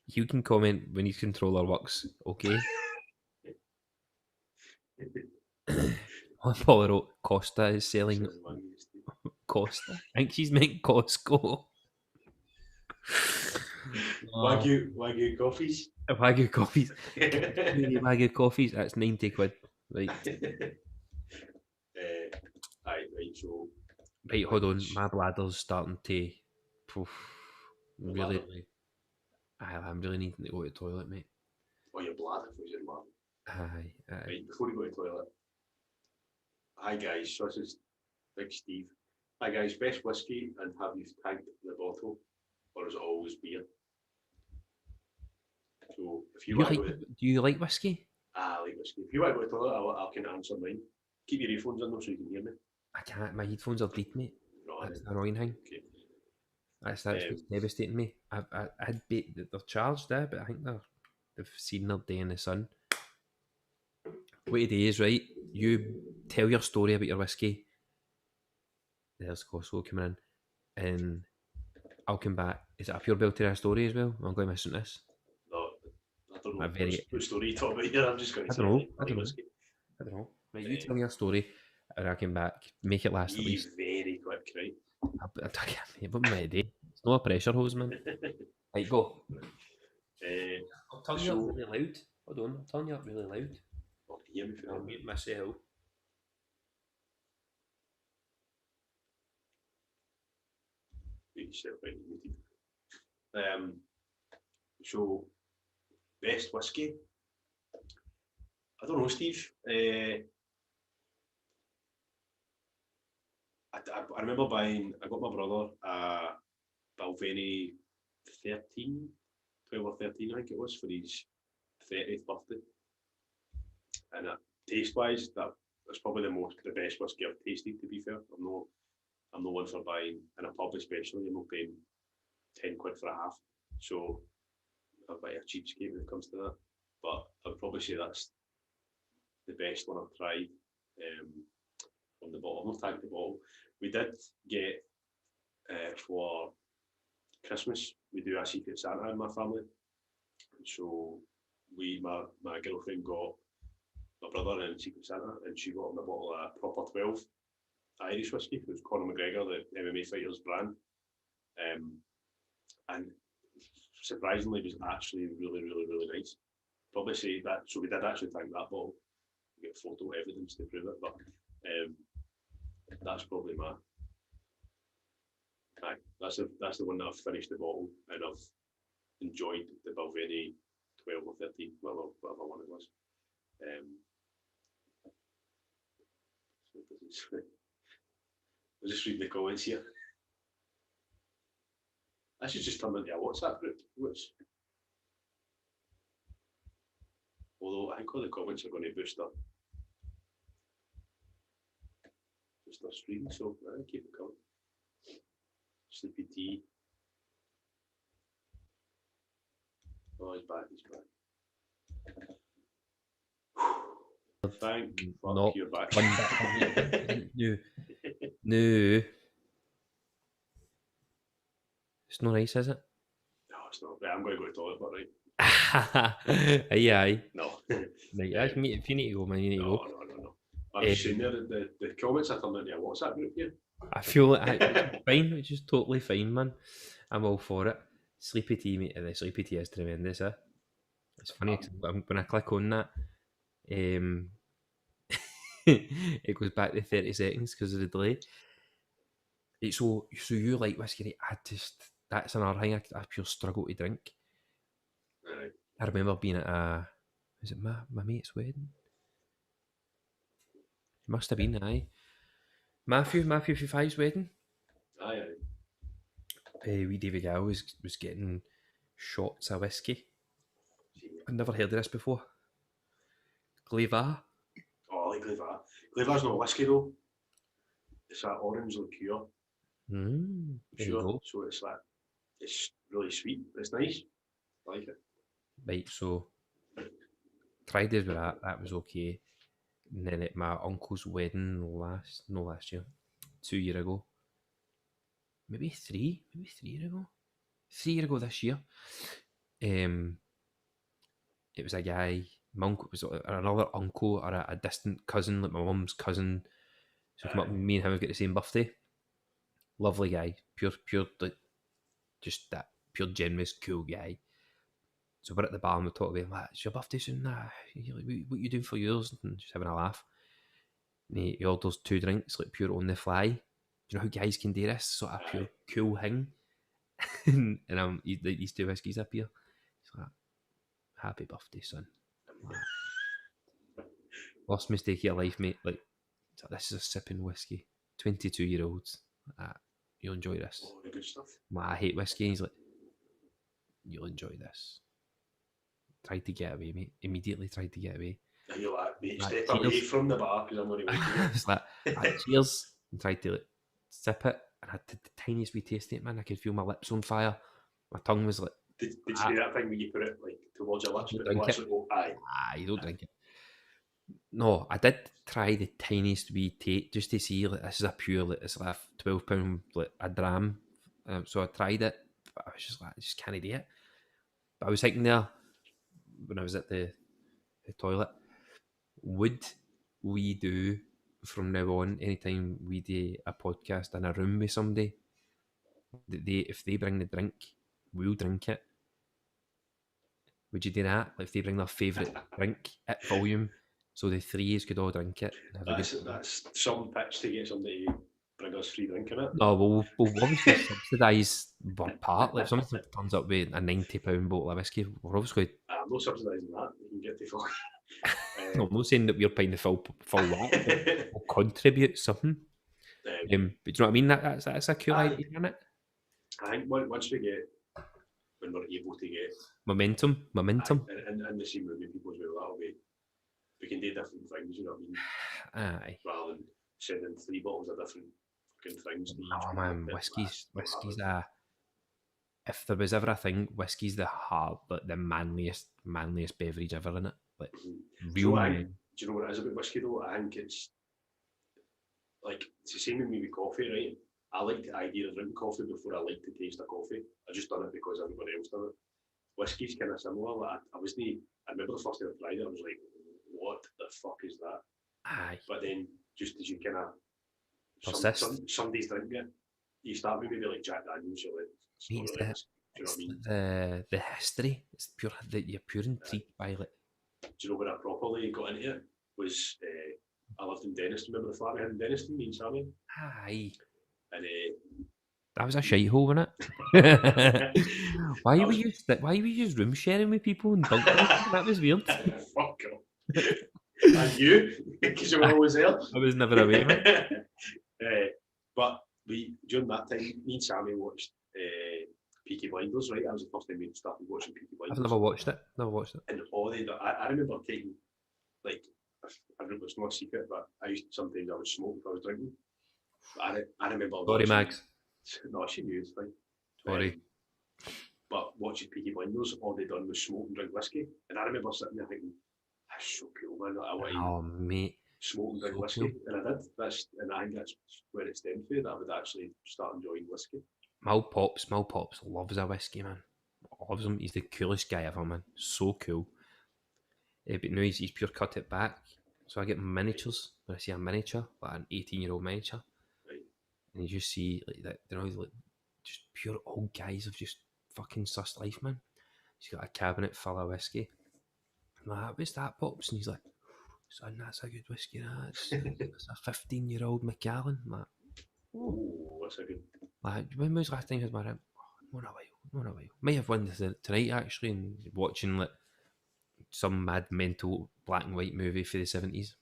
you can comment when his controller works, okay? Paul wrote Costa is selling Costa. I think she's meant Costco. Wagyu coffees. Wagyu coffees. Wagyu coffees. That's 90 quid. Right. Aye, right. So Right, hold on. My bladder's starting to. Really. I'm really needing to go to the toilet, mate. Oh, your bladder was your mum. Aye. Right, before you go to the toilet. Hi guys, so this is Big Steve. Hi guys, best whiskey and have you tanked the bottle, or is it always beer? So if you want to go to, Do you like whiskey? I like whiskey. If you want to go to the toilet, I'll can answer mine. Keep your earphones in though so you can hear me. I can't. My headphones are dead, mate. No, That's the annoying thing. Okay. That's what's devastating me. I'd bet they're charged there, but I think they've seen their day in the sun. What it is, right? You tell your story about your whiskey. There's Costco coming in, and I'll come back. Is it a pure belter story as well? I'm going to missing this. No, I don't know what story you talk about here. I'm just going to I say don't know. whiskey. I don't know. Right, you tell me your story, and I come back. Make it last at least. Very quick, right? I can't put my day. It's not a pressure hose, man. Right, go. I'll turn you up really loud. Hold on, I'll turn you up really loud. Oh, can you hear me for I'll that? mute myself. Mute yourself right, muted. So best whiskey. I don't know, Steve. I remember I got my brother a Balvenie 12 or 13, I think it was, for his 30th birthday. And taste-wise, that was probably the best whiskey I've tasted, to be fair. I'm no one for buying, in a pub especially, I'm not paying 10 quid for a half. So I'm a bit of a cheapskate when it comes to that. But I'd probably say that's the best one I've tried. From the bottle, I've not tanked the bottle. We did get for Christmas, we do a Secret Santa in my family. So my girlfriend got my brother in Secret Santa, and she got him a bottle of proper 12 Irish whiskey. It was Conor McGregor, the MMA fighter's brand. And surprisingly, it was actually really, really, really nice. Probably say that, so we did actually tank that bottle. We get photo evidence to prove it, but that's probably my. Aye, that's the one that I've finished the bottle and I've enjoyed the Balvenie 12 or 13, whatever one it was. I'll just read the comments here. I should just turn into a WhatsApp group, although I think all the comments are going to boost our stream, so I keep it coming. Sleepy T. Oh, he's back. Thank fuck, you're back. No. It's not nice, is it? No, it's not. I'm going to go to the toilet, but right. Aye. No. Right, if you need to go, man, you need to go. No. I'm just saying there, the comments are turned into a WhatsApp group here. I feel like it's fine, which is totally fine, man. I'm all for it. Sleepy tea, mate. The sleepy tea is tremendous, eh? It's funny 'cause when I click on that, it goes back to 30 seconds because of the delay. So you like whiskey, right? That's another thing I pure struggle to drink. Aye. I remember being at was it my mate's wedding? It must have been, aye. Matthew 55's wedding. Aye. Wee David Gow was getting shots of whiskey. See, I'd never heard of this before. Gleva. oh, I like Glevar. Glevar's not whiskey though. It's that orange liqueur. There you go. So it's really sweet. It's nice. I like it. Right, so tried it with that. That was okay. And then at my uncle's wedding last year, 2 years ago, maybe 3 years ago, 3 years ago this year. It was a guy. My uncle was another uncle or a distant cousin, like my mum's cousin. So come up, me and him have got the same birthday. Lovely guy, pure, like just that pure generous, cool guy. So we're at the bar and we talk about, like, it's your birthday soon. Nah, what you doing for yours? And just having a laugh. And he orders 2 drinks, like pure on the fly. Do you know how guys can do this? Sort of pure cool thing. And these 2 whiskies up here. He's like, happy birthday, son. I'm like, worst mistake of your life, mate. Like, this is a sipping whiskey. 22-year-olds. You'll enjoy this. Oh, good stuff. I hate whiskey. He's like, you'll enjoy this. Tried to get away, mate. Immediately tried to get away. And you're like, mate, Like, step away from the bar because I'm going to wait for you. It's like, cheers. And tried to like sip it. And I had the tiniest wee taste of it, man. I could feel my lips on fire. My tongue was like, Did you do that thing where you put it like towards your lips, You but drink the lips it. would go, aye. you don't drink it. No, I did try the tiniest wee taste just to see, like, this is a pure, like, it's like a £12, like, a dram. So I tried it, but I was just like, I just can't do it. But I was thinking there, when I was at the toilet, would we do from now on, anytime we do a podcast in a room with somebody, that if they bring the drink, we'll drink it? Would you do that? Like, if they bring their favourite drink at volume, so the 3 could all drink it and have a good time? That's some pitch to get somebody to bring us free drink in it. No, we'll obviously subsidise our part. Like, if something turns up with a £90 bottle of whiskey, we're obviously... I'm not subsidising that. You can get to fuck. No, I'm not saying that we're paying the full whack. We'll contribute something. But do you know what I mean? That's a cool idea, isn't it? I think once we get, when we're able to get Momentum. and the same movie people as well, that'll be, we can do different things, you know what I mean? Aye. Rather than sending 3 bottles of different fucking things to each Oh people. man, whiskey's if there was ever a thing, whiskey's the manliest beverage ever, in it. Like, real So man. do you know what it is about whiskey though? I think it's like, it's the same with me with coffee, right? I like the idea of drinking coffee before I like the taste of coffee. I just done it because everybody else done it. Whiskey's kind of similar. Like, I remember the first time I tried it, I was like, what the fuck is that? Aye. But then, just as you kind of Persist. somebody's drinking it, you start with maybe like Jack Daniels, you're like, it's not It's really this. Do you know what I mean? the history. It's pure that you're pure intrigued by it. Do you know when I properly got into it? Was I lived in Denniston. Remember the flat we had in Denniston, me and Sammy? Aye. And That was a shithole, wasn't it? Why were you room sharing with people and bunkers? That was weird. fuck off. And you, because you were always there. I was never away, man. But during that time, me and Sammy watched Peaky Blinders, right? That was the first time we started watching Peaky Blinders. I've never watched it. And all I remember taking, like, I remember it's not a secret, but sometimes I would smoke if I was drinking. But I remember. Sorry, Mags. No, she knew, it's fine. Sorry. But watching Peaky Blinders, all they done was smoke and drink whiskey. And I remember sitting there thinking, that's so cool, man. I want to mate. smoke and drink So whiskey. cool. And I did. And I think that's where it stemmed from, that I would actually start enjoying whiskey. Mal Pops loves a whiskey, man. Loves him. He's the coolest guy ever, man. So cool. But now he's pure cut it back. So I get miniatures. When I see a miniature, like an 18-year-old miniature, Right. and you just see like that, like just pure old guys have just fucking sussed life, man. He's got a cabinet full of whiskey. like, what's that, Pops? And he's like, son, that's a good whiskey, that's a 15-year-old Macallan. Like, Oh, that's a good. when was the last time you had my rim? Not a while. Might have one tonight, actually, and watching like some mad mental black and white movie for the 70s.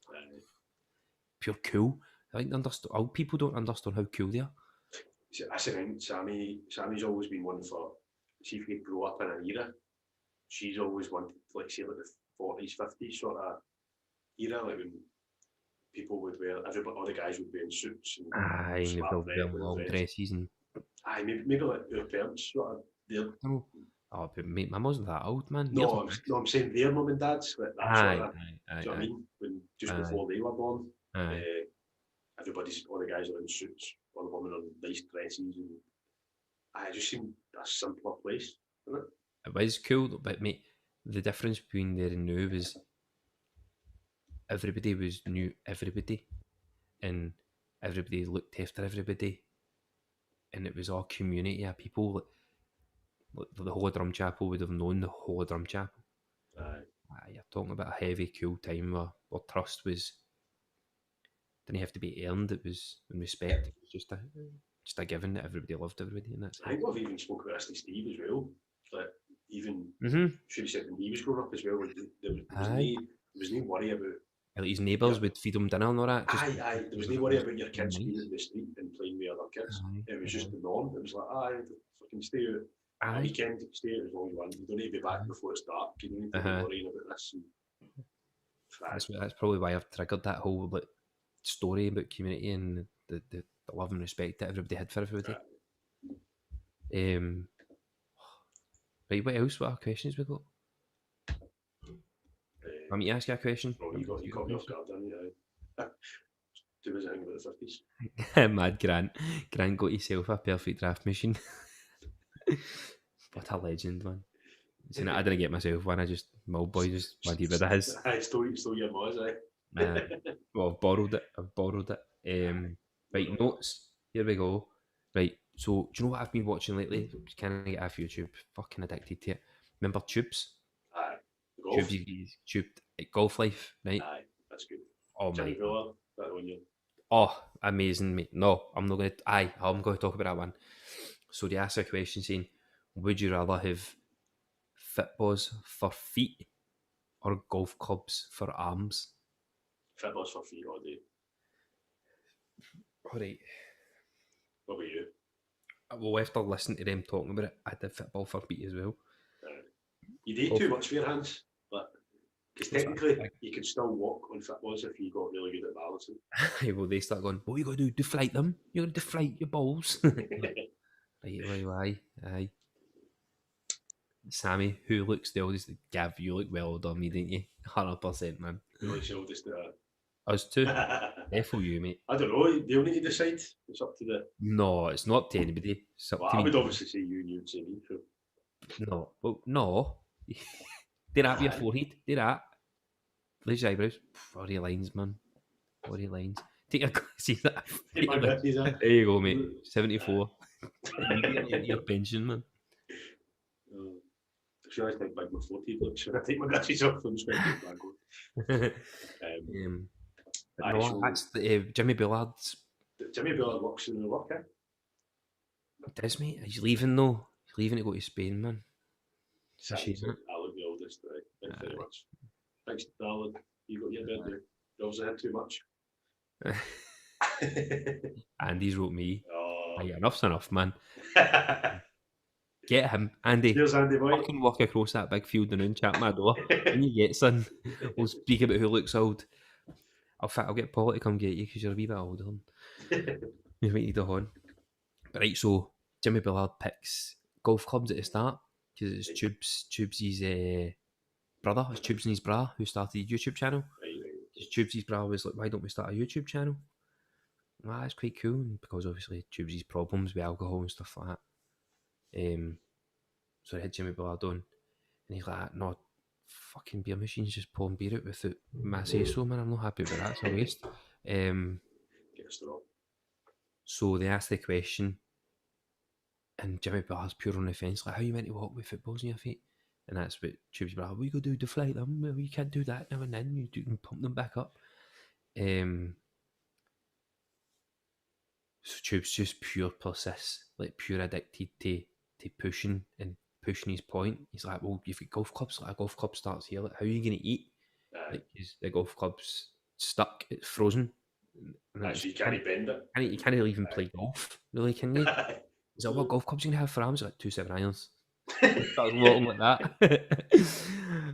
Pure cool. I think old people don't understand how cool they are. See, that's the thing. Sammy's always been one for. See if you grow up in an era. She's always wanted, like, say, like the 40s, 50s sort of era, like when people would wear, all the guys would wear in suits and Aye, and slap they'll long dresses and. Aye, maybe like our parents sort of their. Oh, but mate, my mum wasn't that old, man. No, I'm saying their mum and dads, like that sort of. Aye. Do you know what I mean? When just before they were born, all the guys are in suits, all the women on nice dresses, and I just seemed a simpler place, isn't it? It was cool, but mate, the difference between there and now was everybody knew everybody, and everybody looked after everybody, and it was all community of people. Like the whole of Drumchapel would have known the whole of Drumchapel. You're talking about a heavy, cool time where trust didn't have to be earned. It was in respect. It was just a given that everybody loved everybody, and that's it. I think we've even spoke about this to Steve as well. Like, even should have said when he was growing up as well. There was no worry about. Like his neighbours would feed him dinner and all that. There was no worry about your kids being in the street and playing with other kids. It was just the norm. It was like, fucking stay out. A weekend, stay out as long as you want. You don't need to be back before it's dark. You don't need to be worrying about this. That's probably why I've triggered that whole story about community and the love and respect that everybody had for everybody. Right, what else? What other questions we got? Want me to ask you a question? Oh, you caught me off guard, didn't you? Do us anything about the 50s. Mad Grant got himself a perfect draft machine. What a legend, man. See, I didn't get myself one. My old boy just wanted rid of his. I stole your moz, well, I've borrowed it. Right, notes. Here we go. Right, so do you know what I've been watching lately? Can't get off YouTube. Fucking addicted to it. Remember Tubes? Aye. Golf. Tube Golf Life, right? Aye, that's good. Oh, Jimmy my. Miller, that one, yeah. Oh, amazing, mate. No, I'm not going to. I'm going to talk about that one. So they asked a question saying, would you rather have Fitballs for feet or golf clubs for arms? Fitballs for feet all day. Alright. What about you? Well, after listening to them talking about it, I did football for feet as well. You do too much for your hands, but because technically you can still walk on footballs if you got really good at balancing. Well, they start going, what are you got to do? Deflate them? You're going to deflate your balls. Right, aye. Sammy, who looks the oldest? Gav, you look well older than me, didn't you? 100%, man. Who looks the oldest? Us two. Definitely you, mate. I don't know. They'll need to decide. It's up to the. No, it's not up to anybody. It's up to I me. would obviously say you and you'd say me. So. No. Well, no. They're at your forehead. They're at. Raise your eyebrows. 40 lines, man. 40 lines. Take a see that. There you go, mate. 74. Your pension, man. I feel like my 40 looks when I take my glasses off and spend it back on. No, that's Jimmy Billard's. Jimmy Billard works in the work, eh? It is, mate. He's leaving, though. He's leaving to go to Spain, man. I look the oldest, right? Thanks very much. Thanks, darling. You got your birthday. You obviously had too much. Andy's wrote me. Oh. Aye, enough's enough, man. Get him, Andy. Here's Andy, boy. Fucking walk across that big field and chat my door. When you get, son, we'll speak about who looks old. I'll get Paul to come get you because you're a wee bit older. You might need a horn. But right, so Jimmy Billard picks golf clubs at the start because it's Tubes' brother. It's Tubes and his bra who started the YouTube channel. Tubes' bra was like, why don't we start a YouTube channel? Well, that's quite cool because obviously Tubes' problems with alcohol and stuff like that. So I had Jimmy Billard on, and he's like, no, fucking beer machine's just pouring beer out without my say so, man. I'm not happy about that. It's a waste. Get a straw. So they asked the question, and Jimmy Billard's pure on the fence, like, how are you meant to walk with footballs in your feet? And that's what Tubes were like, we go do deflate them. Well, you can't do that now and then. You can pump them back up. So Tube's just pure persist, like pure addicted to pushing and pushing his point. He's like, well, you've got golf clubs, like a golf club starts here. Like, how are you going to eat? Like, the golf club's stuck, it's frozen. Actually, you can't bend it. You can't really even play golf, really, can you? Is that what golf clubs you can have for arms? Like 2 7-irons. Starts walking like that.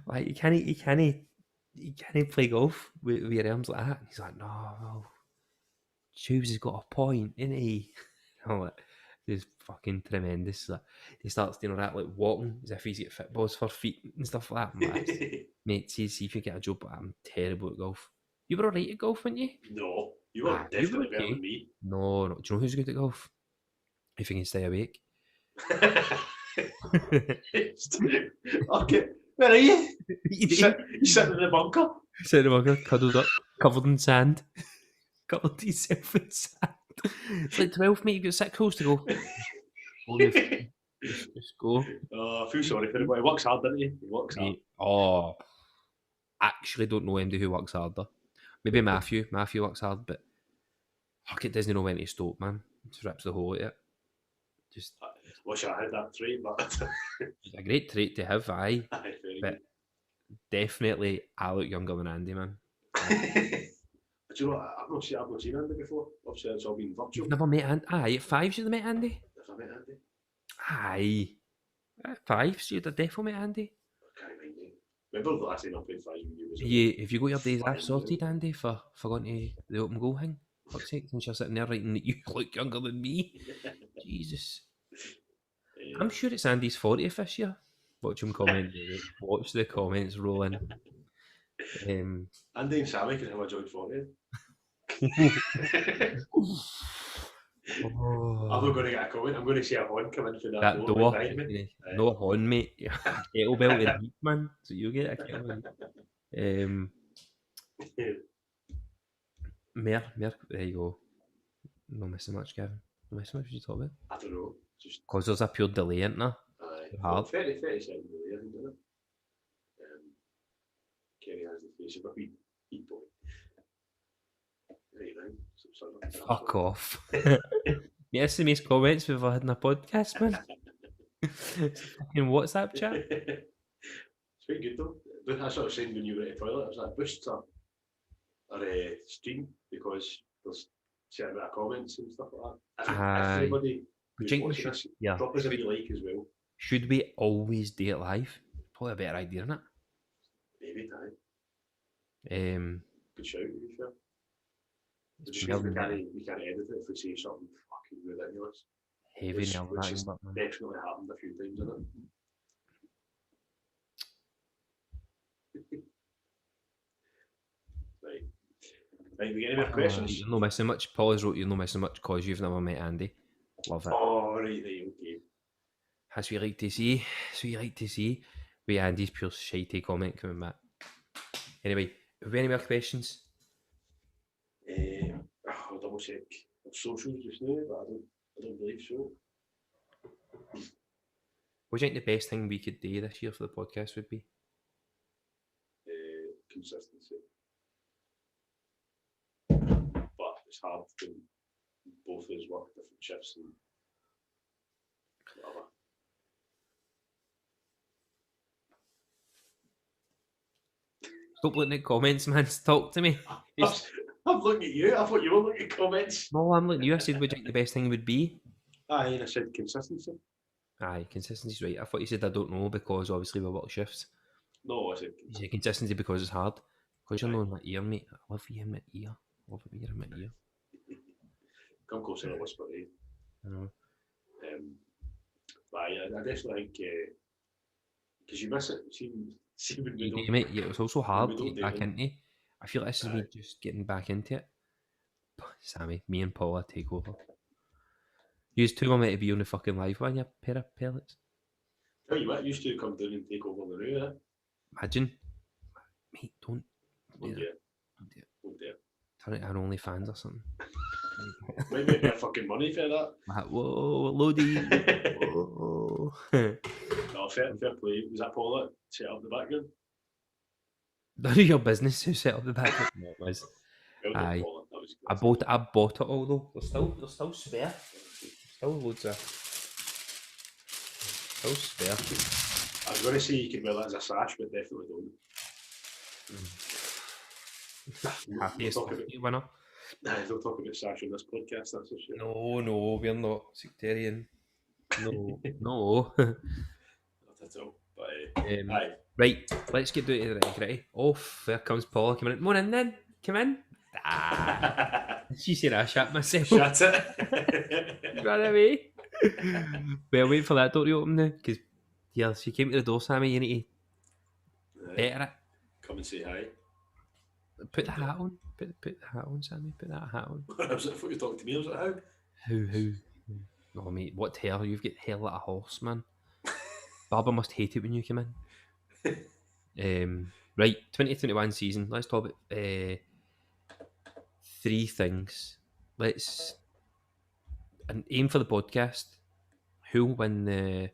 Like you can't play golf with your arms like that. And he's like, no, Tubes has got a point, isn't he? I'm like, this is fucking tremendous. Like, he starts doing all that, like walking as if he's got footballs for feet and stuff like that. Like, mate, see if you get a job, but I'm terrible at golf. You were alright at golf, weren't you? No, you were definitely better than me. No. Do you know who's good at golf? If you can stay awake. Okay, where are you? You sitting in the bunker? Sitting in the bunker, cuddled up, covered in sand. Covered yourself in sand. It's like 12, mate, you've got 6 holes to go. Just go. Oh, I feel sorry for him, but he works hard, doesn't he? He works hard. Oh, actually don't know MD who works harder. Maybe Matthew works hard, but fuck, it doesn't know when to stop, man. Just rips the hole at it. Just wish I had that trait, but it's a great trait to have, aye. Very but good. Definitely I look younger than Andy, man. Do you know what? I've not seen Andy before. Obviously it's all been virtual. You've never met Andy? Aye, at 5 you'd have met Andy? Have I met Andy? Aye. At 5 so you'd have definitely met Andy. I can't mind it. Remember the last time I played 5 with you was If you got your days off sorted, Andy, for going to the open goal thing? Fuck's sake, since you're sitting there writing that you look younger than me. Jesus. I'm sure it's Andy's 40th this year. Watch him comment. Watch the comments roll in. Andy and Sammy can have a joint 40th. I'm not going to get a comment. I'm going to see a horn come in through that door. No horn, mate. Kettlebell and heat, man. So you get a kettlebell. Mer, there you go. No missing much, Gavin. No missing much. What you talk about? I don't know. Just because there's a pure delay, isn't there? Hard. 30 seconds delay, isn't it? Kenny has the face of a wee boy. Fuck off. Yes, the most comments we've ever had in a podcast, man. It's a fucking WhatsApp chat. It's very good though. I sort of saying when you were at the toilet, it was like boosts our stream because there's certain amount of comments and stuff like that. Everybody who's watching us, drop us a wee like as well. Should we always do it live? Probably a better idea, isn't it? Maybe, aye. Good shout, to be fair. Just we can't edit it if we say something fucking ridiculous. Heavy which has definitely happened a few times, isn't it? Right, we get any more questions? You're not missing much. Paul's wrote you're not missing much because you've never met Andy. Love it. Oh, right, okay. That's what you like to see. That's what you like to see. With Andy's pure shitey comment coming back. Anyway, have we any more questions? I'll double check socials just now, but I don't believe so. What do you think the best thing we could do this year for the podcast would be? Consistency. But it's hard to both of us work different shifts and whatever. Stop looking at comments, man. Talk to me. I'm looking at you. I thought you were looking at comments. No, I'm looking at you. I said, what do you think the best thing would be? Aye, and I said consistency. Aye, consistency's right. I thought you said I don't know because obviously we work shifts. No, I said consistency because it's hard. Because you're not in my ear, mate. I love you in my ear. I love you in my ear. Come closer and whisper, eh? I know. But I definitely think because you miss it. See when we don't, mate, yeah, it's also hard to get back into. I feel like this is me just getting back into it. Sammy, me and Paula take over. You two were meant to be on the fucking live one, you pair of pellets. Tell you what, you two come down and take over the new, eh? Imagine. Mate, don't do it. Don't do it. Turn it on OnlyFans or something. Might make me a fucking money for that. Whoa, Lodi. Whoa. No, fair play. Was that Paul that set up the background? None of your business who set up the background. No, it was. Well done, Aye. Paul. That was I bought it all though. There's still spare. Still loads of spare. I was going to say you could wear that as a sash, but definitely don't. Happiest winner. Don't talk about sash on this podcast, that's for sure. No, we're not sectarian. No. Not at all. But aye. Right, let's get down to the nitty-gritty. Off, there comes Paula coming in. Morning then, come in. She said I shut myself. Shut it. Ran away. Well, wait for that door to open now, because yeah, she came to the door, Sammy. You need to better it. Come and say hi. Put the hat on. Put the hat on, Sammy. Put that hat on. I was like, I thought you were talking to me. I was like, how? Who? Oh, mate, what hair? You've got hair like a horse, man. Barbara must hate it when you come in. Right, 2021 season. Let's talk about 3 things. Let's aim for the podcast. Who'll win the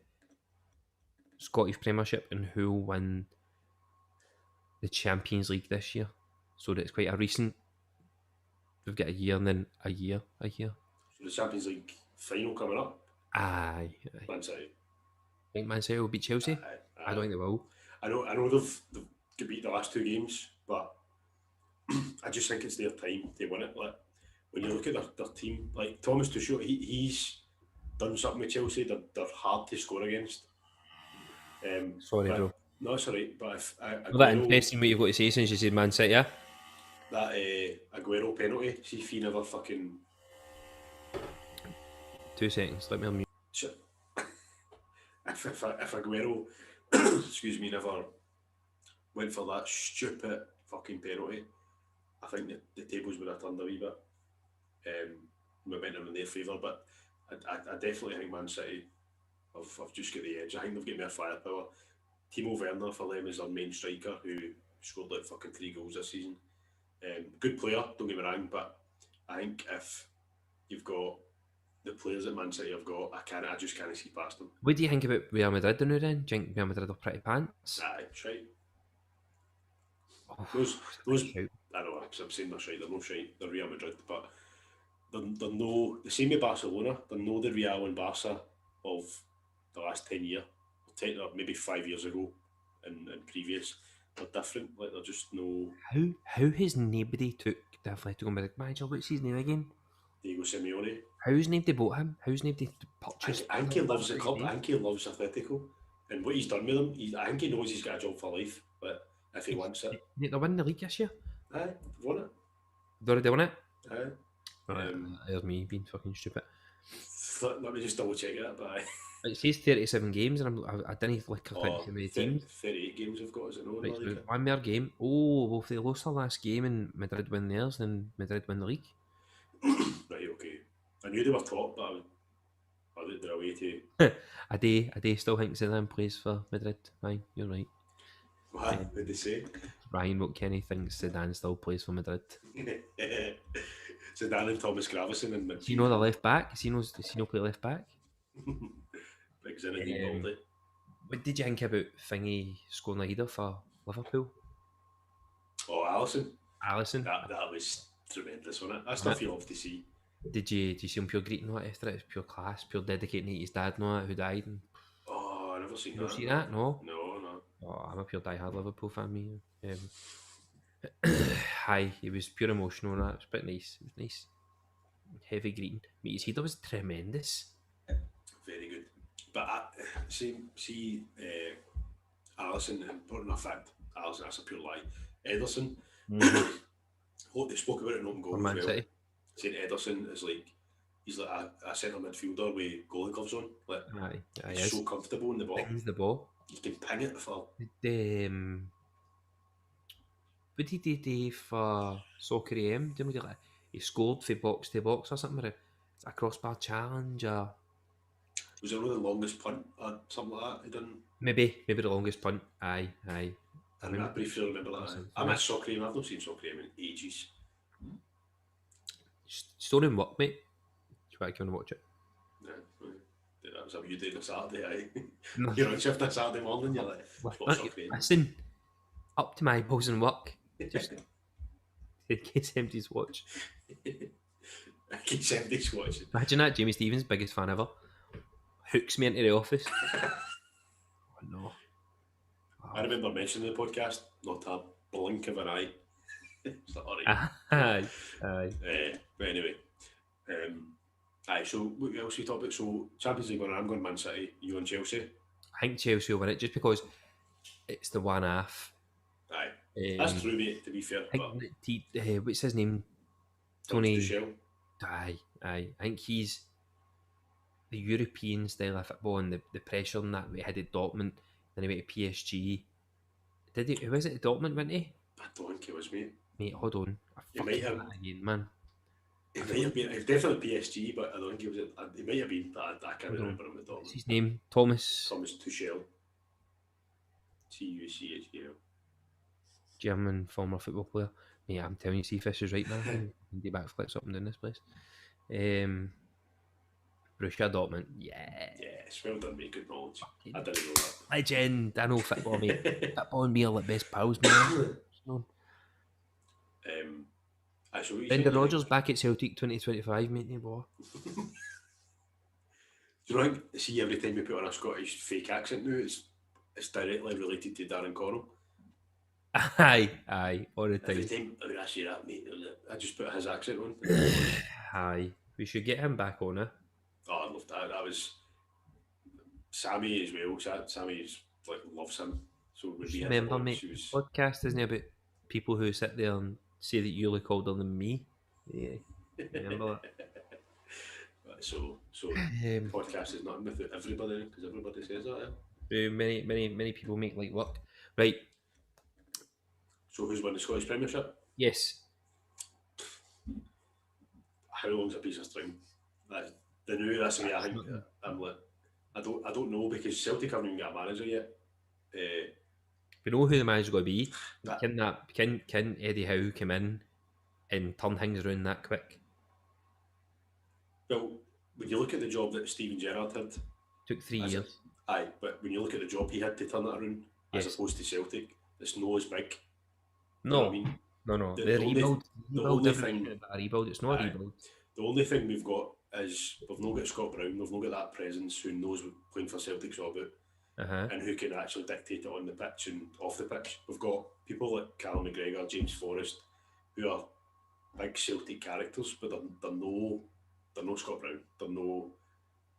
Scottish Premiership and who'll win the Champions League this year? So that it's quite a recent. We've got a year and then a year. So the Champions League final coming up. Aye. Man City. I think Man City will beat Chelsea. I don't think they will. I know they've beat the last 2 games, but I just think it's their time to win it. Like when you look at their team, like Thomas Tuchel, he's done something with Chelsea. They're hard to score against. Sorry, bro. No, it's alright. But if That interesting what you've got to say since you said Man City, yeah? That Aguero penalty, see if he never fucking 2 seconds, let me unmute. shit. If Aguero, excuse me, never went for that stupid fucking penalty, I think the tables would have turned a wee bit. Momentum in their favour, but I definitely think Man City have just got the edge. I think they've got more firepower. Timo Werner for them is their main striker who scored like fucking 3 goals this season. Good player, don't get me wrong, but I think if you've got the players that Man City have got, I just can't see past them. What do you think about Real Madrid now then? Do you think Real Madrid are pretty pants? Aye, shite. Oh, Those shout. I know, I'm saying they're shite, they're no shite, they're Real Madrid, but they're no, the same with Barcelona, they're no the Real and Barca of the last 10 years, or maybe 5 years ago and previous. They're different, like they're just no... How has nobody took the Atletico Madrid manager? What's his name again? Diego Simeone. How's nobody bought him? How's nobody purchased I think he loves the club, I think he loves Atletico. And what he's done with them, I think he knows he's got a job for life, but if he wants it... They're winning the league this year? Aye, they've won it. They've already won it? Aye. There's me being fucking stupid. Let me just double check it, but aye. It says 37 games and I didn't look at how many teams. 38 games we've got, is it not? Right, so one more game. Oh, well, if they lost their last game and Madrid win theirs, then Madrid win the league. Right, okay. I knew they were top, but I think they're away to... A day still thinks Zidane plays for Madrid. Aye, you're right. What did they say? Ryan Kenny thinks Zidane still plays for Madrid. Zidane and Thomas Gravison and Do you know the left back? Does he know play left back? Big Zinedine Baldy. What did you think about Thingy scoring a header for Liverpool? Oh, Alisson. That was tremendous, wasn't it? That's stuff you love to see. Did you see him pure greeting that after it? It was pure class, pure dedicating to his dad and all that, who died. And... Oh, I never seen you that. See that? No. Oh, I'm a pure die-hard Liverpool fan, me. Hi, it was pure emotional and that. It was pretty nice. It was nice. Heavy greeting. Mate, his header was tremendous. Very good. But see, Alisson, and putting a fact, Alisson, that's a pure lie. Ederson, they spoke about it in open goal as well. City. Saying Ederson is like, he's like a centre midfielder with goalie gloves on. Like, he's so comfortable in the ball. Pings the ball. He can ping it for... What did he do for Soccer AM? Didn't we get like, he scored for box to box or something, or a crossbar challenge, or... Was it really the longest punt or something like that he done? Maybe the longest punt. Aye. I briefly remember that. I miss Soccer AM, I've not seen Soccer AM in ages. Stoning work, mate. Do you want to watch it? Yeah, that was what you did on Saturday, aye. No. You're on shift on Saturday morning, you're like, what's up, mate? Listen, up to my eyeballs in work. Just in case somebody's watch. In case somebody's watching. Imagine that, Jamie Stevens, biggest fan ever, hooks me into the office. Oh no. I remember mentioning the podcast, not a blink of an eye. It's like, alright. Aye. But anyway, aye, so what else we talk about? So, Champions League winner, I'm going Man City, you on Chelsea? I think Chelsea will win it just because it's the one half. Aye, that's true, mate, to be fair. But what's his name? Tony Tuchel. Aye. I think he's the European style of football and the pressure and that we had at Dortmund, then he went to PSG. Did he? Who was it? Dortmund, went he? I don't think it was, mate. Mate, hold on. It might have again, man. It might have been. It's definitely PSG, but I don't think it was. It might have been. I can't remember him at all. What's his name? Thomas Tuchel. Tuchel. German former football player. Mate, I'm telling you, see, Fish is right, man. Do backflips up and down this place. Borussia Dortmund. Yes, well done, mate. Good knowledge. I didn't know that. Legend. I know football, mate. Football and me are like best pals, man. Brendan Rodgers back at Celtic 2025, mate. Boy. Do you know? See, every time you put on a Scottish fake accent now, it's directly related to Darren Connell. Aye, all the time. Every time I say that, mate, I just put his accent on. Aye, we should get him back on it. Oh, I love that. That was Sammy as well. Sammy like loves him. So would be remember, mate, podcast isn't it about people who sit there and say that you look older than me? Yeah, remember that. So podcast is not with everybody because everybody says that. Yeah? Many people make like work. Right. So who's won the Scottish Premiership? Yes. How long's a piece of string? That's the way I think. I'm like, I don't know because Celtic haven't even got a manager yet. We know who the manager's going to be. Can Eddie Howe come in and turn things around that quick? Well, when you look at the job that Steven Gerrard had, took 3 years. Aye, but when you look at the job he had to turn that around, as opposed to Celtic, it's not as big. No, you know what I mean? No. The only thing, a rebuild. It's not a rebuild. The only thing we've got is we've not got Scott Brown. We've not got that presence who knows what playing for Celtic's all about, and who can actually dictate it on the pitch and off the pitch. We've got people like Callum McGregor, James Forrest, who are big Celtic characters, but they're no Scott Brown. They're no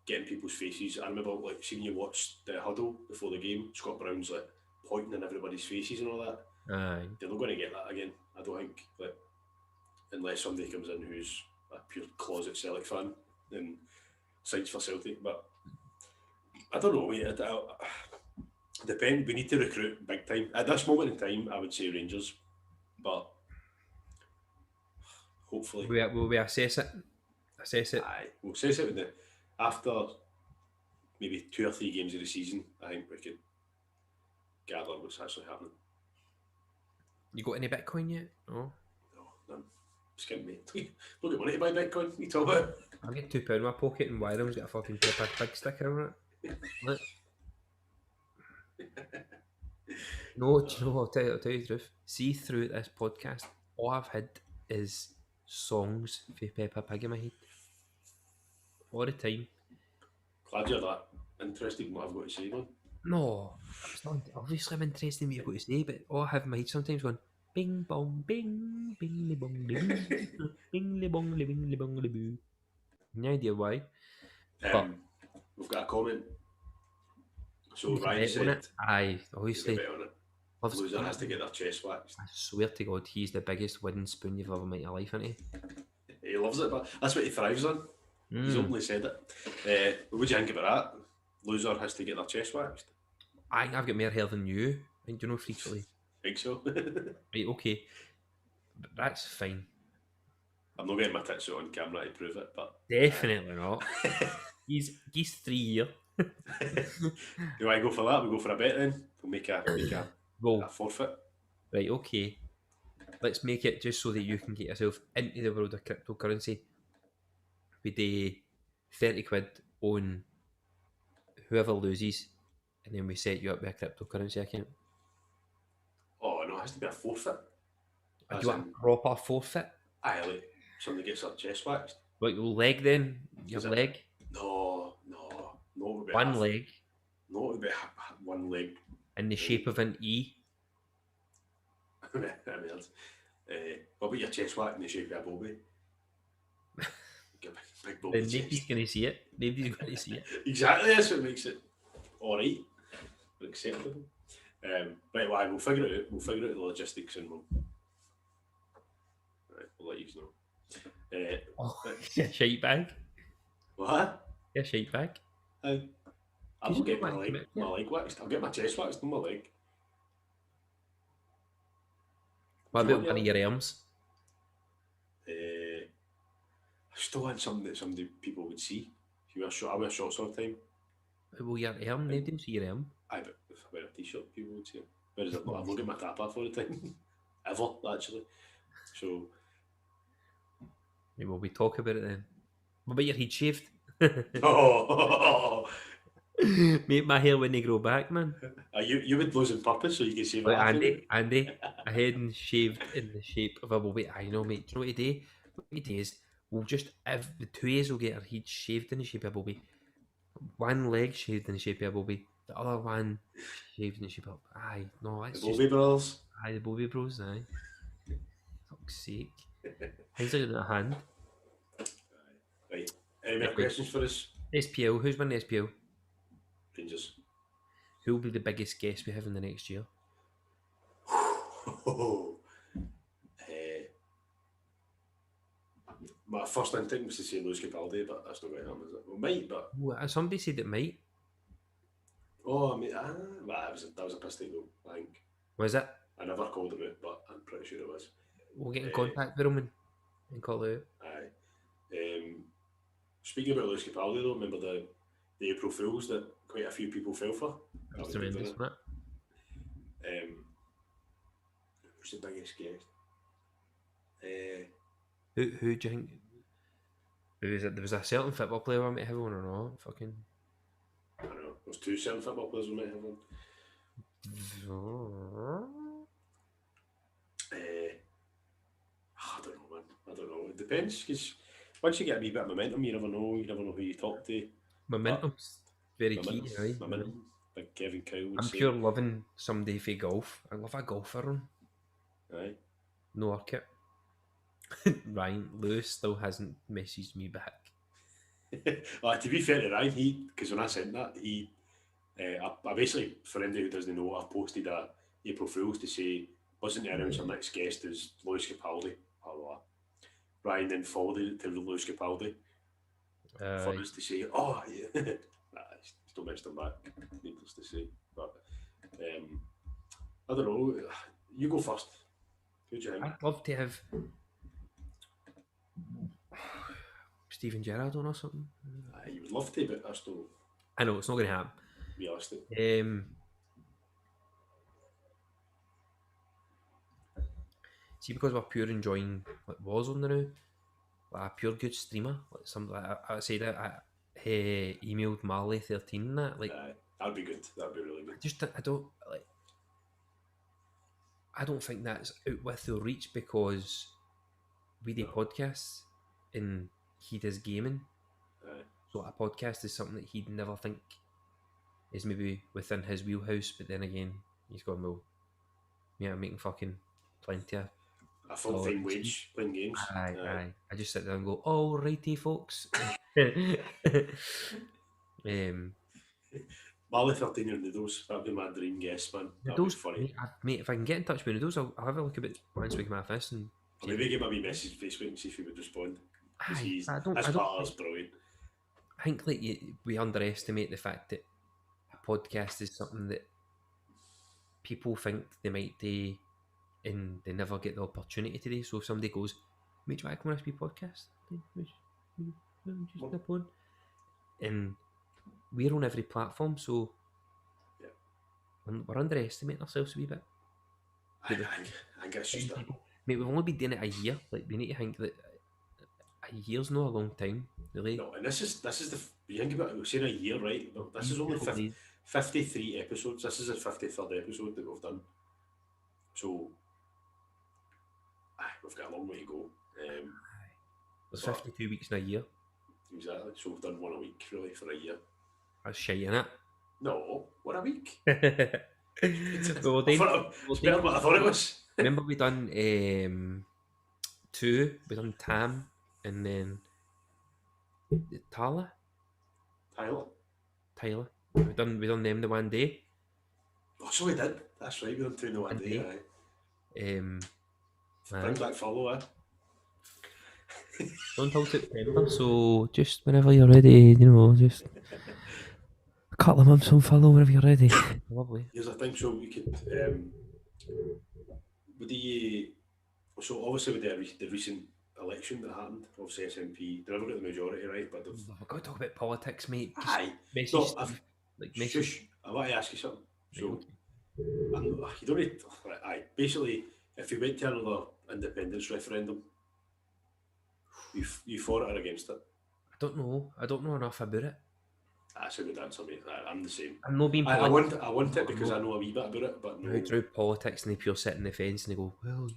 getting people's faces. I remember like seeing you watch the huddle before the game. Scott Brown's like pointing in everybody's faces and all that. Aye. They're not going to get that again, I don't think. Like, unless somebody comes in who's a pure closet Celtic fan and signs for Celtic. But I don't know, mate. Depend. We need to recruit big time. At this moment in time, I would say Rangers, but hopefully will we assess it? Aye, we'll assess it after maybe 2 or 3 games of the season. I think we could gather what's actually happening. You got any Bitcoin yet? No, I'm skimping, mate. Don't get money to buy Bitcoin. What are you talking about? I'll get £2 in my pocket and Wyram's got a fucking Peppa Pig sticker on it. Look. No, do you know what? I'll tell you the truth. See, through this podcast, all I've had is songs for Peppa Pig in my head. All the time. Glad you're that interested in what I've got to say, man. No, it's not. Obviously, I'm interested in what you've got to say, but all I have in my head sometimes going bing bong bing, bing bong bing, bing bong bing bong boo. No idea why. But we've got a comment. So Ryan said, "Aye, obviously, loser has to get their chest waxed." I swear to God, he's the biggest wooden spoon you've ever met in your life, isn't he? He loves it, but that's what he thrives on. He's openly said it. What would you think about that? Loser has to get their chest waxed. I think I've got more hair than you. I think, do you know, frequently. Think so? Right, okay. But that's fine. I'm not getting my tits out on camera to prove it, but... Definitely not. He's 3 years. Do I go for that? We go for a bet then? We'll make a forfeit. Right, okay. let's make it just so that you can get yourself into the world of cryptocurrency. We do 30 quid on whoever loses, and then we set you up with a cryptocurrency account. Oh no, it has to be a forfeit. Do As you want in, a proper forfeit? aye, like somebody gets their chest waxed. Like your leg then? Your Is it- leg? No, it would be One half. leg No, it would be one leg. in the shape of an E. I mean, what about your chest wax in the shape of a bobby? Get a big bobby Then nobody's chest. going to see it. Nobody's going to see it. Exactly, that's what makes it alright, but acceptable. Right, well, we'll figure it out. We'll figure out the logistics and we'll let you know. Oh, yeah, shite bag. What? Yeah, shite bag. I'll You get don't my like leg, it, yeah. my leg waxed. I'll get my chest waxed on my leg. What Do you about want one of your arms? I still want something that people would see. If you wear I wear shorts all the time. Well, your arm, nobody will see your arm. Aye, but if I wear a t-shirt, people would see it. Whereas I'm not getting my tap off all the time. Ever, actually. So, Maybe we'll talk about it then. What about your head shaved? oh, Mate, my hair when they grow back, man. you would lose on purpose so you can save it Like off. Andy, a head and shaved in the shape of a bobby. I know, mate. Do you know what he do? What he do is, we'll just, the two of us will get our heads shaved in the shape of a bobby. One leg shaved in the shape of a bobby. The other one shaved in the shape of... Aye, no, that's The just... Bobby Brothers. Aye, the Bobby Bros, aye. Fuck's sake. How's it in a hand? Right. Any more Right. questions for us? SPL, who's winning the SPL? Rangers. Who will be the biggest guest we have in the next year? My first instinct was to say Lewis Capaldi, but that's not going to happen, is it? Well, might, but... Well, somebody said it might. Oh, I mean, well, that was a mistake though, I think. Was it? I never called him out, but I'm pretty sure it was. We'll get in contact with him and call it out. Aye. Speaking about Lewis Capaldi though, remember the April Fools that quite a few people fell for? That was tremendous, wasn't it? Who's the biggest guest? Who do you think? There was a certain football player I might have one or not. Fucking. I don't know. There's two certain football players we might have one. I don't know, man. I don't know. It depends, because once you get a wee bit of momentum, you never know. You never know who you talk to. Momentum's very key, right? Momentum. Like Gavin Kenny would I'm say. pure loving somebody for golf. I love a golfer on. Aye. No orchid. Ryan Lewis still hasn't messaged me back. Well, to be fair to Ryan, because when I sent that, I basically, for anybody who doesn't know, I posted a April Fools to say, wasn't to announce our next guest is Lewis Capaldi. Blah, blah, blah. Ryan then forwarded it to Lewis Capaldi for us to say, oh, yeah. Nah, still messed him back, needless to say. But I don't know, you go first. Who do you think? I'd love to have Steven Gerrard on or something. You would love to, but that's not I know it's not going to happen. realistic. See, because we're pure enjoying like Warzone now, like a pure good streamer, like some like I said I emailed Marley 13 and that like That'd be good. That'd be really good. I don't think that's out with the reach because we do podcasts and he does gaming. So a podcast is something that he'd never think is maybe within his wheelhouse, but then again, he's gone, well, yeah, I'm making fucking plenty of a full-time wage playing games. Aye. I just sit there and go, all righty, folks. Marley 13 or Noodles, that'd be my dream guest, man. That'd Noodles, be funny. mate, if I can get in touch with Noodles, I'll have a look at it once we come out of this. And Or maybe give him a wee message on Facebook and see if he would respond. His I don't partner's brilliant. I think like we underestimate the fact that a podcast is something that people think they might do and they never get the opportunity to do. So if somebody goes, mate, do you want to come on this wee podcast? Just nip on. And we're on every platform, so we're underestimating ourselves a wee bit. I think it's just Mate, we've only been doing it a year. Like, we need to think that a year's not a long time, really. No, and this is you think about it, we're saying a year, right? But this is only Beautiful days. 53 episodes. This is the 53rd episode that we've done. So, we've got a long way to go. There's but- 52 weeks in a year. Exactly. So we've done one a week, really, for a year. That's shite, innit? No, one a week. Well, It's better than what I thought it was. remember we done 2, we done Tam, and then Tyler. We done them the one day. Oh, so we did. That's right, we done 2 in the one day. Aye. Bring back follow, Not until September, so just whenever you're ready, just a couple of months on follow whenever you're ready. Lovely. Here's the thing, so we could so obviously with the recent election that happened, obviously SNP, they never got the majority, right? But I've got to talk about politics, mate. Just aye. message No, Steve, message. Shush, I want to ask you something. So Okay. you don't need aye. Basically, if you went to another independence referendum, you for it or against it? I don't know enough about it. That's a good answer, mate. I'm the same. I'm not being I politics. want it because I know a wee bit about it, but no. How through politics and they pure sit in the fence and they go, well,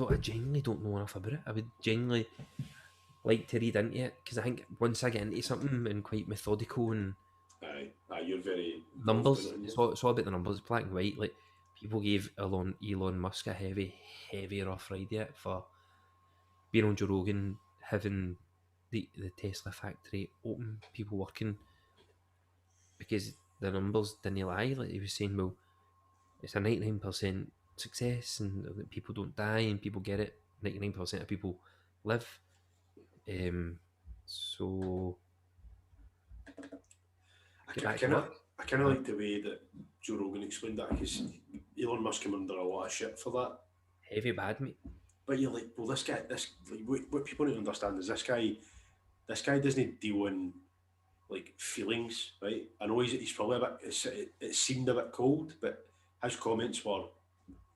I genuinely don't know enough about it. I would genuinely like to read into it because I think once I get into something and quite methodical and Aye, you're very numbers, confident in it's it. all about the numbers, black and white. Like people gave Elon Musk a heavy rough ride yet for being on Joe Rogan, having the Tesla factory open, people working because the numbers didn't lie. Like he was saying, well, it's a 99% success and that people don't die and people get it. 99% of people live. So I kind of like the way that Joe Rogan explained that because Elon Musk came under a lot of shit for that. heavy bad, mate. But you're like, well, this what people need to understand is this guy doesn't deal in like feelings, right? I know he's probably a bit. It seemed a bit cold, but his comments were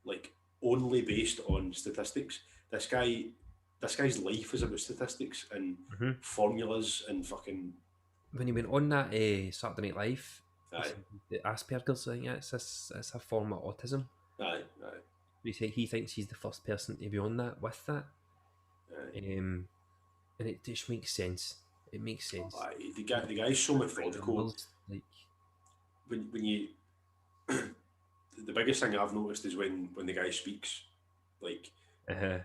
like only based on statistics. This guy's life is about statistics and formulas and fucking. When he went on that Saturday Night Live, Aye, the Asperger's thing, it's a form of autism. aye. He thinks he's the first person to be on that with that. And it just makes sense. It makes sense. Aye, the guy's so methodical. Like When you the biggest thing I've noticed is when the guy speaks, like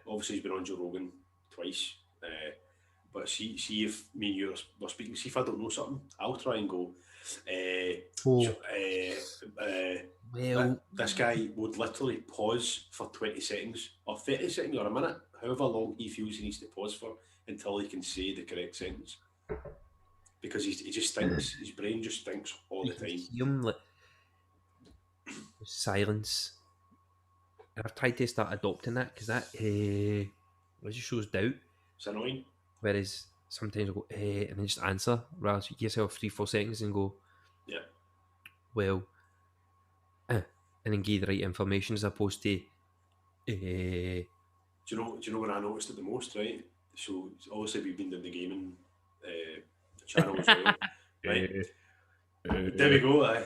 obviously he's been on Joe Rogan twice, but see if me and you were speaking, see if I don't know something, I'll try and go. well, This guy would literally pause for 20 seconds or 30 seconds or a minute, however long he feels he needs to pause for until he can say the correct sentence. Because he just thinks, his brain just thinks all the time. Him, like, silence. And I've tried to start adopting that because that it just shows doubt. It's annoying. Whereas sometimes I go and then just answer rather than you give yourself 3-4 seconds and go, Yeah. well, and then give the right information as opposed to Do you know when I noticed it the most, right? So obviously we've been doing the gaming channel as well, right? There we go.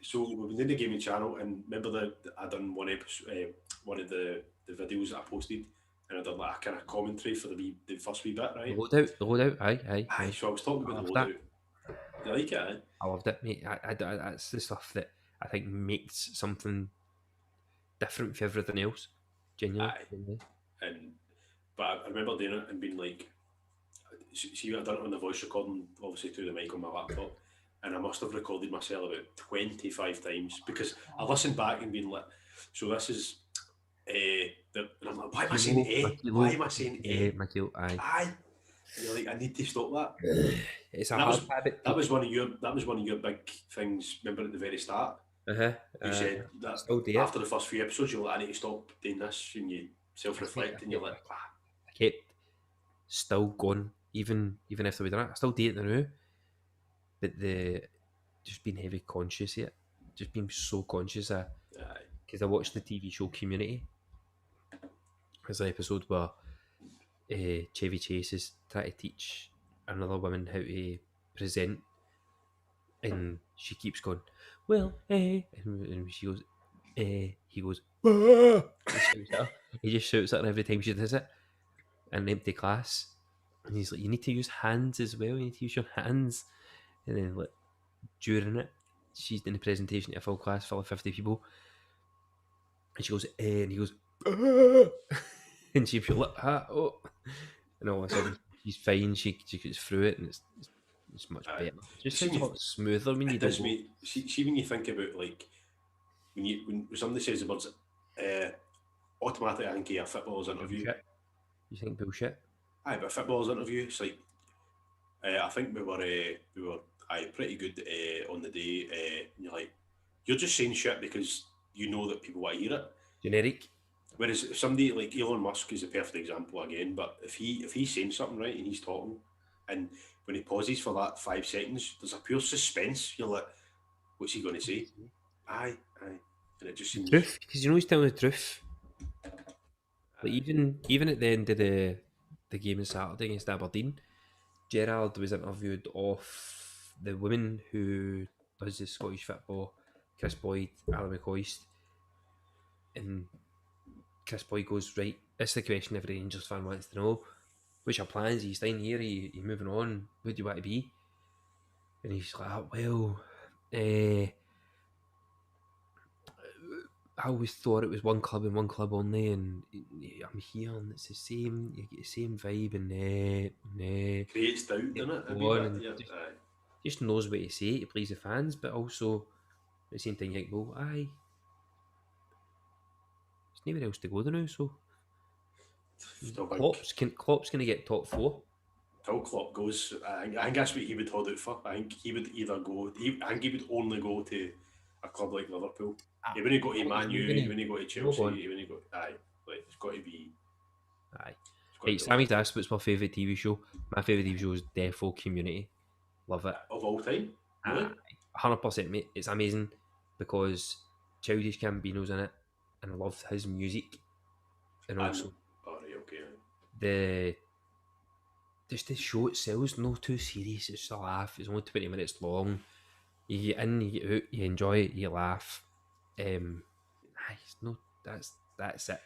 So we've been doing the gaming channel, and remember I done one episode, one of the videos that I posted, and I done like a kind of commentary for the first wee bit, right? The loadout, aye. So I was talking about the loved loadout. You like it, aye? I loved it, mate. That's the stuff that I think makes something different from everything else. Genuinely. But I remember doing it and being like, see, I done it on the voice recording, obviously through the mic on my laptop, and I must have recorded myself about 25 times because I listened back and been like, so this is and I'm like, why am I saying A? Why am I saying A? Michael, aye. Aye. And you're like, I need to stop that. It's a hard habit. That was one of your big things. Remember at the very start, you said that after the first few episodes, you're like, I need to stop doing this, and you self-reflect, and you're like, I kept still going, even after we done it. I still do it now, but just being heavy conscious of it. just being so conscious of, Aye. because I watched the TV show Community. There's an episode where Chevy Chase is trying to teach another woman how to present, and she keeps going, well, and she goes, he goes, "Ah!" He shouts at her. He just shouts at her every time she does it in an empty class. And he's like, you need to use hands as well. You need to use your hands. And then, like, during it, she's doing a presentation to a full class full of 50 people. And she goes, and he goes, "Ah!" And she's like, oh. And all of a sudden, she's fine. She gets through it, and it's much better. It just sounds a lot smoother when you It does, don't. mate. See, when you think about, like, when somebody says the words, automatically I think of a footballer's interview. Bullshit. You think bullshit? Aye, but a footballer's interview, it's like, I think we were pretty good on the day. And you're like, you're just saying shit because you know that people want to hear it. Generic. Whereas if somebody like Elon Musk is a perfect example again, but if he's saying something right and he's talking, and when he pauses for that 5 seconds, there's a pure suspense. You're like, what's he going to say? Aye, and it just seems Truth, because you know he's telling the truth. Like even at the end of the game on Saturday against Aberdeen, Gerrard was interviewed off the woman who does the Scottish football, Chris Boyd, Alan McCoist, and Chris Boyd goes, right, this is the question every Rangers fan wants to know. What's your plans? Are you staying here? Are you moving on? Who do you want to be? And he's like, well, I always thought it was one club and one club only, and I'm here and it's the same. You get the same vibe, and creates doubt, doesn't it? A wee on, bit, and yeah. just knows what to say to please the fans, but also at the same time you think, well, aye, there's nowhere else to go now, so Klopp's going to get top 4. Till Klopp goes, I think that's what he would hold out for. I think he would either go. I think he would only go to a club like Liverpool. He wouldn't go to Man U. He wouldn't go to Chelsea. He wouldn't go. Aye, like it's got to be. Aye. Right, Sammy's asked what's my favourite TV show. My favourite TV show is Defo Community. Love it. Of all time? Really? 100%, mate. It's amazing because Childish Gambino's in it, and I love his music. And also, the show itself is not too serious. It's just a laugh. It's only 20 minutes long. You get in, you get out, you enjoy it, you laugh. That's it.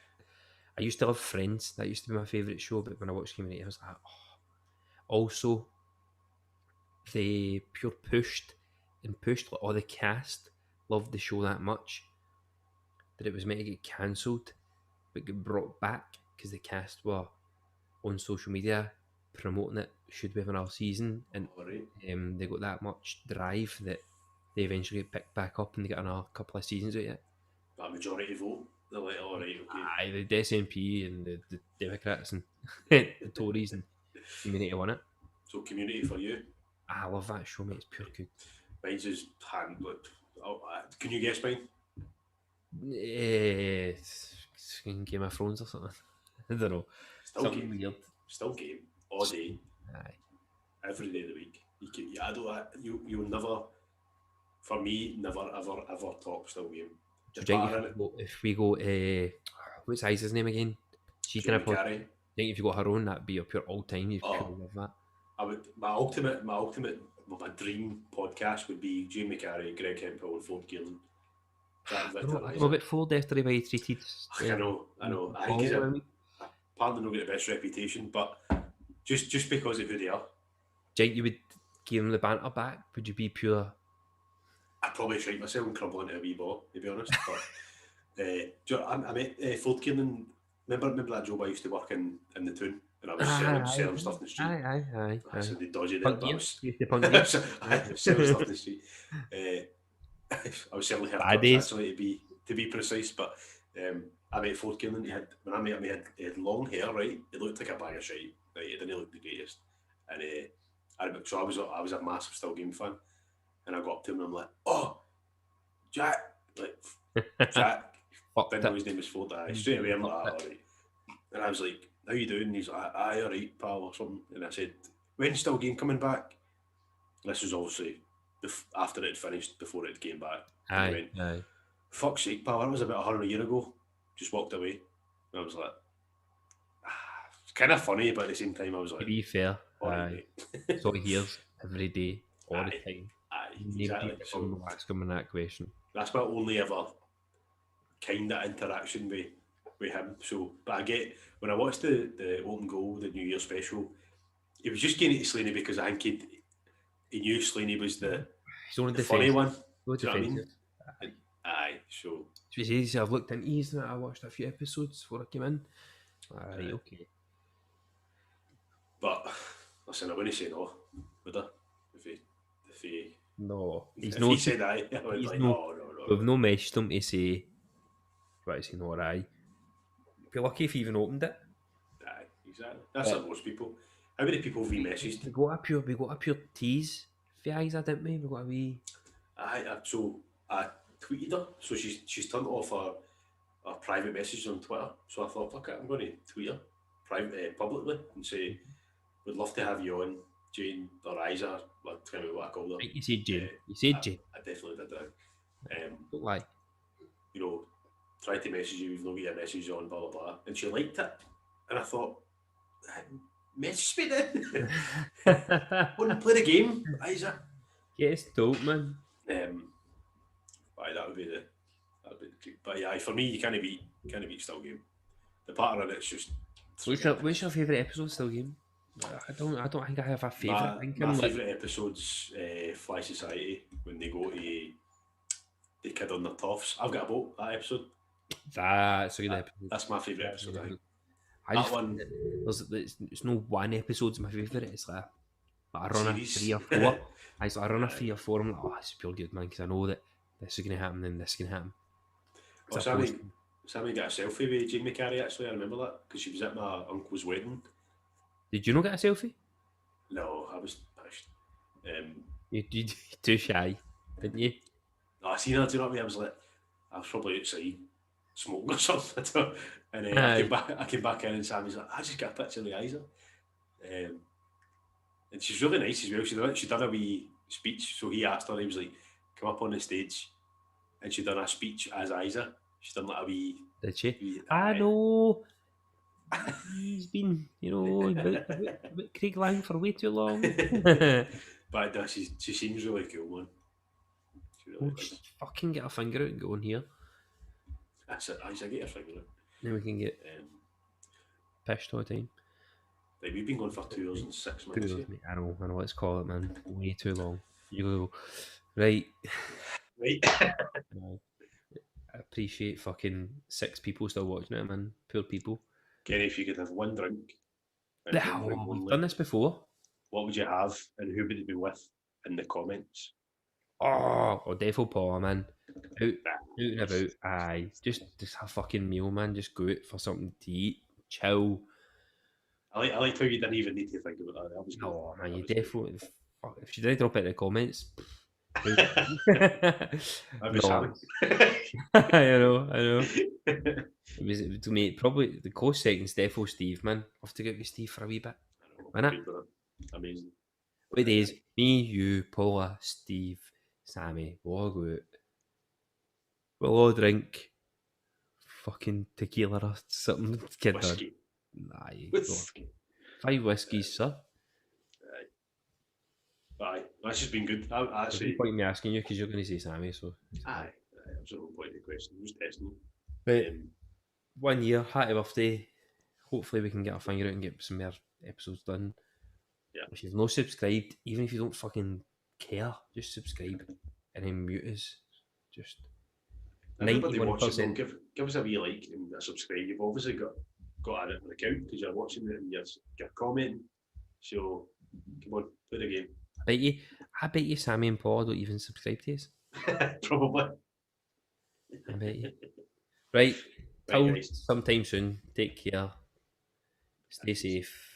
I used to love Friends. That used to be my favourite show, but when I watched Community, I was like, oh. Also, they pushed like all the cast loved the show that much that it was meant to get cancelled, but get brought back because the cast were on social media promoting it. Should we have another season? And they got that much drive that they eventually get picked back up and they get another couple of seasons out of it. That majority vote. They're like, all right, okay. Aye, the SNP and the Democrats and the Tories and Community won it. So Community for you? I love that show, mate. It's pure good. Mine's just hand. Can you guess mine? Game of Thrones or something. I don't know. Still something weird. Still game all day. Aye. Every day of the week. I don't. You'll never. For me, never ever top still game. So if we go, what's Isa's name again? She's gonna put. I think if you got her own, that'd be a pure all time. You'd pure love that. I would. My dream podcast would be Jamie Carey, Greg Hemphill, and Ford Gearland. I'm a bit fooled after the way he treated. I know. I think he's apparently not got the best reputation, but just because of who they are. Do you think you would give him the banter back? Would you be pure? I'd probably shite myself and crumble into a wee ball, to be honest. But I met Ford Gearland. Remember that job I used to work in the Toon, and I was selling stuff in the street. Aye. I said they dodgy there, but I was selling stuff in the street. I was selling haircuts actually to be precise, but I met Ford Gearland. When I met him, he had long hair, right? He looked like a bag of shite. Right? He didn't look the greatest, and I was a massive Still Game fan, and I got up to him and I'm like, oh, Jack, Jack. Didn't know his name was Ford. Straight away I'm like, alright. And I was like, how you doing? And he's like, alright, pal, or something. And I said, when's Still Game coming back? This was obviously after it had finished, before it came back. And he Aye, went, aye. fuck's sake, pal, that was about 100 years ago. Just walked away. And I was like, it's kind of funny, but at the same time, I was To like, be fair, all right, aye. mate. So he hears every day, all the Aye, time. aye, Nobody exactly. ever will ask him that question. That's my only ever kind of interaction with him. So, but I get, when I watched the open goal, the New Year special, he was just getting it to Slaney because I think he knew Slaney was the He's only funny defensive. one. No Do you know what I mean? defensive. Aye, so. So he says, I've looked into these and I watched a few episodes before I came in. Aye, okay. But listen, I wouldn't say no, would I? If he No, he's if no. he said aye, I would be He's like, no. no. We've no messaged him to say, right, is he not aye? Be lucky if he even opened it. Aye, exactly. That's like most people. How many people have we messaged? We got a pure tease for eyes, didn't we? We got a wee. Aye, so I tweeted her. So she's turned off her private messages on Twitter. So I thought, fuck it, I'm going to tweet her publicly and say, would love to have you on, Jane or Isa. Well, tell me what I called her. You said Jane. You said Jane. I definitely did that. Don't lie. You know, tried to message you, we've not got your message on, blah blah blah, and she liked it, and I thought, message me then. Want to play the game, Isa? Yes, dope, man. Aye, that would be the treat. But yeah, for me, you can't beat Still Game. The pattern in it's just. What's your favourite episode, Still Game? I don't think I have a favourite. My favourite episode's Fly Society, when they go to the kid on the toffs. I've got a boat, that episode. That's a good episode. That's my favourite episode, I think. I just one. There's no one episode's my favourite. It's like I run a 3 or 4. I run a 3 or 4. I'm like, oh, it's pure good, man, because I know that this is going to happen and this is going to happen. Sammy got a selfie with Jane McCarry, actually. I remember that because she was at my uncle's wedding. Did you not get a selfie? No, I was pushed. You too shy, didn't you? No, I seen her. Do you know what I mean? I was probably outside smoking or something. And I came back in and Sammy's like, I just got a picture of the Isa. And she's really nice as well. She done a wee speech. So he asked her, he was like, come up on the stage. And she done a speech as Isa. She done like a wee... Did she? I know. He's been, with Craig Lang for way too long. But she seems really cool, man. She really just fucking get a finger out and go in here. That's it. I get her finger out. Then we can get pissed all the time. Like, we've been going for 2 hours and 6 minutes. I know, let's call it, man. Way too long. You go. Right. I appreciate fucking 6 people still watching it, man. Poor people. Kenny, if you could have one drink. We've done this before. What would you have and who would it be with in the comments? Oh, Defo Paula, man. Out and about. Aye. Just have a fucking meal, man. Just go out for something to eat. Chill. I like how you didn't even need to think about that. No, man, you definitely... If you didn't drop it in the comments... I'd be Sammy. I know. It was mate, probably the close second's Defo Steve, man. I'll have to get with Steve for a wee bit. Amazing. What days? Me, you, Paula, Steve, Sammy, we'll all go out. We'll all drink fucking tequila or something. Whiskey. Whiskey. 5 whiskies, sir. Aye, that's just been good. There's no point in me asking you because you're going to say Sammy, so... Aye, there's no point in the question. I'm just testing you. But 1 year, happy birthday. Hopefully we can get our finger out and get some more episodes done. Yeah. If you've not subscribed, even if you don't fucking care, just subscribe and then mute us. Just 91%. Give us a wee like and a subscribe. You've obviously got an account because you're watching it and you're commenting. So come on, play the game. I bet you Sammy and Paul don't even subscribe to us. Probably. I bet you. Right, till sometime soon. Take care. Stay safe.